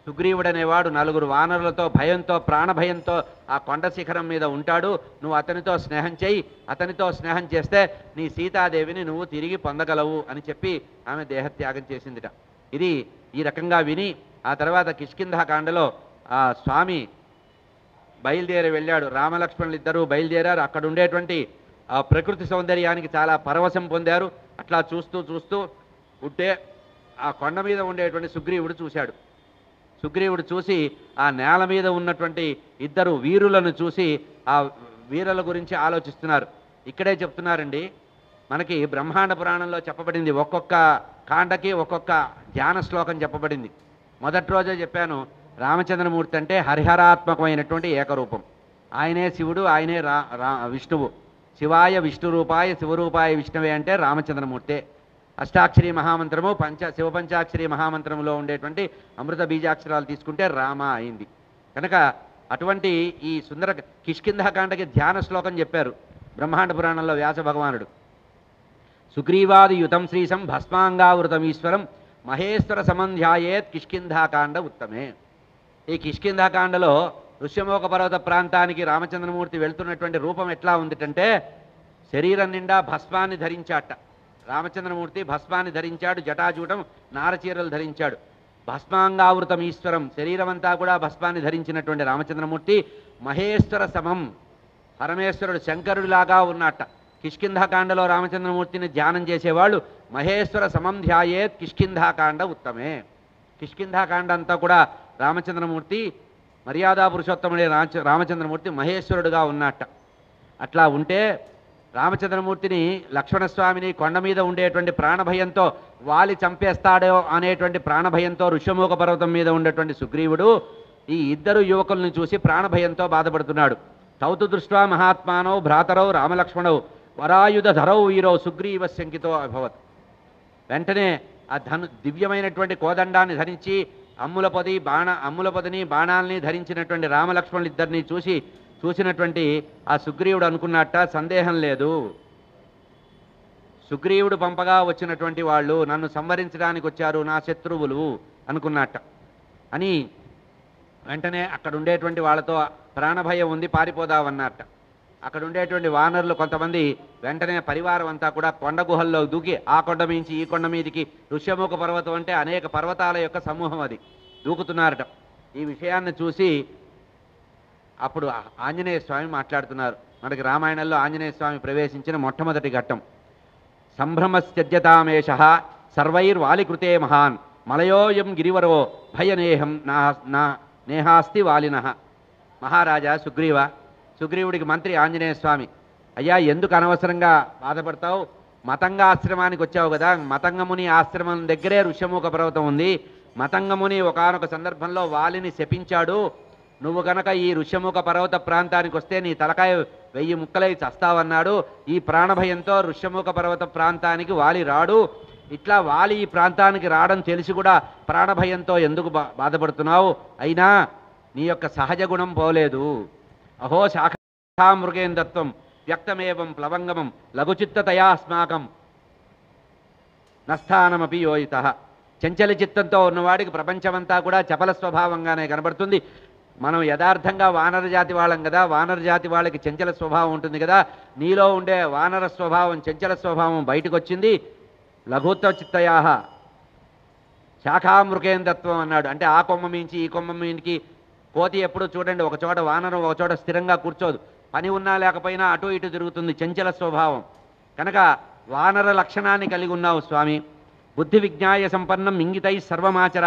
సుగ్రీవుడనేవాడు 4 వానరులతో భయంతో, ప్రాణభయంతో ఆ కొండ శిఖరం మీద ఉంటాడు. నువ్వు అతనితో స్నేహం చేయి, అతనితో స్నేహం చేస్తే నీ సీతాదేవిని నువ్వు తిరిగి పొందగలవు అని చెప్పి ఆమె దేహత్యాగం చేసిందిట. ఇది ఈ రకంగా విని ఆ తర్వాత కిష్కింధాకాండలో ఆ స్వామి బయలుదేరి వెళ్ళాడు. రామలక్ష్మణులు ఇద్దరూ బయలుదేరారు. అక్కడ ఉండేటువంటి ఆ ప్రకృతి సౌందర్యానికి చాలా పరవశం పొందారు. అట్లా చూస్తూ చూస్తూ ఉంటే ఆ కొండ మీద ఉండేటువంటి సుగ్రీవుడు చూశాడు. సుగ్రీవుడు చూసి ఆ నేల మీద ఉన్నటువంటి ఇద్దరు వీరులను చూసి ఆ వీరుల గురించి ఆలోచిస్తున్నారు. ఇక్కడే చెప్తున్నారండి, మనకి బ్రహ్మాండ పురాణంలో చెప్పబడింది, ఒక్కొక్క కాండకి ఒక్కొక్క ధ్యాన శ్లోకం చెప్పబడింది. మొదటి రోజే చెప్పాను, రామచంద్రమూర్తి అంటే హరిహరాత్మకమైనటువంటి ఏకరూపం. ఆయనే శివుడు, ఆయనే విష్ణువు. శివాయ విష్ణురూపాయ శివరూపాయ విష్ణువే అంటే రామచంద్రమూర్తే. అష్టాక్షరి మహామంత్రము శివపంచాక్షరి మహామంత్రంలో ఉండేటువంటి అమృత బీజాక్షరాలు తీసుకుంటే రామ అయింది. కనుక అటువంటి ఈ సుందర కిష్కింధాకాండకి ధ్యాన శ్లోకం చెప్పారు బ్రహ్మాండ పురాణంలో వ్యాస భగవానుడు. సుగ్రీవాది యుతం శ్రీశం భస్మాంగావృతం ఈశ్వరం మహేశ్వర సమంధ్యాయేత్ కిష్కింధాకాండ ఉత్తమే. ఈ కిష్కింధాకాండలో ఋష్యమోక పర్వత ప్రాంతానికి రామచంద్రమూర్తి వెళ్తున్నటువంటి రూపం ఎట్లా ఉందిటంటే, శరీరం నిండా భస్మాన్ని ధరించాట. రామచంద్రమూర్తి భస్మాన్ని ధరించాడు, జటాజూటం నారచీరలు ధరించాడు. భస్మాంగావృతం ఈశ్వరం, శరీరం అంతా కూడా భస్మాన్ని ధరించినటువంటి రామచంద్రమూర్తి మహేశ్వర సమం, పరమేశ్వరుడు శంకరుడిలాగా ఉన్నట్ట. కిష్కింధాకాండలో రామచంద్రమూర్తిని ధ్యానం చేసేవాళ్ళు మహేశ్వర సమం ధ్యాయేత్ కిష్కింధాకాండ ఉత్తమే. కిష్కింధాకాండ అంతా కూడా రామచంద్రమూర్తి మర్యాదా పురుషోత్తముడే రామచంద్రమూర్తి మహేశ్వరుడుగా ఉన్నట్ట. అట్లా ఉంటే రామచంద్రమూర్తిని లక్ష్మణస్వామిని కొండ మీద ఉండేటువంటి ప్రాణభయంతో వాలి చంపేస్తాడో అనేటువంటి ప్రాణభయంతో ఋష్యమూక పర్వతం మీద ఉండేటువంటి సుగ్రీవుడు ఈ ఇద్దరు యువకులను చూసి ప్రాణభయంతో బాధపడుతున్నాడు. తౌతు దృష్ట్వా మహాత్మానో భ్రాతరౌ రామలక్ష్మణౌ వరాయుధ ధరౌ వీరో సుగ్రీవ శంకితో అభవత్. వెంటనే ఆ దివ్యమైనటువంటి కోదండాన్ని ధరించి అమ్ములపొదిని బాణాలని ధరించినటువంటి రామలక్ష్మణులు ఇద్దరిని చూసినటువంటి ఆ సుగ్రీవుడు అనుకున్నట్ట, సందేహం లేదు, సుగ్రీవుడు పంపగా వచ్చినటువంటి వాళ్ళు నన్ను సంవరించడానికి వచ్చారు, నా శత్రువులు అనుకున్నట్ట. అని వెంటనే అక్కడ ఉండేటువంటి వాళ్ళతో ప్రాణభయం ఉంది, పారిపోదామన్నట్ట. అక్కడ ఉండేటువంటి వానరులు కొంతమంది వెంటనే పరివారం అంతా కూడా కొండ గుహల్లో దూకి ఆ కొండ మించి ఈ కొండ మీదికి ఋష్యముఖ పర్వతం అంటే అనేక పర్వతాల యొక్క సమూహం, అది దూకుతున్నారట. ఈ విషయాన్ని చూసి అప్పుడు ఆంజనేయ స్వామి మాట్లాడుతున్నారు. మనకి రామాయణంలో ఆంజనేయ స్వామి ప్రవేశించిన మొట్టమొదటి ఘట్టం. సంభ్రమస్త్యజ్యతామేష సర్వైర్వాలికృతే మహాన్ మలయోయం గిరివరో భయనేహం నా నేహాస్తి వాలినః. మహారాజా సుగ్రీవుడికి మంత్రి ఆంజనేయ స్వామి, అయ్యా ఎందుకు అనవసరంగా బాధపడతావు, మతంగ ఆశ్రమానికి వచ్చావు కదా, మతంగముని ఆశ్రమం దగ్గరే ఋష్యముఖ పర్వతం ఉంది. మతంగముని ఒకానొక సందర్భంలో వాలిని శపించాడు. నువ్వు గనక ఈ ఋష్యముఖ పర్వత ప్రాంతానికి వస్తే నీ తలకాయ 1000 ముక్కలై చస్తావన్నాడు. ఈ ప్రాణభయంతో ఋష్యముఖ పర్వత ప్రాంతానికి వాలి రాడు. ఇట్లా వాలి ఈ ప్రాంతానికి రావడం తెలిసి కూడా ప్రాణభయంతో ఎందుకు బాధపడుతున్నావు? అయినా నీ యొక్క సహజ గుణం పోలేదు. అహో శాఖామృగేందత్వం వ్యక్తమేవం ప్లవంగమం లఘుచిత్తతయా అస్మాకం నస్థానమపి యోయిత. చంచల చిత్తంతో ఉన్నవాడికి ప్రపంచమంతా కూడా చపల స్వభావంగానే కనబడుతుంది. మనం యథార్థంగా వానర జాతి వాళ్ళం కదా, వానర జాతి వాళ్ళకి చంచల స్వభావం ఉంటుంది కదా, నీలో ఉండే వానర స్వభావం చంచల స్వభావం బయటకు వచ్చింది. లఘుత్వ చిత్తయాహ శాఖామృకేందత్వం అన్నాడు. అంటే ఆ కొమ్మ మించి ఈ కొమ్మ మీనికి కోతి ఎప్పుడు చూడండి ఒక చోట వానరం ఒక చోట స్థిరంగా కూర్చోదు, పని ఉన్నా లేకపోయినా అటు ఇటు తిరుగుతుంది, చంచల స్వభావం. కనుక వానర లక్షణాన్ని కలిగి ఉన్నావు స్వామి. బుద్ధి విజ్ఞాయ సంపన్నం ఇంగితై సర్వమాచర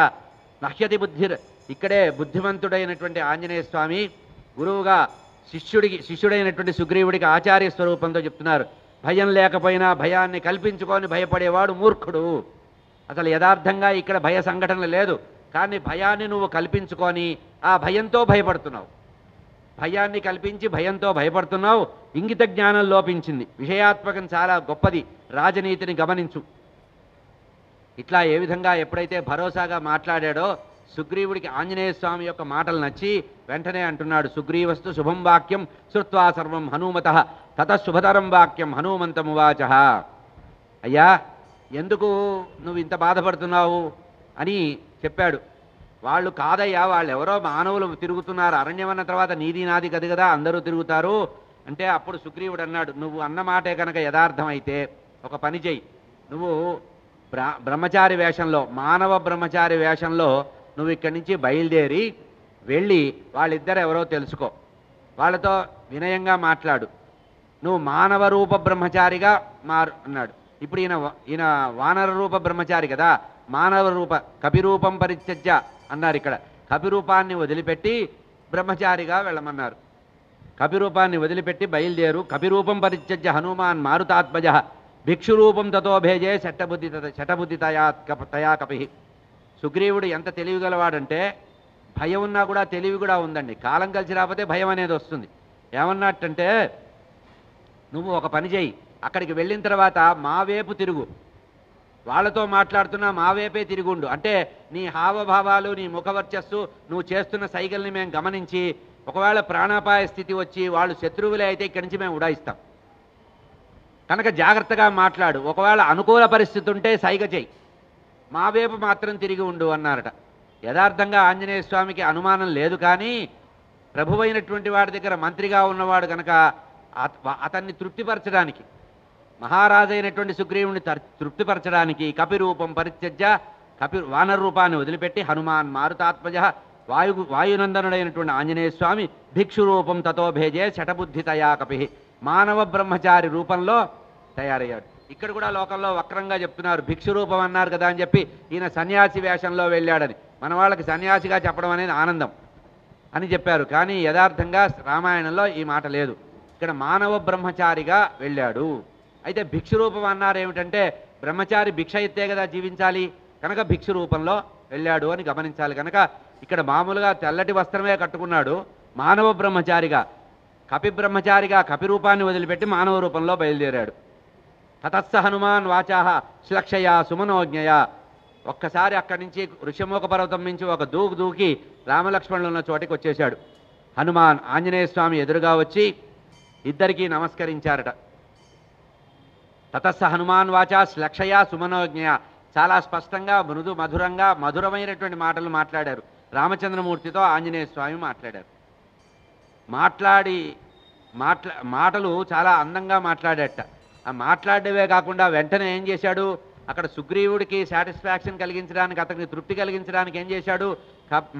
నహ్యతి బుద్ధిర్. ఇక్కడే బుద్ధిమంతుడైనటువంటి ఆంజనేయ స్వామి గురువుగా శిష్యుడైనటువంటి సుగ్రీవుడికి ఆచార్య స్వరూపంతో చెప్తున్నారు. భయం లేకపోయినా భయాన్ని కల్పించుకొని భయపడేవాడు మూర్ఖుడు. అసలు యథార్థంగా ఇక్కడ భయ సంఘటన లేదు, కానీ భయాన్ని నువ్వు కల్పించుకొని ఆ భయంతో భయపడుతున్నావు. భయాన్ని కల్పించి భయంతో భయపడుతున్నావు. ఇంగిత జ్ఞానం లోపించింది. విషయాత్మకం చాలా గొప్పది, రాజనీతిని గమనించు. ఇట్లా ఏ విధంగా ఎప్పుడైతే భరోసాగా మాట్లాడాడో సుగ్రీవుడికి ఆంజనేయ స్వామి యొక్క మాటలు నచ్చి వెంటనే అంటున్నాడు, సుగ్రీవస్తు శుభం వాక్యం శ్రుత్వా సర్వం హనుమత తత శుభతరం వాక్యం హనుమంతమువాచ. అయ్యా, ఎందుకు నువ్వు ఇంత బాధపడుతున్నావు అని చెప్పాడు. వాళ్ళు కాదయ్యా, వాళ్ళు ఎవరో మానవులు తిరుగుతున్నారు, అరణ్యం అన్న తర్వాత నీది నాది గది కదా, అందరూ తిరుగుతారు అంటే అప్పుడు సుగ్రీవుడు అన్నాడు, నువ్వు అన్నమాటే కనుక యథార్థమైతే ఒక పని చెయ్యి. నువ్వు బ్రహ్మచారి వేషంలో, మానవ బ్రహ్మచారి వేషంలో నువ్వు ఇక్కడి నుంచి బయలుదేరి వెళ్ళి వాళ్ళిద్దరు ఎవరో తెలుసుకో, వాళ్ళతో వినయంగా మాట్లాడు. నువ్వు మానవ రూప బ్రహ్మచారిగా మారు అన్నాడు. ఇప్పుడు ఈయన వానర రూప బ్రహ్మచారి కదా, మానవ రూప కపిరూపం పరిత్యజ్య అన్నారు. ఇక్కడ కపిరూపాన్ని వదిలిపెట్టి బ్రహ్మచారిగా వెళ్ళమన్నారు. కపిరూపాన్ని వదిలిపెట్టి బయలుదేరు. కపిరూపం పరిత్యజ్య హనుమాన్ మారుతాత్మజ భిక్షురూపం తతో భేజే శటబుద్ధి తయా కపి. సుగ్రీవుడు ఎంత తెలివిగలవాడంటే భయం ఉన్నా కూడా తెలివి కూడా ఉందండి. కాలం కలిసి రాకపోతే భయం అనేది వస్తుంది. ఏమన్నట్టంటే, నువ్వు ఒక పని చేయి, అక్కడికి వెళ్ళిన తర్వాత మా వైపు తిరుగు, వాళ్ళతో మాట్లాడుతున్నా మా వైపే తిరుగుండు. అంటే నీ హావభావాలు, నీ ముఖవర్చస్సు, నువ్వు చేస్తున్న సైకిల్ని మేము గమనించి ఒకవేళ ప్రాణాపాయ స్థితి వచ్చి వాళ్ళు శత్రువులే అయితే ఇక్కడి నుంచి మేము ఉడాయిస్తాం కనుక జాగ్రత్తగా మాట్లాడు. ఒకవేళ అనుకూల పరిస్థితి ఉంటే సైగ చెయ్యి, మా వైపు మాత్రం తిరిగి ఉండు అన్నారట. యథార్థంగా ఆంజనేయ స్వామికి అనుమానం లేదు, కానీ ప్రభువైనటువంటి వాడి దగ్గర మంత్రిగా ఉన్నవాడు కనుక అతన్ని తృప్తిపరచడానికి, మహారాజైనటువంటి సుగ్రీవుని తృప్తిపరచడానికి కపిరూపం పరిత్యజ్య వానర రూపాన్ని వదిలిపెట్టి హనుమాన్ మారుతాత్మజ వాయునందనుడైనటువంటి ఆంజనేయ స్వామి భిక్షు రూపం తతో భేజే శటబుద్ధి తయా కపి మానవ బ్రహ్మచారి రూపంలో తయారయ్యాడు. ఇక్కడ కూడా లోకంలో వక్రంగా చెప్తున్నారు, భిక్షు రూపం అన్నారు కదా అని చెప్పి ఈయన సన్యాసి వేషంలో వెళ్ళాడని. మన వాళ్ళకి సన్యాసిగా చెప్పడం అనేది ఆనందం అని చెప్పారు, కానీ యథార్థంగా రామాయణంలో ఈ మాట లేదు. ఇక్కడ మానవ బ్రహ్మచారిగా వెళ్ళాడు. అయితే భిక్షు రూపం అన్నారు ఏమిటంటే, బ్రహ్మచారి భిక్ష ఎత్తే కదా జీవించాలి, కనుక భిక్షు రూపంలో వెళ్ళాడు అని గమనించాలి. కనుక ఇక్కడ మామూలుగా తెల్లటి వస్త్రమే కట్టుకున్నాడు, మానవ బ్రహ్మచారిగా కపి బ్రహ్మచారిగా కపి రూపాన్ని వదిలిపెట్టి మానవ రూపంలో బయలుదేరాడు. తతస్స హనుమాన్ వాచాహ శ్లక్షయ సుమనోజ్ఞయ. ఒక్కసారి అక్కడి నుంచి ఋషిముఖ పర్వతం నుంచి ఒక దూకి రామలక్ష్మణులు ఉన్న చోటికి వచ్చేశాడు. హనుమాన్ ఆంజనేయ స్వామి ఎదురుగా వచ్చి ఇద్దరికీ నమస్కరించారట. తతస్స హనుమాన్ వాచా శ్లక్షయ సుమనోజ్ఞయ. చాలా స్పష్టంగా మృదు మధురంగా మధురమైనటువంటి మాటలు మాట్లాడారు. రామచంద్రమూర్తితో ఆంజనేయ స్వామి మాట్లాడారు. మాటలు చాలా అందంగా మాట్లాడేట. ఆ మాట్లాడేవే కాకుండా వెంటనే ఏం చేశాడు, అక్కడ సుగ్రీవుడికి సాటిస్ఫాక్షన్ కలిగించడానికి, అతనికి తృప్తి కలిగించడానికి ఏం చేశాడు,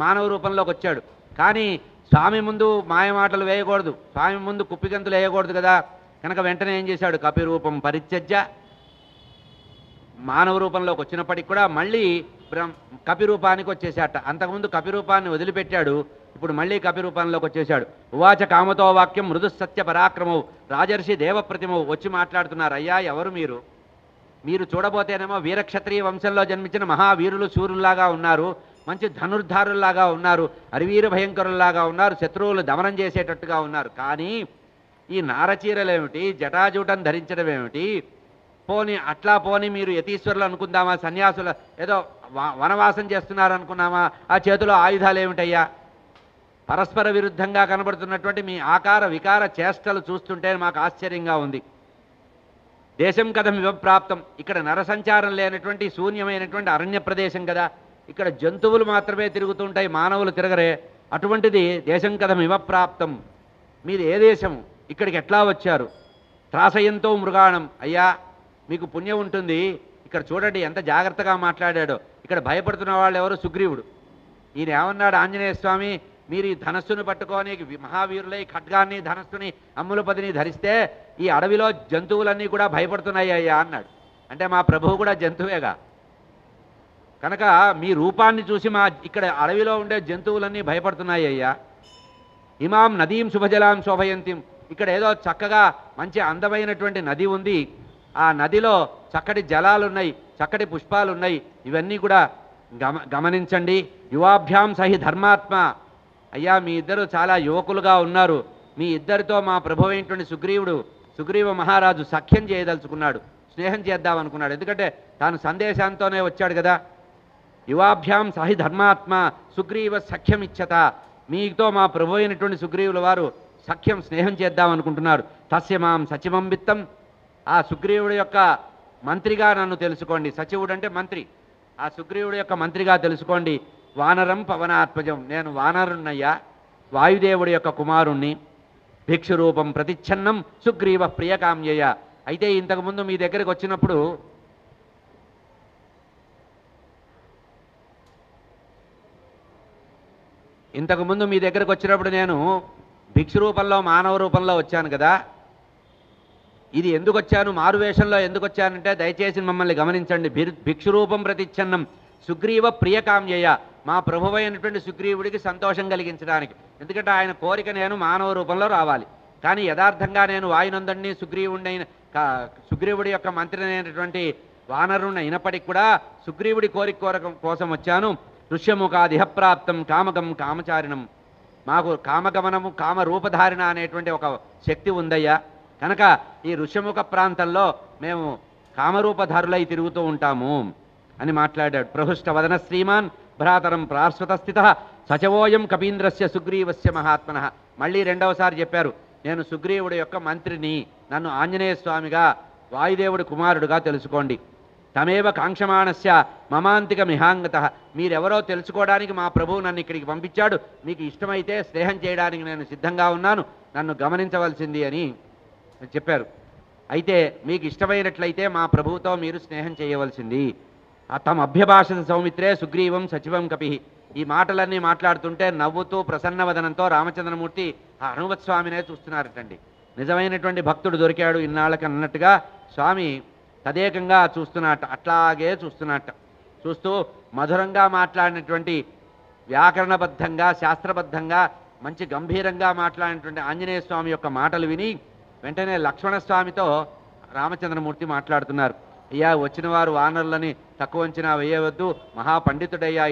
మానవ రూపంలోకి వచ్చాడు. కానీ స్వామి ముందు మాయ మాటలు వేయకూడదు, స్వామి ముందు కుప్పిగంతులు వేయకూడదు కదా, కనుక వెంటనే ఏం చేశాడు, కపి రూపం పరిత్యజ్య మానవ రూపంలోకి వచ్చినప్పటికి కూడా మళ్ళీ కపి రూపానికి వచ్చేసాట. అంతకుముందు కపి రూపాన్ని వదిలిపెట్టాడు, ఇప్పుడు మళ్ళీ కపి రూపంలోకి వచ్చేశాడు. ఉవాచ కామతో వాక్యం మృదు సత్య పరాక్రమవు రాజర్షి దేవప్రతిమవు. వచ్చి మాట్లాడుతున్నారు, అయ్యా ఎవరు మీరు చూడబోతేనేమో వీరక్షత్రియ వంశంలో జన్మించిన మహావీరులు శూరుల్లాగా ఉన్నారు, మంచి ధనుర్ధారుల్లాగా ఉన్నారు, అరివీర భయంకరుల్లాగా ఉన్నారు, శత్రువులు దమనం చేసేటట్టుగా ఉన్నారు. కానీ ఈ నారచీరలేమిటి, జటాజూటం ధరించడం ఏమిటి, పోని మీరు యతీశ్వరులు అనుకుందామా, సన్యాసులు ఏదో వనవాసం చేస్తున్నారు అనుకున్నామా, ఆ చేతిలో ఆయుధాలు ఏమిటయ్యా, పరస్పర విరుద్ధంగా కనబడుతున్నటువంటి మీ ఆకార వికార చేష్టలు చూస్తుంటే మాకు ఆశ్చర్యంగా ఉంది. దేశం కథం వివప్రాప్తం. ఇక్కడ నరసంచారం లేనటువంటి శూన్యమైనటువంటి అరణ్య ప్రదేశం కదా, ఇక్కడ జంతువులు మాత్రమే తిరుగుతుంటాయి, మానవులు తిరగరే. అటువంటిది దేశం కథమివ ప్రాప్తం, మీరు ఏ దేశము, ఇక్కడికి ఎట్లా వచ్చారు? త్రాసయంతో మృగాణం, అయ్యా మీకు పుణ్యం ఉంటుంది, ఇక్కడ చూడండి ఎంత జాగ్రత్తగా మాట్లాడాడో. ఇక్కడ భయపడుతున్న వాళ్ళు ఎవరు? సుగ్రీవుడు. ఈయన ఏమన్నాడు? ఆంజనేయ స్వామి మీరు ఈ ధనస్సును పట్టుకొని మహావీరులై ఖడ్గాన్ని ధనస్సుని అమ్ములపదిని ధరిస్తే ఈ అడవిలో జంతువులన్నీ కూడా భయపడుతున్నాయి అయ్యా అన్నాడు. అంటే మా ప్రభువు కూడా జంతువేగా, కనుక మీ రూపాన్ని చూసి మా ఇక్కడ అడవిలో ఉండే జంతువులన్నీ భయపడుతున్నాయి అయ్యా. ఇమాం నదీం శుభజలాం శోభయంతిం, ఇక్కడ ఏదో చక్కగా మంచి అందమైనటువంటి నది ఉంది, ఆ నదిలో చక్కటి జలాలున్నాయి, చక్కటి పుష్పాలున్నాయి, ఇవన్నీ కూడా గమనించండి. యువాభ్యాం సహి ధర్మాత్మ, అయ్యా మీ ఇద్దరు చాలా యువకులుగా ఉన్నారు, మీ ఇద్దరితో మా ప్రభువైనటువంటి సుగ్రీవ మహారాజు సఖ్యం చేయదలుచుకున్నాడు, స్నేహం చేద్దామనుకున్నాడు. ఎందుకంటే తాను సందేశంతోనే వచ్చాడు కదా. యువాభ్యాం సహి ధర్మాత్మ సుగ్రీవ సఖ్యం ఇచ్చత, మీతో మా ప్రభు అయినటువంటి సుగ్రీవుల వారు సఖ్యం స్నేహం చేద్దామనుకుంటున్నారు. తస్య మాం సచివం విత్తం, ఆ సుగ్రీవుడి యొక్క మంత్రిగా నన్ను తెలుసుకోండి. సచివుడు అంటే మంత్రి, ఆ సుగ్రీవుడి యొక్క మంత్రిగా తెలుసుకోండి. వానరం పవనాత్మజం, నేను వానరున్నయ్యా, వాయుదేవుడి యొక్క కుమారుణ్ణి. భిక్షురూపం ప్రతిచ్ఛన్నం సుగ్రీవ ప్రియకామ్యయ. అయితే ఇంతకుముందు మీ దగ్గరికి వచ్చినప్పుడు నేను భిక్షు రూపంలో మానవ రూపంలో వచ్చాను కదా. ఇది ఎందుకు వచ్చాను, మారువేషంలో ఎందుకు వచ్చానంటే దయచేసి మమ్మల్ని గమనించండి. భిక్షురూపం ప్రతిచ్ఛన్నం సుగ్రీవ ప్రియకామ్యయ, మా ప్రభువైనటువంటి సుగ్రీవుడికి సంతోషం కలిగించడానికి. ఎందుకంటే ఆయన కోరిక నేను మానవ రూపంలో రావాలి, కానీ యథార్థంగా నేను వాయునందుడిని సుగ్రీవుడి యొక్క మంత్రినైనటువంటి వానరుని అయినప్పటికీ కూడా సుగ్రీవుడి కోరిక కోసం వచ్చాను. ఋష్యముఖాదిహ ప్రాప్తం కామకం కామచారిణం, మాకు కామగమనము కామరూపధారణ అనేటువంటి ఒక శక్తి ఉందయ్యా, కనుక ఈ ఋష్యముఖ ప్రాంతంలో మేము కామరూపధారులై తిరుగుతూ ఉంటాము అని మాట్లాడాడు. ప్రహృష్ట వదన శ్రీమాన్ భ్రాతరం ప్రాశ్వత స్థిత సచవోయం కపీంద్రస్య సుగ్రీవస్య మహాత్మన. మళ్ళీ రెండవసారి చెప్పారు, నేను సుగ్రీవుడి యొక్క మంత్రిని, నన్ను ఆంజనేయ స్వామిగా వాయుదేవుడి కుమారుడుగా తెలుసుకోండి. తమేవ కాంక్షమాణస్య మమాంతిక మిహాంగత, మీరెవరో తెలుసుకోవడానికి మా ప్రభువు నన్ను ఇక్కడికి పంపించాడు, మీకు ఇష్టమైతే స్నేహం చేయడానికి నేను సిద్ధంగా ఉన్నాను, నన్ను గమనించవలసింది అని చెప్పారు. అయితే మీకు ఇష్టమైనట్లయితే మా ప్రభువుతో మీరు స్నేహం చేయవలసింది. తమ అభ్యభాషత సౌమిత్రే సుగ్రీవం సచివం కపి. ఈ మాటలన్నీ మాట్లాడుతుంటే నవ్వుతూ ప్రసన్నవదనంతో రామచంద్రమూర్తి ఆ హనుమత్ స్వామినే చూస్తున్నారటండి. నిజమైనటువంటి భక్తుడు దొరికాడు ఇన్నాళ్ళకి అన్నట్టుగా స్వామి తదేకంగా చూస్తున్నట్ట, అట్లాగే చూస్తున్నట్ట. చూస్తూ మధురంగా మాట్లాడినటువంటి వ్యాకరణబద్ధంగా శాస్త్రబద్ధంగా మంచి గంభీరంగా మాట్లాడినటువంటి ఆంజనేయ స్వామి యొక్క మాటలు విని వెంటనే లక్ష్మణస్వామితో రామచంద్రమూర్తి మాట్లాడుతున్నారు. అయ్యా వచ్చిన వారు వానరులని తక్కువ అంచనా వేయవద్దు, మహాపండితుడయ్యా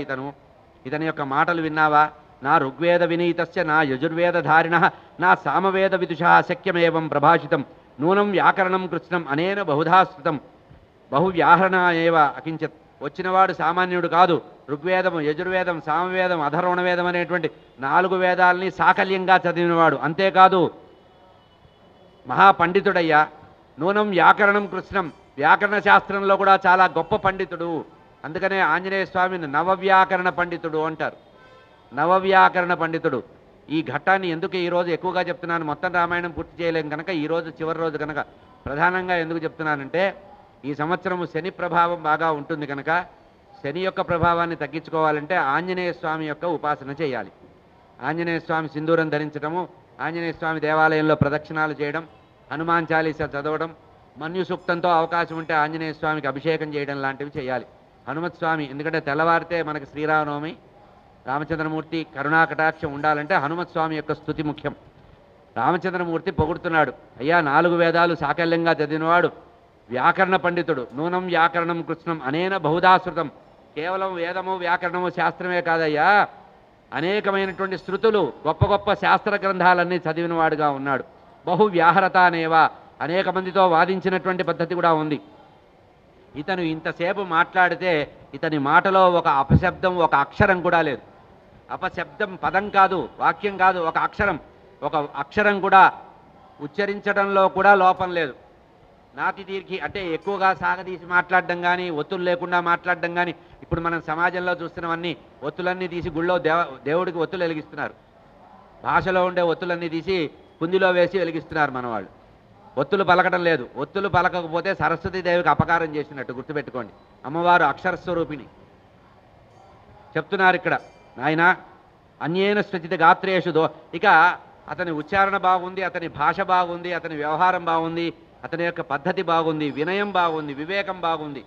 ఇతని యొక్క మాటలు విన్నావా? నా ఋగ్వేద వినీతస్య నా యజుర్వేదధారిణ నా సామవేద విదుషా శక్యమేవం ప్రభాషితం నూనం వ్యాకరణం కృష్ణం అనేన బహుధాశ్రుతం బహువ్యాహరణ ఏవ అకించత్. వచ్చినవాడు సామాన్యుడు కాదు, ఋగ్వేదం యజుర్వేదం సామవేదం అధర్వణవేదం అనేటువంటి 4 వేదాలని సాకల్యంగా చదివినవాడు, అంతేకాదు మహాపండితుడయ్యా. నూనం వ్యాకరణం కృష్ణం, వ్యాకరణ శాస్త్రంలో కూడా చాలా గొప్ప పండితుడు. అందుకనే ఆంజనేయ స్వామిని నవవ్యాకరణ పండితుడు అంటారు. నవవ్యాకరణ పండితుడు. ఈ ఘట్టాన్ని ఎందుకు ఈరోజు ఎక్కువగా చెప్తున్నాను, మొత్తం రామాయణం పూర్తి చేయలేం కనుక ఈరోజు చివరి రోజు కనుక ప్రధానంగా ఎందుకు చెప్తున్నానంటే, ఈ సంవత్సరము శని ప్రభావం బాగా ఉంటుంది కనుక శని యొక్క ప్రభావాన్ని తగ్గించుకోవాలంటే ఆంజనేయ స్వామి యొక్క ఉపాసన చేయాలి. ఆంజనేయ స్వామి సింధూరం ధరించడము, ఆంజనేయ స్వామి దేవాలయంలో ప్రదక్షిణాలు చేయడం, హనుమాన్ చాలీసా చదవడం, మన్యు సూక్తంతో అవకాశం ఉంటే ఆంజనేయ స్వామికి అభిషేకం చేయడం లాంటివి చేయాలి. హనుమత్ స్వామి ఎందుకంటే తెల్లవారితే మనకు శ్రీరామనవమి, రామచంద్రమూర్తి కరుణాకటాక్షం ఉండాలంటే హనుమత్ స్వామి యొక్క స్తుతి ముఖ్యం. రామచంద్రమూర్తి పొగుడుతున్నాడు, అయ్యా 4 వేదాలు సాకల్యంగా చదివినవాడు, వ్యాకరణ పండితుడు. నూనం వ్యాకరణం కృష్ణం అనేన బహుధాశ్రుతం. కేవలం వేదము వ్యాకరణము శాస్త్రమే కాదయ్యా, అనేకమైనటువంటి శృతులు గొప్ప గొప్ప శాస్త్ర గ్రంథాలన్నీ చదివినవాడుగా ఉన్నాడు. బహు వ్యాహరత అనేవా, అనేక మందితో వాదించినటువంటి పద్ధతి కూడా ఉంది. ఇతను ఇంతసేపు మాట్లాడితే ఇతని మాటలో ఒక అపశబ్దం, ఒక అక్షరం కూడా లేదు. అపశబ్దం పదం కాదు, వాక్యం కాదు, ఒక అక్షరం కూడా ఉచ్చరించడంలో కూడా లోపం లేదు. నాతి దీర్ఘి అంటే ఎక్కువగా సాగదీసి మాట్లాడడం కానీ, ఒత్తులు లేకుండా మాట్లాడడం కానీ. ఇప్పుడు మనం సమాజంలో చూస్తున్నవన్నీ ఒత్తులన్నీ తీసి గుళ్ళో దేవుడికి ఒత్తులు వెలిగిస్తున్నారు. భాషలో ఉండే ఒత్తులన్నీ తీసి కుందిలో వేసి వెలిగిస్తున్నారు మన వాళ్ళు. ఒత్తులు పలకడం లేదు. ఒత్తులు పలకకపోతే సరస్వతీదేవికి అపకారం చేసినట్టు గుర్తుపెట్టుకోండి. అమ్మవారు అక్షరస్వరూపిణి. చెప్తున్నారు ఇక్కడ, నాయన అన్యేన స్వచిత గాత్రేషు ఇక అతని ఉచ్చారణ బాగుంది, అతని భాష బాగుంది, అతని వ్యవహారం బాగుంది, అతని యొక్క పద్ధతి బాగుంది, వినయం బాగుంది, వివేకం బాగుంది,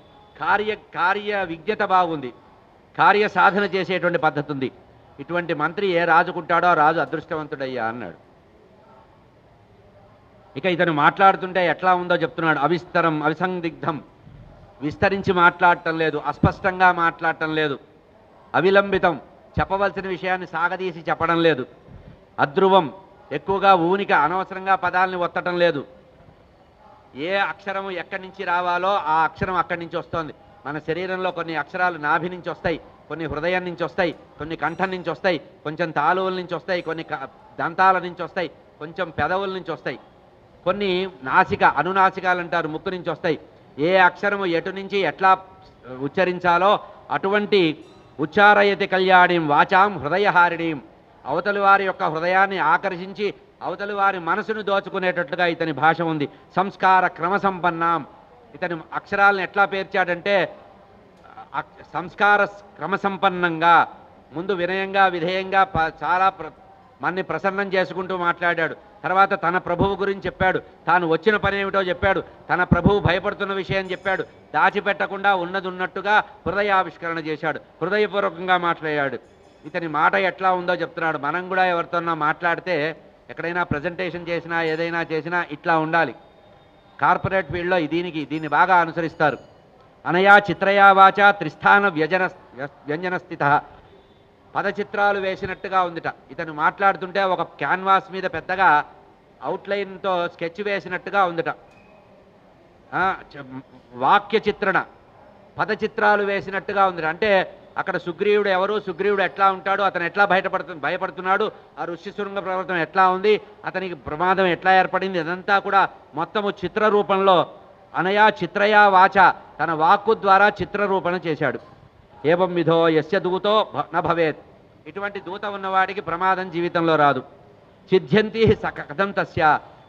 కార్య విజ్ఞత బాగుంది, కార్య సాధన చేసేటువంటి పద్ధతి ఉంది. ఇటువంటి మంత్రి ఏ రాజుకుంటాడో ఆ రాజు అదృష్టవంతుడయ్యా అన్నాడు. ఇక ఇతను మాట్లాడుతుంటే ఎట్లా ఉందో చెప్తున్నాడు. అవిస్తరం అవిసందిగ్ధం, విస్తరించి మాట్లాడటం లేదు, అస్పష్టంగా మాట్లాడటం లేదు. అవిలంబితం, చెప్పవలసిన విషయాన్ని సాగదీసి చెప్పడం లేదు. అధ్రువం, ఎక్కువగా ఊనిక అనవసరంగా పదాలని ఒత్తటం లేదు. ఏ అక్షరం ఎక్కడి నుంచి రావాలో ఆ అక్షరం అక్కడి నుంచి వస్తుంది. మన శరీరంలో కొన్ని అక్షరాలు నాభి నుంచి వస్తాయి, కొన్ని హృదయం నుంచి వస్తాయి, కొన్ని కంఠం నుంచి వస్తాయి, కొంచెం తాలువుల నుంచి వస్తాయి, కొన్ని దంతాల నుంచి వస్తాయి, కొంచెం పెదవుల నుంచి వస్తాయి, కొన్ని నాసిక అనునాసికాలు అంటారు, ముక్కు నుంచి వస్తాయి. ఏ అక్షరము ఎటు నుంచి ఎట్లా ఉచ్చరించాలో అటువంటి ఉచ్చారయతి కళ్యాణిం వాచాం హృదయహారిణీం, అవతలి వారి యొక్క హృదయాన్ని ఆకర్షించి అవతలి వారి మనసును దోచుకునేటట్లుగా ఇతని భాష ఉంది. సంస్కార క్రమసంపన్నాం, ఇతని అక్షరాలను ఎట్లా పేర్చాడంటే సంస్కార క్రమసంపన్నంగా, ముందు వినయంగా విధేయంగా చాలా మన్ని ప్రసన్నం చేసుకుంటూ మాట్లాడాడు. తర్వాత తన ప్రభువు గురించి చెప్పాడు, తాను వచ్చిన పని ఏమిటో చెప్పాడు, తన ప్రభువు భయపడుతున్న విషయం చెప్పాడు. దాచిపెట్టకుండా ఉన్నది ఉన్నట్టుగా హృదయావిష్కరణ చేశాడు, హృదయపూర్వకంగా మాట్లాడాడు. ఇతని మాట ఎట్లా ఉందో చెప్తున్నాడు. మనం కూడా ఎవరితోన్నా మాట్లాడితే, ఎక్కడైనా ప్రజెంటేషన్ చేసినా ఏదైనా చేసినా ఇట్లా ఉండాలి. కార్పొరేట్ ఫీల్డ్లో దీన్ని బాగా అనుసరిస్తారు. అనయా చిత్రయా వాచ త్రిస్థాన వ్యంజన స్థిత, పదచిత్రాలు వేసినట్టుగా ఉందిట. ఇతను మాట్లాడుతుంటే ఒక క్యాన్వాస్ మీద పెద్దగా అవుట్లైన్తో స్కెచ్ వేసినట్టుగా ఉందిట. వాక్య చిత్రణ, పదచిత్రాలు వేసినట్టుగా ఉందిట. అంటే అక్కడ సుగ్రీవుడు ఎవరు, సుగ్రీవుడు ఎట్లా ఉంటాడు, అతను ఎట్లా భయపడుతున్నాడు, ఆ ఋష్యశృంగ ప్రవర్తన ఎట్లా ఉంది, అతనికి ప్రమాదం ఎట్లా ఏర్పడింది, ఇదంతా కూడా మొత్తము చిత్ర రూపంలో అనయా చిత్రయా వాచ, తన వాక్కు ద్వారా చిత్రరూపణ చేశాడు. ఏవం విధో యస్య దూతో న భవేత్, ఇటువంటి దూత ఉన్నవాడికి ప్రమాదం జీవితంలో రాదు. సిద్ధ్యంతి కథం తస్య,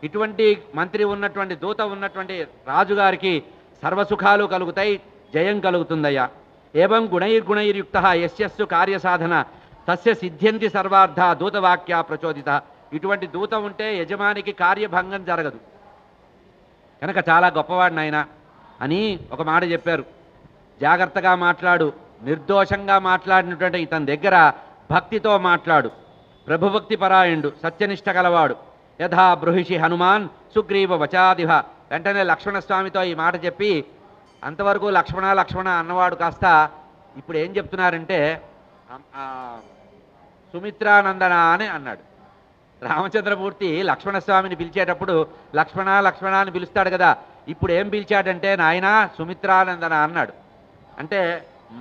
ఇటువంటి మంత్రి ఉన్నటువంటి దూత ఉన్నటువంటి రాజుగారికి సర్వసుఖాలు కలుగుతాయి, జయం కలుగుతుందయ్యా. ఏవం గుణైర్గుణైర్యుక్త యస్యస్సు కార్యసాధన తస్య సిద్ధ్యంతి సర్వార్థ దూతవాక్య ప్రచోదిత, ఇటువంటి దూత ఉంటే యజమానికి కార్యభంగం జరగదు. కనుక చాలా గొప్పవాడు నాయన అని ఒక మాట చెప్పారు. జాగ్రత్తగా మాట్లాడు, నిర్దోషంగా మాట్లాడినటువంటి ఇతని దగ్గర భక్తితో మాట్లాడు, ప్రభుభక్తి పరాయణుడు, సత్యనిష్ట గలవాడు. యథా బృహిషి హనుమాన్ సుగ్రీవ వచాదిహ, వెంటనే లక్ష్మణస్వామితో ఈ మాట చెప్పి, అంతవరకు లక్ష్మణ లక్ష్మణ అన్నవాడు కాస్త ఇప్పుడు ఏం చెప్తున్నారంటే సుమిత్రానందన అని అన్నాడు. రామచంద్రమూర్తి లక్ష్మణస్వామిని పిలిచేటప్పుడు లక్ష్మణ లక్ష్మణ అని పిలుస్తాడు కదా, ఇప్పుడు ఏం పిలిచాడంటే నాయన సుమిత్రానందన అన్నాడు. అంటే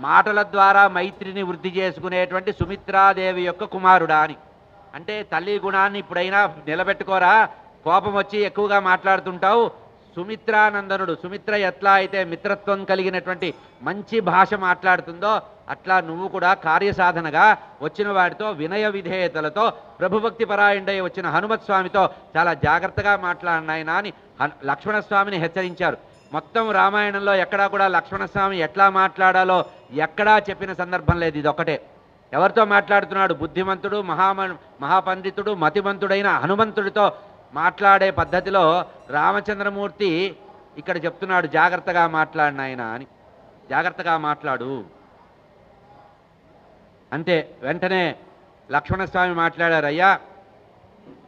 మాటల ద్వారా మైత్రిని వృద్ధి చేసుకునేటువంటి సుమిత్రాదేవి యొక్క కుమారుడా అని. అంటే తల్లి గుణాన్ని ఇప్పుడైనా నిలబెట్టుకోరా, కోపం వచ్చి ఎక్కువగా మాట్లాడుతుంటావు. సుమిత్రానందనుడు, సుమిత్ర ఎట్లా అయితే మిత్రత్వం కలిగినటువంటి మంచి భాష మాట్లాడుతుందో అట్లా నువ్వు కూడా కార్యసాధనగా వచ్చిన వాడితో వినయ విధేయతలతో ప్రభుభక్తి పరాయణుడై వచ్చిన హనుమత్ స్వామితో చాలా జాగ్రత్తగా మాట్లాడినాయన అని లక్ష్మణస్వామిని హెచ్చరించారు. మొత్తం రామాయణంలో ఎక్కడా కూడా లక్ష్మణస్వామి ఎట్లా మాట్లాడాలో ఎక్కడా చెప్పిన సందర్భం లేదు, ఇదొక్కటే. ఎవరితో మాట్లాడుతున్నాడు? బుద్ధిమంతుడు, మహాపండితుడు, మతిమంతుడైన హనుమంతుడితో మాట్లాడే పద్ధతిలో రామచంద్రమూర్తి ఇక్కడ చెప్తున్నాడు, జాగ్రత్తగా మాట్లాడినాయన అని. జాగ్రత్తగా మాట్లాడు అంతే. వెంటనే లక్ష్మణస్వామి మాట్లాడారు, అయ్యా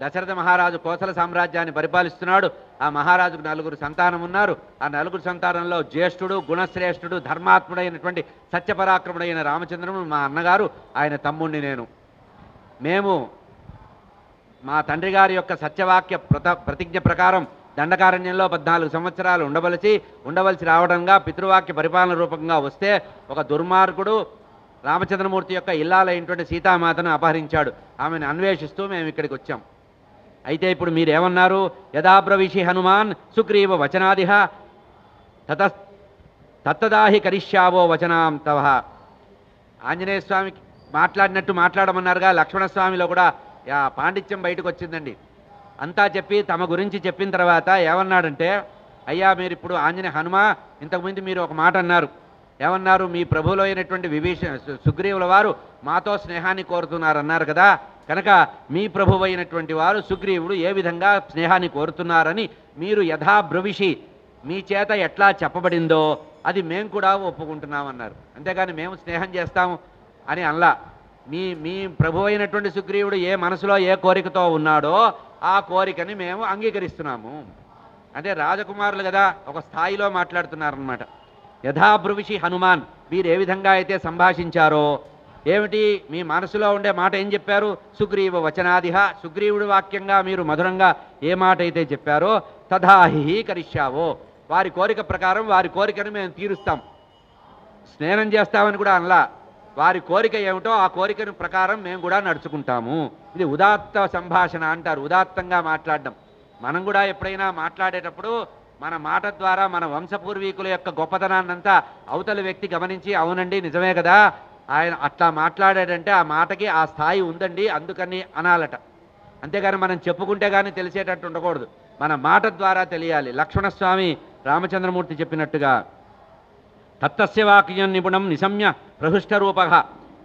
దశరథ మహారాజు కోసల సామ్రాజ్యాన్ని పరిపాలిస్తున్నాడు. ఆ మహారాజుకు 4 సంతానం ఉన్నారు. ఆ 4 సంతానంలో జ్యేష్ఠుడు, గుణశ్రేష్ఠుడు, ధర్మాత్ముడైనటువంటి సత్యపరాక్రముడైన రామచంద్రుడు మా అన్నగారు, ఆయన తమ్ముణ్ణి నేను. మేము మా తండ్రి గారి యొక్క సత్యవాక్య ప్రతిజ్ఞ ప్రకారం దండకారణ్యంలో 14 సంవత్సరాలు ఉండవలసి రావడంగా పితృవాక్య పరిపాలన రూపంగా వస్తే ఒక దుర్మార్గుడు రామచంద్రమూర్తి యొక్క ఇల్లాలైనటువంటి సీతామాతను అపహరించాడు. ఆమెను అన్వేషిస్తూ మేము ఇక్కడికి వచ్చాం. అయితే ఇప్పుడు మీరేమన్నారు? యథాబ్రవిషి హనుమాన్ సుగ్రీవ వచనాదిహ, తత్తదాహి కరిష్యావో వచనాం తవ. ఆంజనేయ స్వామికి మాట్లాడినట్టు మాట్లాడమన్నారుగా, లక్ష్మణస్వామిలో కూడా పాండిత్యం బయటకు వచ్చిందండి. అంతా చెప్పి తమ గురించి చెప్పిన తర్వాత ఏమన్నాడంటే, అయ్యా మీరు ఇప్పుడు హనుమ ఇంతకుముందు మీరు ఒక మాట అన్నారు. ఏమన్నారు? మీ ప్రభువులో అయినటువంటి సుగ్రీవుల వారు మాతో స్నేహాన్ని కోరుతున్నారు అన్నారు కదా, కనుక మీ ప్రభువు అయినటువంటి వారు సుగ్రీవుడు ఏ విధంగా స్నేహాన్ని కోరుతున్నారని మీరు యథాబ్రవిషి మీ చేత ఎట్లా చెప్పబడిందో అది మేము కూడా ఒప్పుకుంటున్నామన్నారు. అంతేగాని మేము స్నేహం చేస్తాము అని అనలా. మీ ప్రభు అయినటువంటి సుగ్రీవుడు ఏ మనసులో ఏ కోరికతో ఉన్నాడో ఆ కోరికని మేము అంగీకరిస్తున్నాము. అంటే రాజకుమారులు కదా, ఒక స్థాయిలో మాట్లాడుతున్నారనమాట. యథాబ్రువిషి హనుమాన్, మీరు ఏ విధంగా అయితే సంభాషించారో, ఏమిటి మీ మనసులో ఉండే మాట ఏం చెప్పారు? సుగ్రీవ వచనాదిహ, సుగ్రీవుడి వాక్యంగా మీరు మధురంగా ఏ మాట అయితే చెప్పారో తథాహి కరిష్యావో, వారి కోరిక ప్రకారం వారి కోరికను మేము తీరుస్తాం, స్నేహం చేస్తామని కూడా అనలా. వారి కోరిక ఏమిటో ఆ కోరికను ప్రకారం మేము కూడా నడుచుకుంటాము. ఇది ఉదాత్త సంభాషణ అంటారు, ఉదాత్తంగా మాట్లాడడం. మనం కూడా ఎప్పుడైనా మాట్లాడేటప్పుడు మన మాట ద్వారా మన వంశపూర్వీకుల యొక్క గొప్పతనాన్నంతా అవతలి వ్యక్తి గమనించి, అవునండి నిజమే కదా, ఆయన అట్లా మాట్లాడాడంటే ఆ మాటకి ఆ స్థాయి ఉందండి అందుకని అనాలట. అంతేగాని మనం చెప్పుకుంటే కానీ తెలిసేటట్టు ఉండకూడదు, మన మాట ద్వారా తెలియాలి. లక్ష్మణస్వామి రామచంద్రమూర్తి చెప్పినట్టుగా తత్తస్య వాక్యం నిపుణం నిశమ్య ప్రహృష్టరూప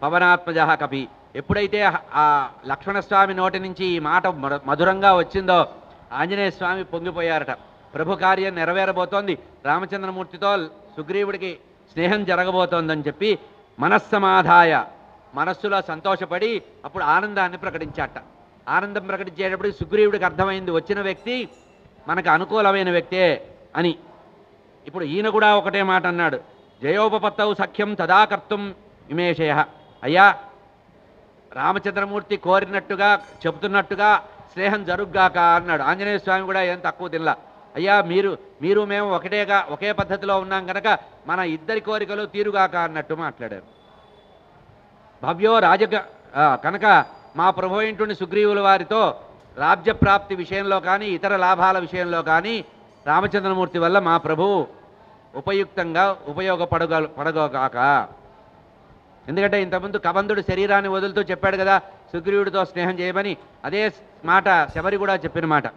పవనాత్మజ కపి. ఎప్పుడైతే ఆ లక్ష్మణస్వామి నోటి నుంచి ఈ మాట మధురంగా వచ్చిందో ఆంజనేయ స్వామి పొంగిపోయారట. ప్రభు కార్యం నెరవేరబోతోంది, రామచంద్రమూర్తితో సుగ్రీవుడికి స్నేహం జరగబోతోందని చెప్పి మనస్సమాధాయ, మనస్సులో సంతోషపడి అప్పుడు ఆనందాన్ని ప్రకటించాట. ఆనందం ప్రకటించేటప్పుడు సుగ్రీవుడికి అర్థమైంది, వచ్చిన వ్యక్తి మనకు అనుకూలమైన వ్యక్తే అని. ఇప్పుడు ఈయన కూడా ఒకటే మాట అన్నాడు, జయోపపత్తౌ సఖ్యం తదాకర్తం ఇమేషయ. అయ్యా రామచంద్రమూర్తి కోరినట్టుగా చెబుతున్నట్టుగా స్నేహం జరుగ్గాక అన్నాడు. ఆంజనేయ స్వామి కూడా ఏం తక్కువ తినలా. అయ్యా మీరు మేము ఒకే పద్ధతిలో ఉన్నాం కనుక మన ఇద్దరి కోరికలు తీరుగాక అన్నట్టు మాట్లాడారు. భవ్యో కనుక మా ప్రభు ఇంటి సుగ్రీవుల వారితో రాజ్యప్రాప్తి విషయంలో కానీ ఇతర లాభాల విషయంలో కానీ రామచంద్రమూర్తి వల్ల మా ప్రభువు ఉపయుక్తంగా పడగోగాక. ఎందుకంటే ఇంతకుముందు కబంధుడు శరీరాన్ని వదులుతూ చెప్పాడు కదా సుగ్రీవుడితో స్నేహం చేయమని, అదే మాట శబరి కూడా చెప్పిన మాట.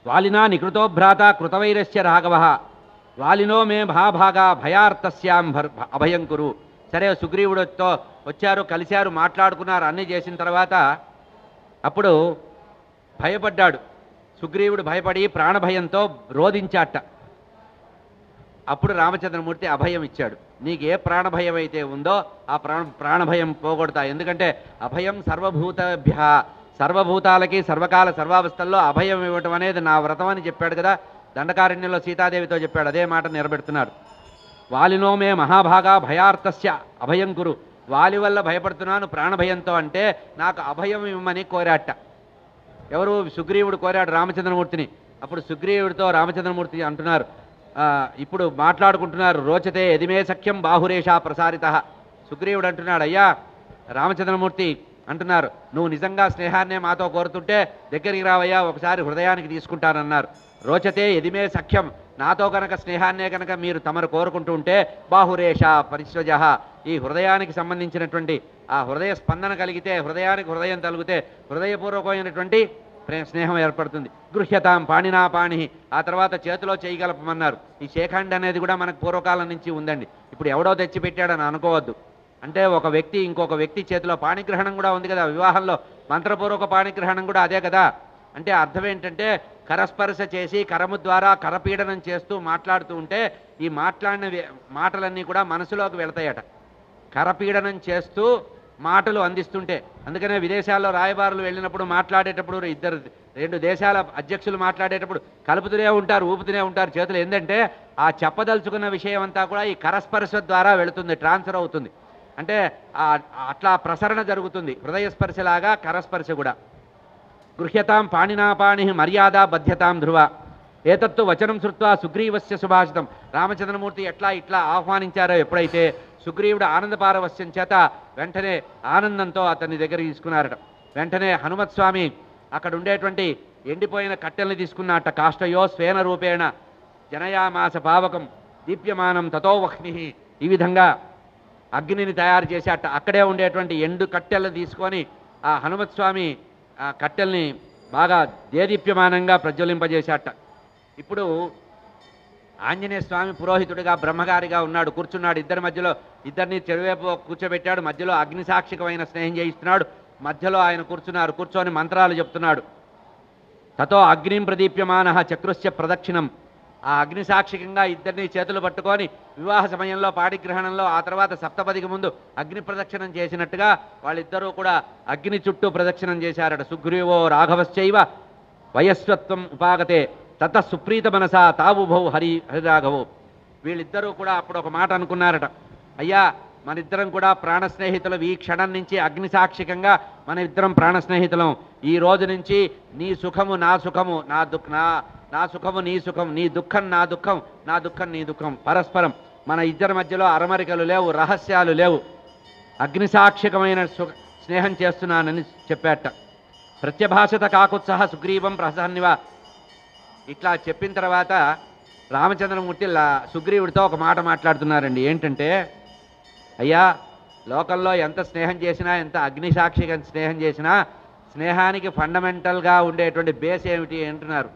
వాలినా నికృతో భ్రాత కృతవైరస్య రాఘవ, వాలినో మే భాభాగా భయార్తస్యాం అభయం కురు. సరే సుగ్రీవుడితో వచ్చారు, కలిశారు, మాట్లాడుకున్నారు, అన్నీ చేసిన తర్వాత అప్పుడు భయపడ్డాడు సుగ్రీవుడు. భయపడి ప్రాణభయంతో రోధించాట. అప్పుడు రామచంద్రమూర్తి అభయం ఇచ్చాడు. నీకు ఏ ప్రాణభయం అయితే ఉందో ఆ ప్రాణభయం పోగొడతా. ఎందుకంటే అభయం సర్వభూతభ్య, సర్వభూతాలకి సర్వకాల సర్వావస్థల్లో అభయం ఇవ్వటం అనేది నా వ్రతం అని చెప్పాడు కదా, దండకారణ్యంలో సీతాదేవితో చెప్పాడు. అదే మాట నిలబెడుతున్నాడు. వాలినో మే మహాభాగా భయార్తస్య అభయం కురు, వాలి వల్ల భయపడుతున్నాను ప్రాణభయంతో అంటే నాకు అభయం ఇవ్వమని కోరాట. ఎవరు? సుగ్రీవుడు కోరాడు రామచంద్రమూర్తిని. అప్పుడు సుగ్రీవుడితో రామచంద్రమూర్తి అంటున్నారు, ఇప్పుడు మాట్లాడుకుంటున్నారు, రోచతే ఎదిమే సఖ్యం బాహురేషా ప్రసారిత. సుగ్రీవుడు అంటున్నాడు, అయ్యా రామచంద్రమూర్తి అంటున్నారు, నువ్వు నిజంగా స్నేహాన్నే మాతో కోరుతుంటే దగ్గరికి రావయ్యా, ఒకసారి హృదయానికి తీసుకుంటానన్నారు. రోచతే ఎదిమే సఖ్యం, నాతో కనుక స్నేహాన్నే కనుక మీరు తమరు కోరుకుంటూ ఉంటే బాహురేష పరిశ్వజ, ఈ హృదయానికి సంబంధించినటువంటి ఆ హృదయ స్పందన కలిగితే, హృదయానికి హృదయం తలిగితే హృదయపూర్వకమైనటువంటి స్నేహం ఏర్పడుతుంది. గృహ్యతాం పాణినా పాణి, ఆ తర్వాత చేతిలో చేయగలపమన్నారు. ఈ శేఖండ్ అనేది కూడా మనకు పూర్వకాలం నుంచి ఉందండి, ఇప్పుడు ఎవడో తెచ్చిపెట్టాడని అనుకోవద్దు. అంటే ఒక వ్యక్తి ఇంకొక వ్యక్తి చేతిలో పాణిగ్రహణం కూడా ఉంది కదా, వివాహంలో మంత్రపూర్వక పాణిగ్రహణం కూడా అదే కదా. అంటే అర్థం ఏంటంటే కరస్పర్శ చేసి కరము ద్వారా కరపీడనం చేస్తూ మాట్లాడుతూ ఉంటే ఈ మాట్లాడిన మాటలన్నీ కూడా మనసులోకి వెళతాయట, కరపీడనం చేస్తూ మాటలు అందిస్తుంటే. అందుకనే విదేశాల్లో రాయబారులు వెళ్ళినప్పుడు మాట్లాడేటప్పుడు రెండు దేశాల అధ్యక్షులు మాట్లాడేటప్పుడు కలుపుతూనే ఉంటారు, ఊపుతూనే ఉంటారు చేతులు. ఏంటంటే ఆ చెప్పదలుచుకున్న విషయం అంతా కూడా ఈ కరస్పర్శ ద్వారా వెళుతుంది, ట్రాన్స్ఫర్ అవుతుంది. అంటే అట్లా ప్రసరణ జరుగుతుంది, హృదయస్పర్శలాగా కరస్పర్శ కూడా. గృహ్యతాం పాణినాపాణి మర్యాద బధ్యతాం ధ్రువ, ఏతత్తు వచనం శృత్వా సుగ్రీవస్య సుభాషితం. రామచంద్రమూర్తి ఇట్లా ఆహ్వానించారో ఎప్పుడైతే సుగ్రీవుడు ఆనందపారవస్యం చేత వెంటనే ఆనందంతో అతన్ని దగ్గర తీసుకున్నారట. వెంటనే హనుమత్స్వామి అక్కడ ఉండేటువంటి ఎండిపోయిన కట్టెల్ని తీసుకున్నట్ట. కాష్టయో స్వేన రూపేణ జనయామాస పావకం దీప్యమానం తతో వహ్ని. ఈ విధంగా అగ్నిని తయారు చేశాట. అక్కడే ఉండేటువంటి ఎండు కట్టెలను తీసుకొని ఆ హనుమత్ స్వామి ఆ కట్టెల్ని బాగా దేదీప్యమానంగా ప్రజ్వలింపజేశాట. ఇప్పుడు ఆంజనేయ స్వామి పురోహితుడిగా బ్రహ్మగారిగా ఉన్నాడు, కూర్చున్నాడు. ఇద్దరి మధ్యలో ఇద్దరిని చెరువేపు కూర్చోబెట్టాడు. మధ్యలో అగ్నిసాక్షికమైన స్నేహం చేయిస్తున్నాడు. మధ్యలో ఆయన కూర్చున్నారు. కూర్చొని మంత్రాలు చెప్తున్నాడు. తతో అగ్నిం ప్రదీప్యమాన చక్రుశ్చ ప్రదక్షిణం. ఆ అగ్నిసాక్షికంగా ఇద్దరిని చేతులు పట్టుకొని వివాహ సమయంలో పాడిగ్రహణంలో ఆ తర్వాత సప్తపదికి ముందు అగ్ని ప్రదక్షిణం చేసినట్టుగా వాళ్ళిద్దరూ కూడా అగ్ని చుట్టూ ప్రదక్షిణం చేశారట. సుగ్రీవో రాఘవశ్చైవ వయస్వత్వం ఉపాగతే తత సుప్రీత మనసా తావుభౌ హరిరాఘవో. వీళ్ళిద్దరూ కూడా అప్పుడు ఒక మాట అనుకున్నారట. అయ్యా, మన ఇద్దరం కూడా ప్రాణ స్నేహితులం. ఈ క్షణం నుంచి అగ్నిసాక్షికంగా మన ఇద్దరం ప్రాణ స్నేహితులం. ఈ రోజు నుంచి నీ సుఖము నా సుఖము, నా సుఖము నీ సుఖం, నీ దుఃఖం నా దుఃఖం, నా దుఃఖం నీ దుఃఖం. పరస్పరం మన ఇద్దరి మధ్యలో అరమరికలు లేవు, రహస్యాలు లేవు. అగ్నిసాక్షికమైన స్నేహం చేస్తున్నానని చెప్పాట. ప్రత్యభాషత కాకుత్సహ సుగ్రీవం ప్రసన్నివ. ఇట్లా చెప్పిన తర్వాత రామచంద్రమూర్తి సుగ్రీవుడితో ఒక మాట మాట్లాడుతున్నారండి. ఏంటంటే, అయ్యా, లోకంలో ఎంత స్నేహం చేసినా, ఎంత అగ్నిసాక్షిగా స్నేహం చేసినా స్నేహానికి ఫండమెంటల్గా ఉండేటువంటి బేస్ ఏమిటి అంటున్నారు.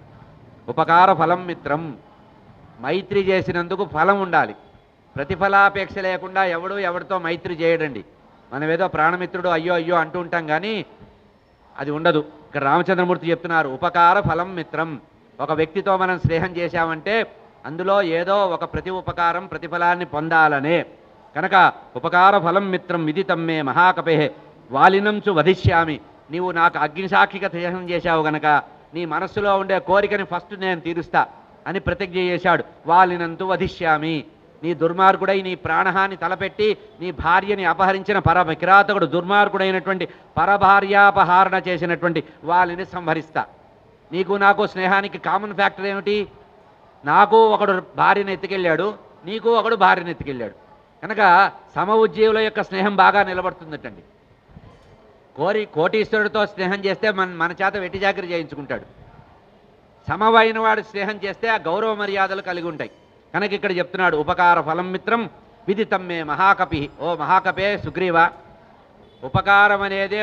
ఉపకార ఫలం మిత్రం. మైత్రి చేసినందుకు ఫలం ఉండాలి. ప్రతిఫలాపేక్ష లేకుండా ఎవరితో మైత్రి చేయడండి. మనం ఏదో ప్రాణమిత్రుడు అయ్యో అయ్యో అంటూ ఉంటాం, కానీ అది ఉండదు. ఇక్కడ రామచంద్రమూర్తి చెప్తున్నారు, ఉపకార ఫలం మిత్రం. ఒక వ్యక్తితో మనం స్నేహం చేశామంటే అందులో ఏదో ఒక ఉపకారం ప్రతిఫలాన్ని పొందాలనే. కనుక ఉపకార ఫలం మిత్రం విదితం మే మహాకపే వాలినంచు వధిష్యామి. నీవు నాకు అగ్నిసాక్షిగా స్నేహం చేశావు గనక నీ మనస్సులో ఉండే కోరికని ఫస్ట్ నేను తీరుస్తా అని ప్రతిజ్ఞ చేశాడు. వాలినంతు వధిష్యామి. నీ దుర్మార్గుడై నీ ప్రాణహాన్ని తలపెట్టి నీ భార్యని అపహరించిన కిరాతకుడు దుర్మార్గుడైనటువంటి పరభార్యాపహారణ చేసినటువంటి వాలిని సంహరిస్తా. నీకు నాకు స్నేహానికి కామన్ ఫ్యాక్టర్ ఏమిటి? నాకు ఒకడు భార్యను ఎత్తుకెళ్ళాడు, నీకు ఒకడు భార్యను ఎత్తుకెళ్ళాడు. కనుక సమ ఉజ్జీవుల యొక్క స్నేహం బాగా నిలబడుతుందటండి. కోటీశ్వరుడితో స్నేహం చేస్తే మన చేత వెట్టి చాకరీ చేయించుకుంటాడు. సమవైన వాడు స్నేహం చేస్తే ఆ గౌరవ మర్యాదలు కలిగి ఉంటాయి. కనుక ఇక్కడ చెప్తున్నాడు, ఉపకార ఫలం మిత్రం విదితం మే మహాకపి. ఓ మహాకపే సుగ్రీవ, ఉపకారం అనేదే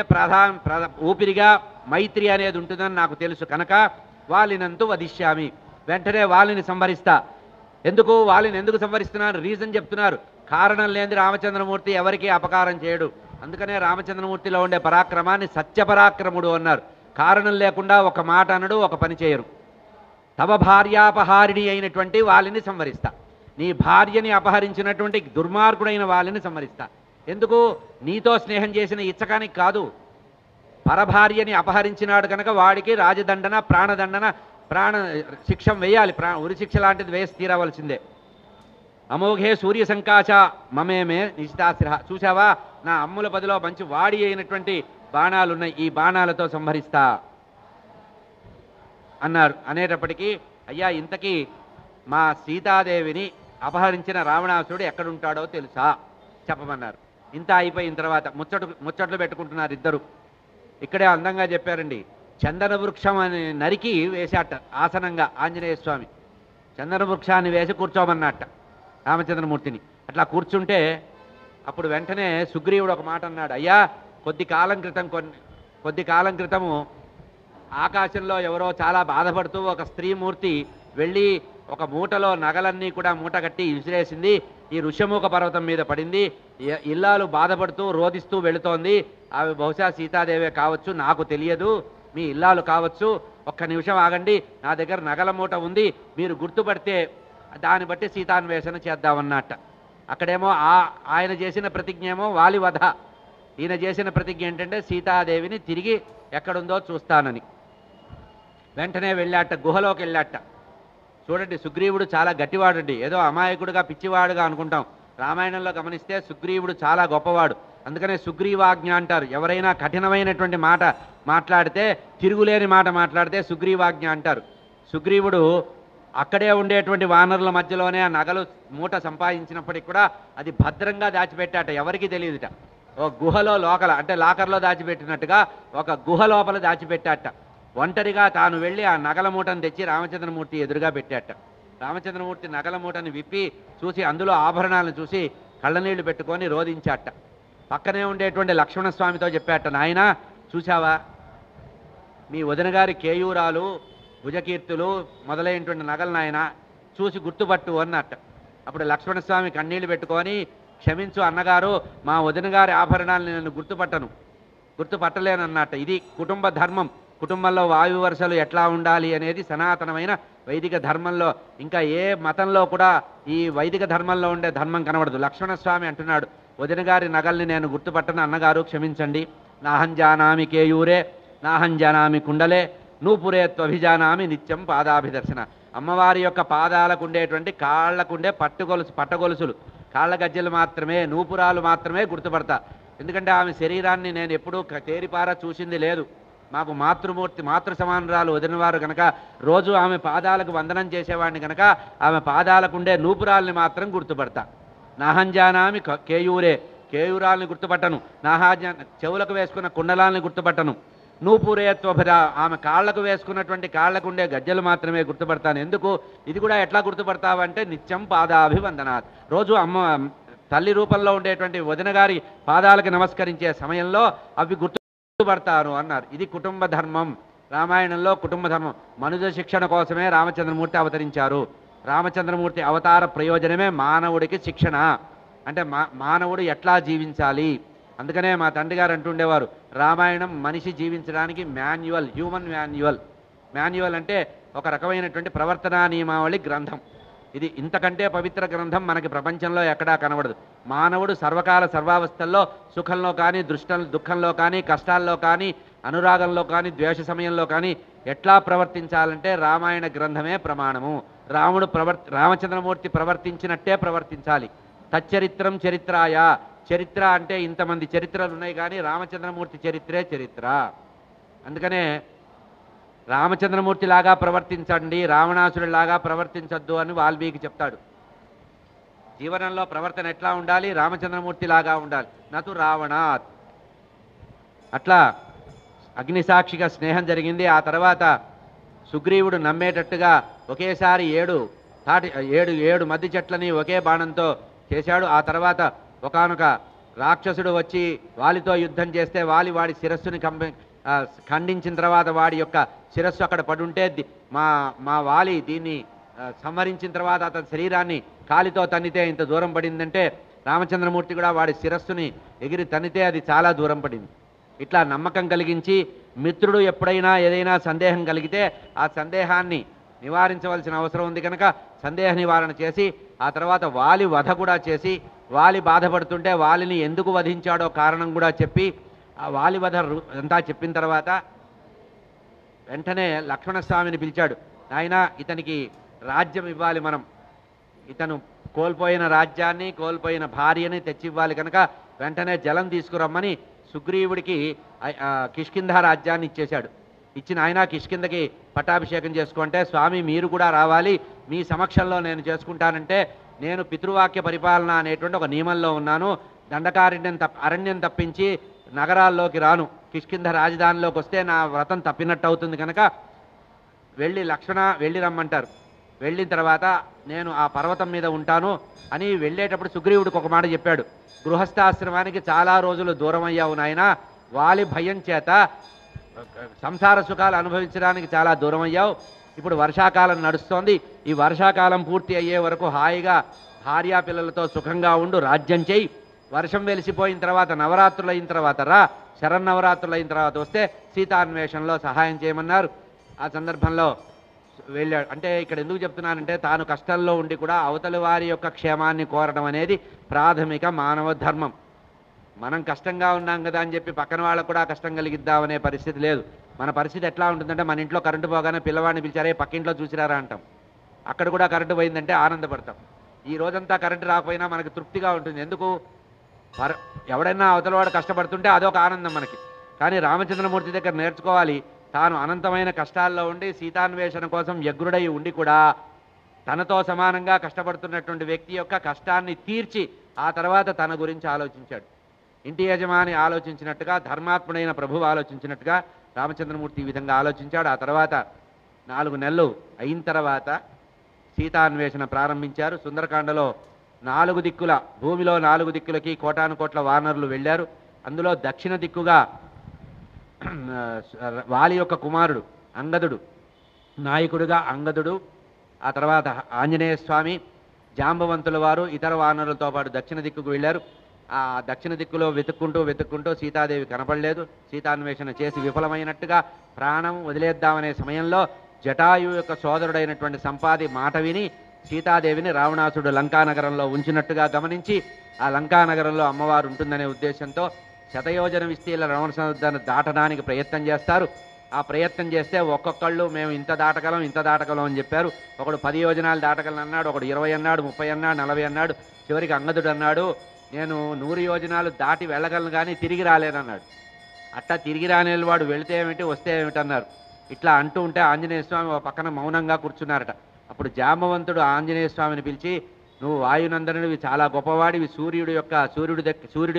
ఊపిరిగా మైత్రి అనేది ఉంటుందని నాకు తెలుసు. కనుక వాలినంతు వధిష్యామి. వెంటనే వాలిని సంహరిస్తా. వాలిని ఎందుకు సంహరిస్తున్నారు? రీజన్ చెప్తున్నారు. కారణం లేని రామచంద్రమూర్తి ఎవరికి అపకారం చేయడు. అందుకనే రామచంద్రమూర్తిలో ఉండే పరాక్రమాన్ని సత్యపరాక్రముడు అన్నారు. కారణం లేకుండా ఒక మాట అనడు, ఒక పని చేయరు. తవ భార్యాపహారిణి అయినటువంటి వాలిని సంహరిస్తా. నీ భార్యని అపహరించినటువంటి దుర్మార్గుడైన వాలిని సంహరిస్తా. ఎందుకు? నీతో స్నేహం చేసిన ఇచ్చకానికి కాదు. పరభార్యని అపహరించినాడు కనుక వాడికి రాజదండన, ప్రాణదండన, శిక్షం వేయాలి. ఉరి శిక్ష లాంటిది వేసి తీరవలసిందే. అమోఘే సూర్య సంకాశ మమేమే నిష్టాశిర. చూసావా, నా అమ్ముల పదిలో మంచి వాడి అయినటువంటి బాణాలున్నాయి, ఈ బాణాలతో సంహరిస్తా అన్నారు. అనేటప్పటికీ, అయ్యా, ఇంతకీ మా సీతాదేవిని అపహరించిన రావణాసురుడు ఎక్కడుంటాడో తెలుసా చెప్పమన్నారు. ఇంత అయిపోయిన తర్వాత ముచ్చట్లు పెట్టుకుంటున్నారు ఇద్దరు. ఇక్కడే అందంగా చెప్పారండి. చందన వృక్షం అని నరికి వేశాట ఆసనంగా ఆంజనేయ స్వామి. చందన వృక్షాన్ని వేసి కూర్చోమన్నట్ట రామచంద్రమూర్తిని. అట్లా కూర్చుంటే అప్పుడు వెంటనే సుగ్రీవుడు ఒక మాట అన్నాడు. అయ్యా, కొద్ది కాలం క్రితము ఆకాశంలో ఎవరో చాలా బాధపడుతూ ఒక స్త్రీమూర్తి వెళ్ళి ఒక మూటలో నగలన్నీ కూడా మూట కట్టి విసిరేసింది. ఈ ఋష్యముఖ పర్వతం మీద పడింది. ఇల్లాలు బాధపడుతూ రోదిస్తూ వెళుతోంది. అవి బహుశా సీతాదేవే కావచ్చు, నాకు తెలియదు. మీ ఇల్లాలు కావచ్చు. ఒక్క నిమిషం ఆగండి, నా దగ్గర నగల మూట ఉంది, మీరు గుర్తుపడితే దాన్ని బట్టి సీతాన్వేషణ చేద్దామన్నట్ట. అక్కడేమో ఆయన చేసిన ప్రతిజ్ఞ ఏమో వాలి వధ. ఈయన చేసిన ప్రతిజ్ఞ ఏంటంటే సీతాదేవిని తిరిగి ఎక్కడుందో చూస్తానని. వెంటనే వెళ్ళాట, గుహలోకి వెళ్ళాట. చూడండి, సుగ్రీవుడు చాలా గట్టివాడండి. ఏదో అమాయకుడుగా పిచ్చివాడుగా అనుకుంటాం. రామాయణంలో గమనిస్తే సుగ్రీవుడు చాలా గొప్పవాడు. అందుకనే సుగ్రీవాజ్ఞ అంటారు. ఎవరైనా కఠినమైనటువంటి మాట మాట్లాడితే, తిరుగులేని మాట మాట్లాడితే సుగ్రీవాజ్ఞ అంటారు. సుగ్రీవుడు అక్కడే ఉండేటువంటి వానరుల మధ్యలోనే ఆ నగలు మూట సంపాదించినప్పటికి కూడా అది భద్రంగా దాచిపెట్టాట, ఎవరికి తెలియదుట. ఒక గుహలో లోకల, అంటే లాకర్లో దాచిపెట్టినట్టుగా ఒక గుహ లోపల దాచిపెట్టాట. ఒంటరిగా తాను వెళ్ళి ఆ నగల మూటను తెచ్చి రామచంద్రమూర్తి ఎదురుగా పెట్టాట. రామచంద్రమూర్తి నగల మూటని విప్పి చూసి అందులో ఆభరణాలను చూసి కళ్ళనీళ్లు పెట్టుకొని రోధించాట. పక్కనే ఉండేటువంటి లక్ష్మణస్వామితో చెప్పాట, నాయనా చూశావా మీ వదిన గారి కేయూరాలు భుజకీర్తులు మొదలైనటువంటి నగలు నాయన చూసి గుర్తుపట్టు అన్నట్ట. అప్పుడు లక్ష్మణస్వామి కన్నీళ్లు పెట్టుకొని, క్షమించు అన్నగారు, మా వదిన గారి ఆభరణాలను నేను గుర్తుపట్టలేనన్నట్ట. ఇది కుటుంబ ధర్మం. కుటుంబంలో వాయు వరుసలు ఎట్లా ఉండాలి అనేది సనాతనమైన వైదిక ధర్మంలో, ఇంకా ఏ మతంలో కూడా ఈ వైదిక ధర్మంలో ఉండే ధర్మం కనబడదు. లక్ష్మణస్వామి అంటున్నాడు, వదిన గారి నగల్ని నేను గుర్తుపట్టను అన్నగారు, క్షమించండి. నాహం జానామి కేయూరే నాహం జానామి కుండలే నూపురే త్వభిజానామి నిత్యం పాదాభిదర్శన. అమ్మవారి యొక్క పాదాలకు ఉండేటువంటి కాళ్లకుండే పట్టగొలుసులు, కాళ్ళ గజ్జలు మాత్రమే, నూపురాలు మాత్రమే గుర్తుపడతా. ఎందుకంటే ఆమె శరీరాన్ని నేను ఎప్పుడూ తేరిపారా చూసింది లేదు. మాకు మాతృ సమానురాలు వదినవారు కనుక రోజు ఆమె పాదాలకు వందనం చేసేవాడిని కనుక ఆమె పాదాలకుండే నూపురాల్ని మాత్రం గుర్తుపడతా. నాహంజానామి కేయూరాల్ని గుర్తుపట్టను. చెవులకు వేసుకున్న కుండలాల్ని గుర్తుపట్టను. నూపురేత్వభర ఆమె కాళ్లకు వేసుకున్నటువంటి కాళ్లకుండే గజ్జలు మాత్రమే గుర్తుపడతాను. ఎందుకు? ఇది కూడా ఎట్లా గుర్తుపడతావంటే నిత్యం పాదాభివందనాత్. రోజు తల్లి రూపంలో ఉండేటువంటి వదిన గారి పాదాలకు నమస్కరించే సమయంలో అవి గుర్తుపడతారు అన్నారు. ఇది కుటుంబ ధర్మం. రామాయణంలో కుటుంబ ధర్మం మనుజ శిక్షణ కోసమే రామచంద్రమూర్తి అవతరించారు. రామచంద్రమూర్తి అవతార ప్రయోజనమే మానవుడికి శిక్షణ, అంటే మానవుడు ఎట్లా జీవించాలి. అందుకనే మా తండ్రి గారు అంటుండేవారు, రామాయణం మనిషి జీవించడానికి మాన్యువల్, హ్యూమన్ మాన్యువల్ అంటే ఒక రకమైనటువంటి ప్రవర్తనా నియమావళి గ్రంథం. ఇది ఇంతకంటే పవిత్ర గ్రంథం మనకి ప్రపంచంలో ఎక్కడా కనబడదు. మానవుడు సర్వకాల సర్వావస్థల్లో సుఖంలో కానీ దుఃఖంలో కానీ కష్టాల్లో కానీ అనురాగంలో కానీ ద్వేష సమయంలో కానీ ఎట్లా ప్రవర్తించాలంటే రామాయణ గ్రంథమే ప్రమాణము. రామచంద్రమూర్తి ప్రవర్తించినట్టే ప్రవర్తించాలి. తచ్చరిత్రం చరిత్రాయ. చరిత్ర అంటే ఇంతమంది చరిత్రలు ఉన్నాయి కానీ రామచంద్రమూర్తి చరిత్రే చరిత్ర. అందుకనే రామచంద్రమూర్తిలాగా ప్రవర్తించండి, రావణాసురుడిలాగా ప్రవర్తించద్దు అని వాల్మీకి చెప్తాడు. జీవనంలో ప్రవర్తన ఎట్లా ఉండాలి? రామచంద్రమూర్తిలాగా ఉండాలి, నతు రావణాత్. అట్లా అగ్నిసాక్షిగా స్నేహం జరిగింది. ఆ తర్వాత సుగ్రీవుడు నమ్మేటట్టుగా ఒకేసారి ఏడు మద్ది చెట్లని ఒకే బాణంతో చేశాడు. ఆ తర్వాత ఒకానొక రాక్షసుడు వచ్చి వాలితో యుద్ధం చేస్తే వాడి శిరస్సుని ఖండించిన తర్వాత వాడి యొక్క శిరస్సు అక్కడ పడుంటే మా వాలి దీన్ని సంహరించిన తర్వాత అతని శరీరాన్ని కాలితో తన్నితే ఇంత దూరం పడిందంటే రామచంద్రమూర్తి కూడా వాడి శిరస్సుని ఎగిరి తన్నితే అది చాలా దూరం పడింది. ఇట్లా నమ్మకం కలిగించి మిత్రుడు ఎప్పుడైనా ఏదైనా సందేహం కలిగితే ఆ సందేహాన్ని నివారించవలసిన అవసరం ఉంది కనుక సందేహ నివారణ చేసి ఆ తర్వాత వాలి వధ కూడా చేసి వాలి బాధపడుతుంటే వాలిని ఎందుకు వధించాడో కారణం కూడా చెప్పి ఆ వాలి వధ అంతా చెప్పిన తర్వాత వెంటనే లక్ష్మణస్వామిని పిలిచాడు. ఆయన ఇతనికి రాజ్యం ఇవ్వాలి, ఇతను కోల్పోయిన రాజ్యాన్ని కోల్పోయిన భార్యని తెచ్చివ్వాలి కనుక వెంటనే జలం తీసుకురమ్మని సుగ్రీవుడికి కిష్కింధ రాజ్యాన్ని ఇచ్చేశాడు. ఇచ్చిన ఆయన కిష్కింధకి పట్టాభిషేకం చేసుకుంటే స్వామి మీరు కూడా రావాలి, మీ సమక్షంలో నేను చేసుకుంటానంటే నేను పితృవాక్య పరిపాలన అనేటువంటి ఒక నియమంలో ఉన్నాను, అరణ్యం తప్పించి నగరాల్లోకి రాను, కిష్కింధ రాజధానిలోకి వస్తే నా వ్రతం తప్పినట్టు అవుతుంది కనుక వెళ్ళి రమ్మంటారు. వెళ్ళిన తర్వాత నేను ఆ పర్వతం మీద ఉంటాను అని వెళ్ళేటప్పుడు సుగ్రీవుడికి ఒక మాట చెప్పాడు. గృహస్థాశ్రమానికి చాలా రోజులు దూరం అయ్యావు నాయన, వాలి భయం చేత సంసార సుఖాలు అనుభవించడానికి చాలా దూరం అయ్యావు. ఇప్పుడు వర్షాకాలం నడుస్తోంది, ఈ వర్షాకాలం పూర్తి అయ్యే వరకు హాయిగా భార్యా పిల్లలతో సుఖంగా ఉండు, రాజ్యం చేయి. వర్షం వెలిసిపోయిన తర్వాత నవరాత్రులు అయిన తర్వాత శరన్నవరాత్రులు అయిన తర్వాత వస్తే సీతాన్వేషణలో సహాయం చేయమన్నారు. ఆ సందర్భంలో వెళ్ళాడు. అంటే ఇక్కడ ఎందుకు చెప్తున్నానంటే తాను కష్టంలో ఉండి కూడా అవతలి వారి యొక్క క్షేమాన్ని కోరడం అనేది ప్రాథమిక మానవ ధర్మం. మనం కష్టంగా ఉన్నాం కదా అని చెప్పి పక్కన వాళ్ళకు కూడా కష్టం కలిగిద్దామనే పరిస్థితి లేదు. మన పరిస్థితి ఎట్లా ఉంటుందంటే మన ఇంట్లో కరెంటు పోగానే పిల్లవాడిని పిలిచారే పక్కింట్లో చూసిరారా అంటాం, అక్కడ కూడా కరెంటు పోయిందంటే ఆనందపడతాం. ఈ రోజంతా కరెంటు రాకపోయినా మనకు తృప్తిగా ఉంటుంది. ఎందుకు? ఎవడైనా అవతలవాడు కష్టపడుతుంటే అదొక ఆనందం మనకి. కానీ రామచంద్రమూర్తి దగ్గర నేర్చుకోవాలి, తాను అనంతమైన కష్టాల్లో ఉండి సీతాన్వేషణ కోసం వ్యగ్రుడై ఉండి కూడా తనతో సమానంగా కష్టపడుతున్నటువంటి వ్యక్తి యొక్క కష్టాన్ని తీర్చి ఆ తర్వాత తన గురించి ఆలోచించాడు. ఇంటి యజమాని ఆలోచించినట్టుగా, ధర్మాత్ముడైన ప్రభువు ఆలోచించినట్టుగా రామచంద్రమూర్తి ఈ విధంగా ఆలోచించాడు. ఆ తర్వాత 4 నెలలు అయిన తర్వాత సీతాన్వేషణ ప్రారంభించారు. సుందరకాండలో 4 దిక్కుల భూమిలో 4 దిక్కులకి కోటాను కోట్ల వానరులు వెళ్ళారు. అందులో దక్షిణ దిక్కుగా వాలి యొక్క కుమారుడు అంగదుడు నాయకుడిగా అంగదుడు, ఆ తర్వాత ఆంజనేయ స్వామి, జాంబవంతుల వారు ఇతర వానరులతో పాటు దక్షిణ దిక్కుకు వెళ్ళారు. ఆ దక్షిణ దిక్కులో వెతుక్కుంటూ సీతాదేవి కనపడలేదు. సీతాన్వేషణ చేసి విఫలమైనట్టుగా ప్రాణం వదిలేద్దామనే సమయంలో జటాయు యొక్క సోదరుడైనటువంటి సంపాది మాట విని సీతాదేవిని రావణాసుడు లంకానగరంలో ఉంచినట్టుగా గమనించి ఆ లంకానగరంలో అమ్మవారు ఉంటుందనే ఉద్దేశంతో శతయోజన విస్తీర్ణ రావణ సముద్రాన్ని దాటడానికి ప్రయత్నం చేస్తారు. ఆ ప్రయత్నం చేస్తే ఒక్కొక్కళ్ళు మేము ఇంత దాటగలం అని చెప్పారు. ఒకడు 10 యోజనాలు దాటగలను అన్నాడు, ఒకడు 20 అన్నాడు, 30 అన్నాడు, 40 అన్నాడు. చివరికి అంగదుడు అన్నాడు, నేను 100 యోజనాలు దాటి వెళ్ళగలను కానీ తిరిగి రాలేనన్నాడు. అట్టా తిరిగి రాని వాడు వెళితే ఏమిటి వస్తే ఏమిటన్నారు. ఇట్లా అంటూ ఉంటే ఆంజనేయ స్వామి ఒక పక్కన మౌనంగా కూర్చున్నారట. అప్పుడు జాంబవంతుడు ఆంజనేయ స్వామిని పిలిచి, నువ్వు వాయునందనుడివి, చాలా గొప్పవాడివి, సూర్యుడి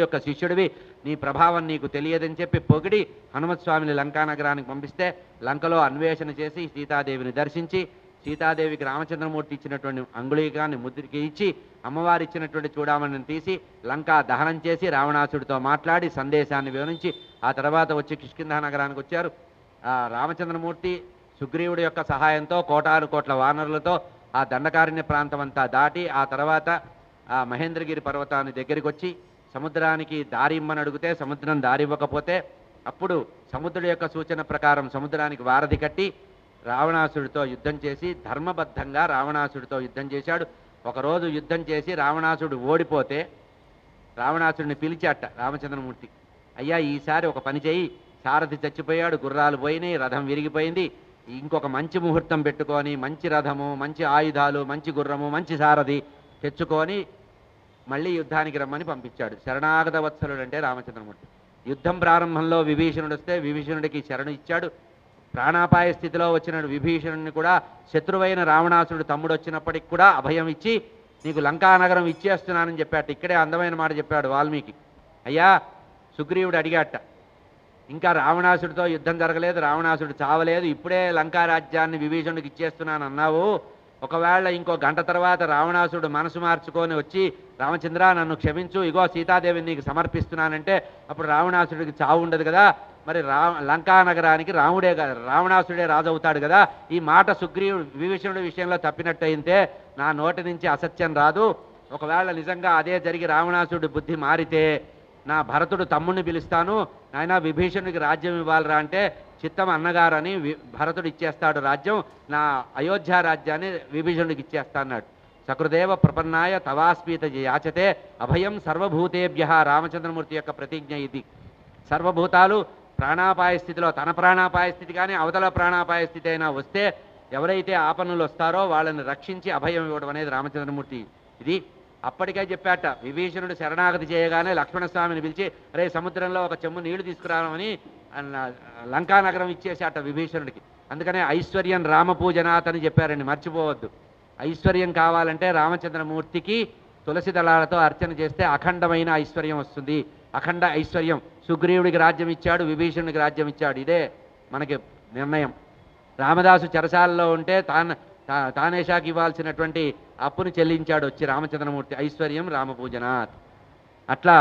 యొక్క శిష్యుడివి, నీ ప్రభావం నీకు తెలియదని చెప్పి పొగిడి హనుమత్ స్వామిని లంకానగరానికి పంపిస్తే లంకలో అన్వేషణ చేసి సీతాదేవిని దర్శించి సీతాదేవికి రామచంద్రమూర్తి ఇచ్చినటువంటి అంగుళీకాన్ని ముద్రికి ఇచ్చి అమ్మవారు ఇచ్చినటువంటి చూడామణిని తీసి లంకా దహనం చేసి రావణాసుడితో మాట్లాడి సందేశాన్ని వివరించి ఆ తర్వాత వచ్చి కిష్కింధ నగరానికి వచ్చారు. ఆ రామచంద్రమూర్తి సుగ్రీవుడి యొక్క సహాయంతో కోటాను కోట్ల వానరులతో ఆ దండకారణ్య ప్రాంతం అంతా దాటి ఆ తర్వాత ఆ మహేంద్రగిరి పర్వతాన్ని దగ్గరికి వచ్చి సముద్రానికి దారి ఇమ్మని అడిగితే సముద్రం దారి ఇవ్వకపోతే అప్పుడు సముద్రుడి యొక్క సూచన ప్రకారం సముద్రానికి వారధి కట్టి రావణాసుడితో యుద్ధం చేసి ధర్మబద్ధంగా రావణాసుడితో యుద్ధం చేశాడు. ఒకరోజు యుద్ధం చేసి రావణాసుడు ఓడిపోతే రావణాసుడిని పిలిచాట రామచంద్రమూర్తి, అయ్యా ఈసారి ఒక పని చేయి, సారథి చచ్చిపోయాడు, గుర్రాలు పోయినాయి, రథం విరిగిపోయింది, ఇంకొక మంచి ముహూర్తం పెట్టుకొని మంచి రథము, మంచి ఆయుధాలు, మంచి గుర్రము, మంచి సారథి తెచ్చుకొని మళ్ళీ యుద్ధానికి రమ్మని పంపించాడు. శరణాగత వత్సలుడు అంటే రామచంద్రమూర్తి. యుద్ధం ప్రారంభంలో విభీషణుడు వస్తే విభీషణుడికి శరణు ఇచ్చాడు. ప్రాణాపాయ స్థితిలో వచ్చిన విభీషణుడిని కూడా శత్రువైన రావణాసుడు తమ్ముడు వచ్చినప్పటికి కూడా అభయం ఇచ్చి నీకు లంకానగరం ఇచ్చేస్తున్నానని చెప్పాట. ఇక్కడే అందమైన మాట చెప్పాడు వాల్మీకి. అయ్యా సుగ్రీవుడు అడిగాట, ఇంకా రావణాసుడితో యుద్ధం జరగలేదు, రావణాసుడు చావలేదు, ఇప్పుడే లంకా రాజ్యాన్ని విభీషణుడికి ఇచ్చేస్తున్నాను అన్నావు, ఒకవేళ ఇంకో గంట తర్వాత రావణాసుడు మనసు మార్చుకొని వచ్చి రామచంద్ర నన్ను క్షమించు, ఇగో సీతాదేవిని నీకు సమర్పిస్తున్నానంటే అప్పుడు రావణాసుడికి చావు ఉండదు కదా, మరి లంకా నగరానికి రావణాసుడే రాజు అవుతాడు కదా. ఈ మాట విభీషణుడి విషయంలో తప్పినట్టు అయితే నా నోటి నుంచి అసత్యం రాదు. ఒకవేళ నిజంగా అదే జరిగి రావణాసుడి బుద్ధి మారితే నా భరతుడు తమ్ముడిని పిలుస్తాను, నాయన విభీషణుడికి రాజ్యం ఇవ్వాలరా అంటే చిత్తం అన్నగారని భరతుడు ఇచ్చేస్తాడు రాజ్యం, నా అయోధ్య రాజ్యాన్ని విభీషణుడికి ఇచ్చేస్తా అన్నాడు. సకృదేవ ప్రపన్నాయ తవాస్పీత యాచతే అభయం సర్వభూతేభ్య. రామచంద్రమూర్తి యొక్క ప్రతిజ్ఞ ఇది. సర్వభూతాలు ప్రాణాపాయ స్థితిలో, తన ప్రాణాపాయ స్థితి కానీ అవతల ప్రాణాపాయ స్థితి అయినా వస్తే ఎవరైతే ఆపన్నులు వస్తారో వాళ్ళని రక్షించి అభయం ఇవ్వడం అనేది రామచంద్రమూర్తి ఇది. అప్పటికే చెప్పాట, విభీషణుడు శరణాగతి చేయగానే లక్ష్మణస్వామిని పిలిచి రే సముద్రంలో ఒక చెమ్ము నీళ్లు తీసుకురావని లంకానగరం ఇచ్చేసాట విభీషణుడికి. అందుకనే ఐశ్వర్యం రామపూజనాథ్ అని చెప్పారండి, మర్చిపోవద్దు. ఐశ్వర్యం కావాలంటే రామచంద్రమూర్తికి తులసి దళాలతో అర్చన చేస్తే అఖండమైన ఐశ్వర్యం వస్తుంది. అఖండ ఐశ్వర్యం. సుగ్రీవుడికి రాజ్యం ఇచ్చాడు, విభీషణుడికి రాజ్యం ఇచ్చాడు, ఇదే మనకి నిర్ణయం. రామదాసు చెరసాలలో ఉంటే తానేషాకి ఇవ్వాల్సినటువంటి అప్పును చెల్లించాడు వచ్చి రామచంద్రమూర్తి. ఐశ్వర్యం రామపూజనాథ్. అట్లా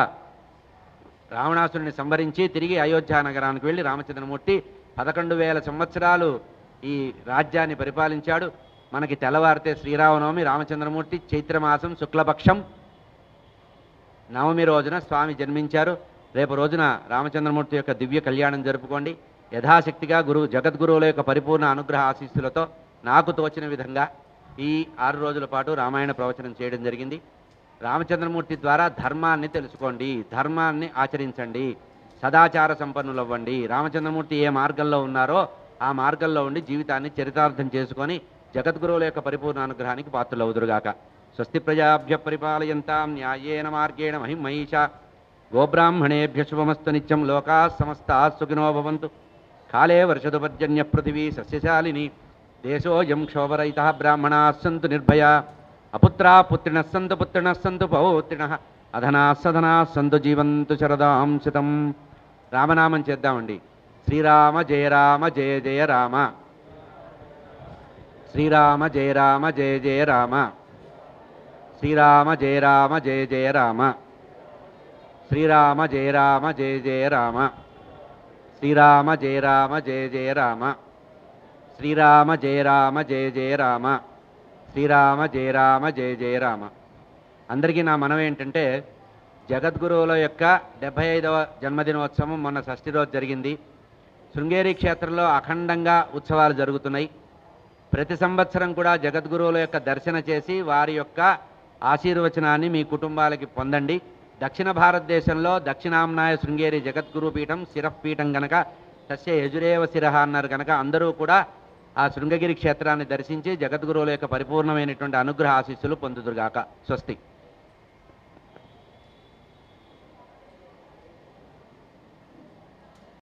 రావణాసుడిని సంహరించి తిరిగి అయోధ్య నగరానికి వెళ్ళి రామచంద్రమూర్తి 11,000 సంవత్సరాలు ఈ రాజ్యాన్ని పరిపాలించాడు. మనకి తెల్లవారితే శ్రీరామనవమి, రామచంద్రమూర్తి చైత్రమాసం శుక్లపక్షం నవమి రోజున స్వామి జన్మించారు. రేపు రోజున రామచంద్రమూర్తి యొక్క దివ్య కళ్యాణం జరుపుకోండి. యథాశక్తిగా జగద్గురువుల యొక్క పరిపూర్ణ అనుగ్రహ ఆశీస్సులతో నాకు తోచిన విధంగా ఈ 6 రోజుల పాటు రామాయణ ప్రవచనం చేయడం జరిగింది. రామచంద్రమూర్తి ద్వారా ధర్మాన్ని తెలుసుకోండి, ధర్మాన్ని ఆచరించండి, సదాచార సంపన్నులు అవ్వండి. రామచంద్రమూర్తి ఏ మార్గంలో ఉన్నారో ఆ మార్గంలో ఉండి జీవితాన్ని చరితార్థం చేసుకొని జగద్గురువుల యొక్క పరిపూర్ణ అనుగ్రహానికి పాత్రలవుదురుగాక. స్వస్తి ప్రజాభ్య పరిపాలయంతాం న్యాయేన మార్గేణ మహిమహీషా. గోబ్రాహ్మణేభ్య శుభమస్తు నిత్యం. లోకాః సమస్తాః సుఖినో భవంతు. కాలే వర్షతు పర్జన్య పృథివీ సస్యశాలిని. దేశోయం క్షోభరహితః బ్రాహ్మణాః సంతు నిర్భయా. అపుత్రాः పుత్రిణः సంతు పుత్రిణः సంతు పౌత్రిణः. అధనాः సధనాः సంతు జీవంతు శరదాం శతం. రామనామం చేద్దామండి. శ్రీరామ జయ రామ జయ జయ రామ. శ్రీరామ జయ రామ జయ జయ రామ. శ్రీరామ జయ రామ జయ జయ రామ. శ్రీరామ జయ రామ జయ జయ రామ. శ్రీరామ జయ రామ జయ జయ రామ. శ్రీరామ జయ రామ జయ జయ రామ. శ్రీరామ జయ రామ జయ జయ రామ. అందరికీ నా మనవి ఏంటంటే, జగద్గురువుల యొక్క 75వ జన్మదినోత్సవం మొన్న షష్ఠి రోజు జరిగింది. శృంగేరి క్షేత్రంలో అఖండంగా ఉత్సవాలు జరుగుతున్నాయి. ప్రతి సంవత్సరం కూడా జగద్గురువుల యొక్క దర్శన చేసి వారి యొక్క ఆశీర్వచనాన్ని మీ కుటుంబాలకి పొందండి. దక్షిణ భారతదేశంలో దక్షిణాంనాయ శృంగేరి జగద్గురు పీఠం శిరఃపీఠం కనుక తస్య యజురేవ శిరః అన్నారు కనుక అందరూ కూడా ఆ శృంగగిరి క్షేత్రాన్ని దర్శించి జగద్గురువుల యొక్క పరిపూర్ణమైనటువంటి అనుగ్రహ ఆశీస్సులు పొందుదురుగాక. స్వస్తి.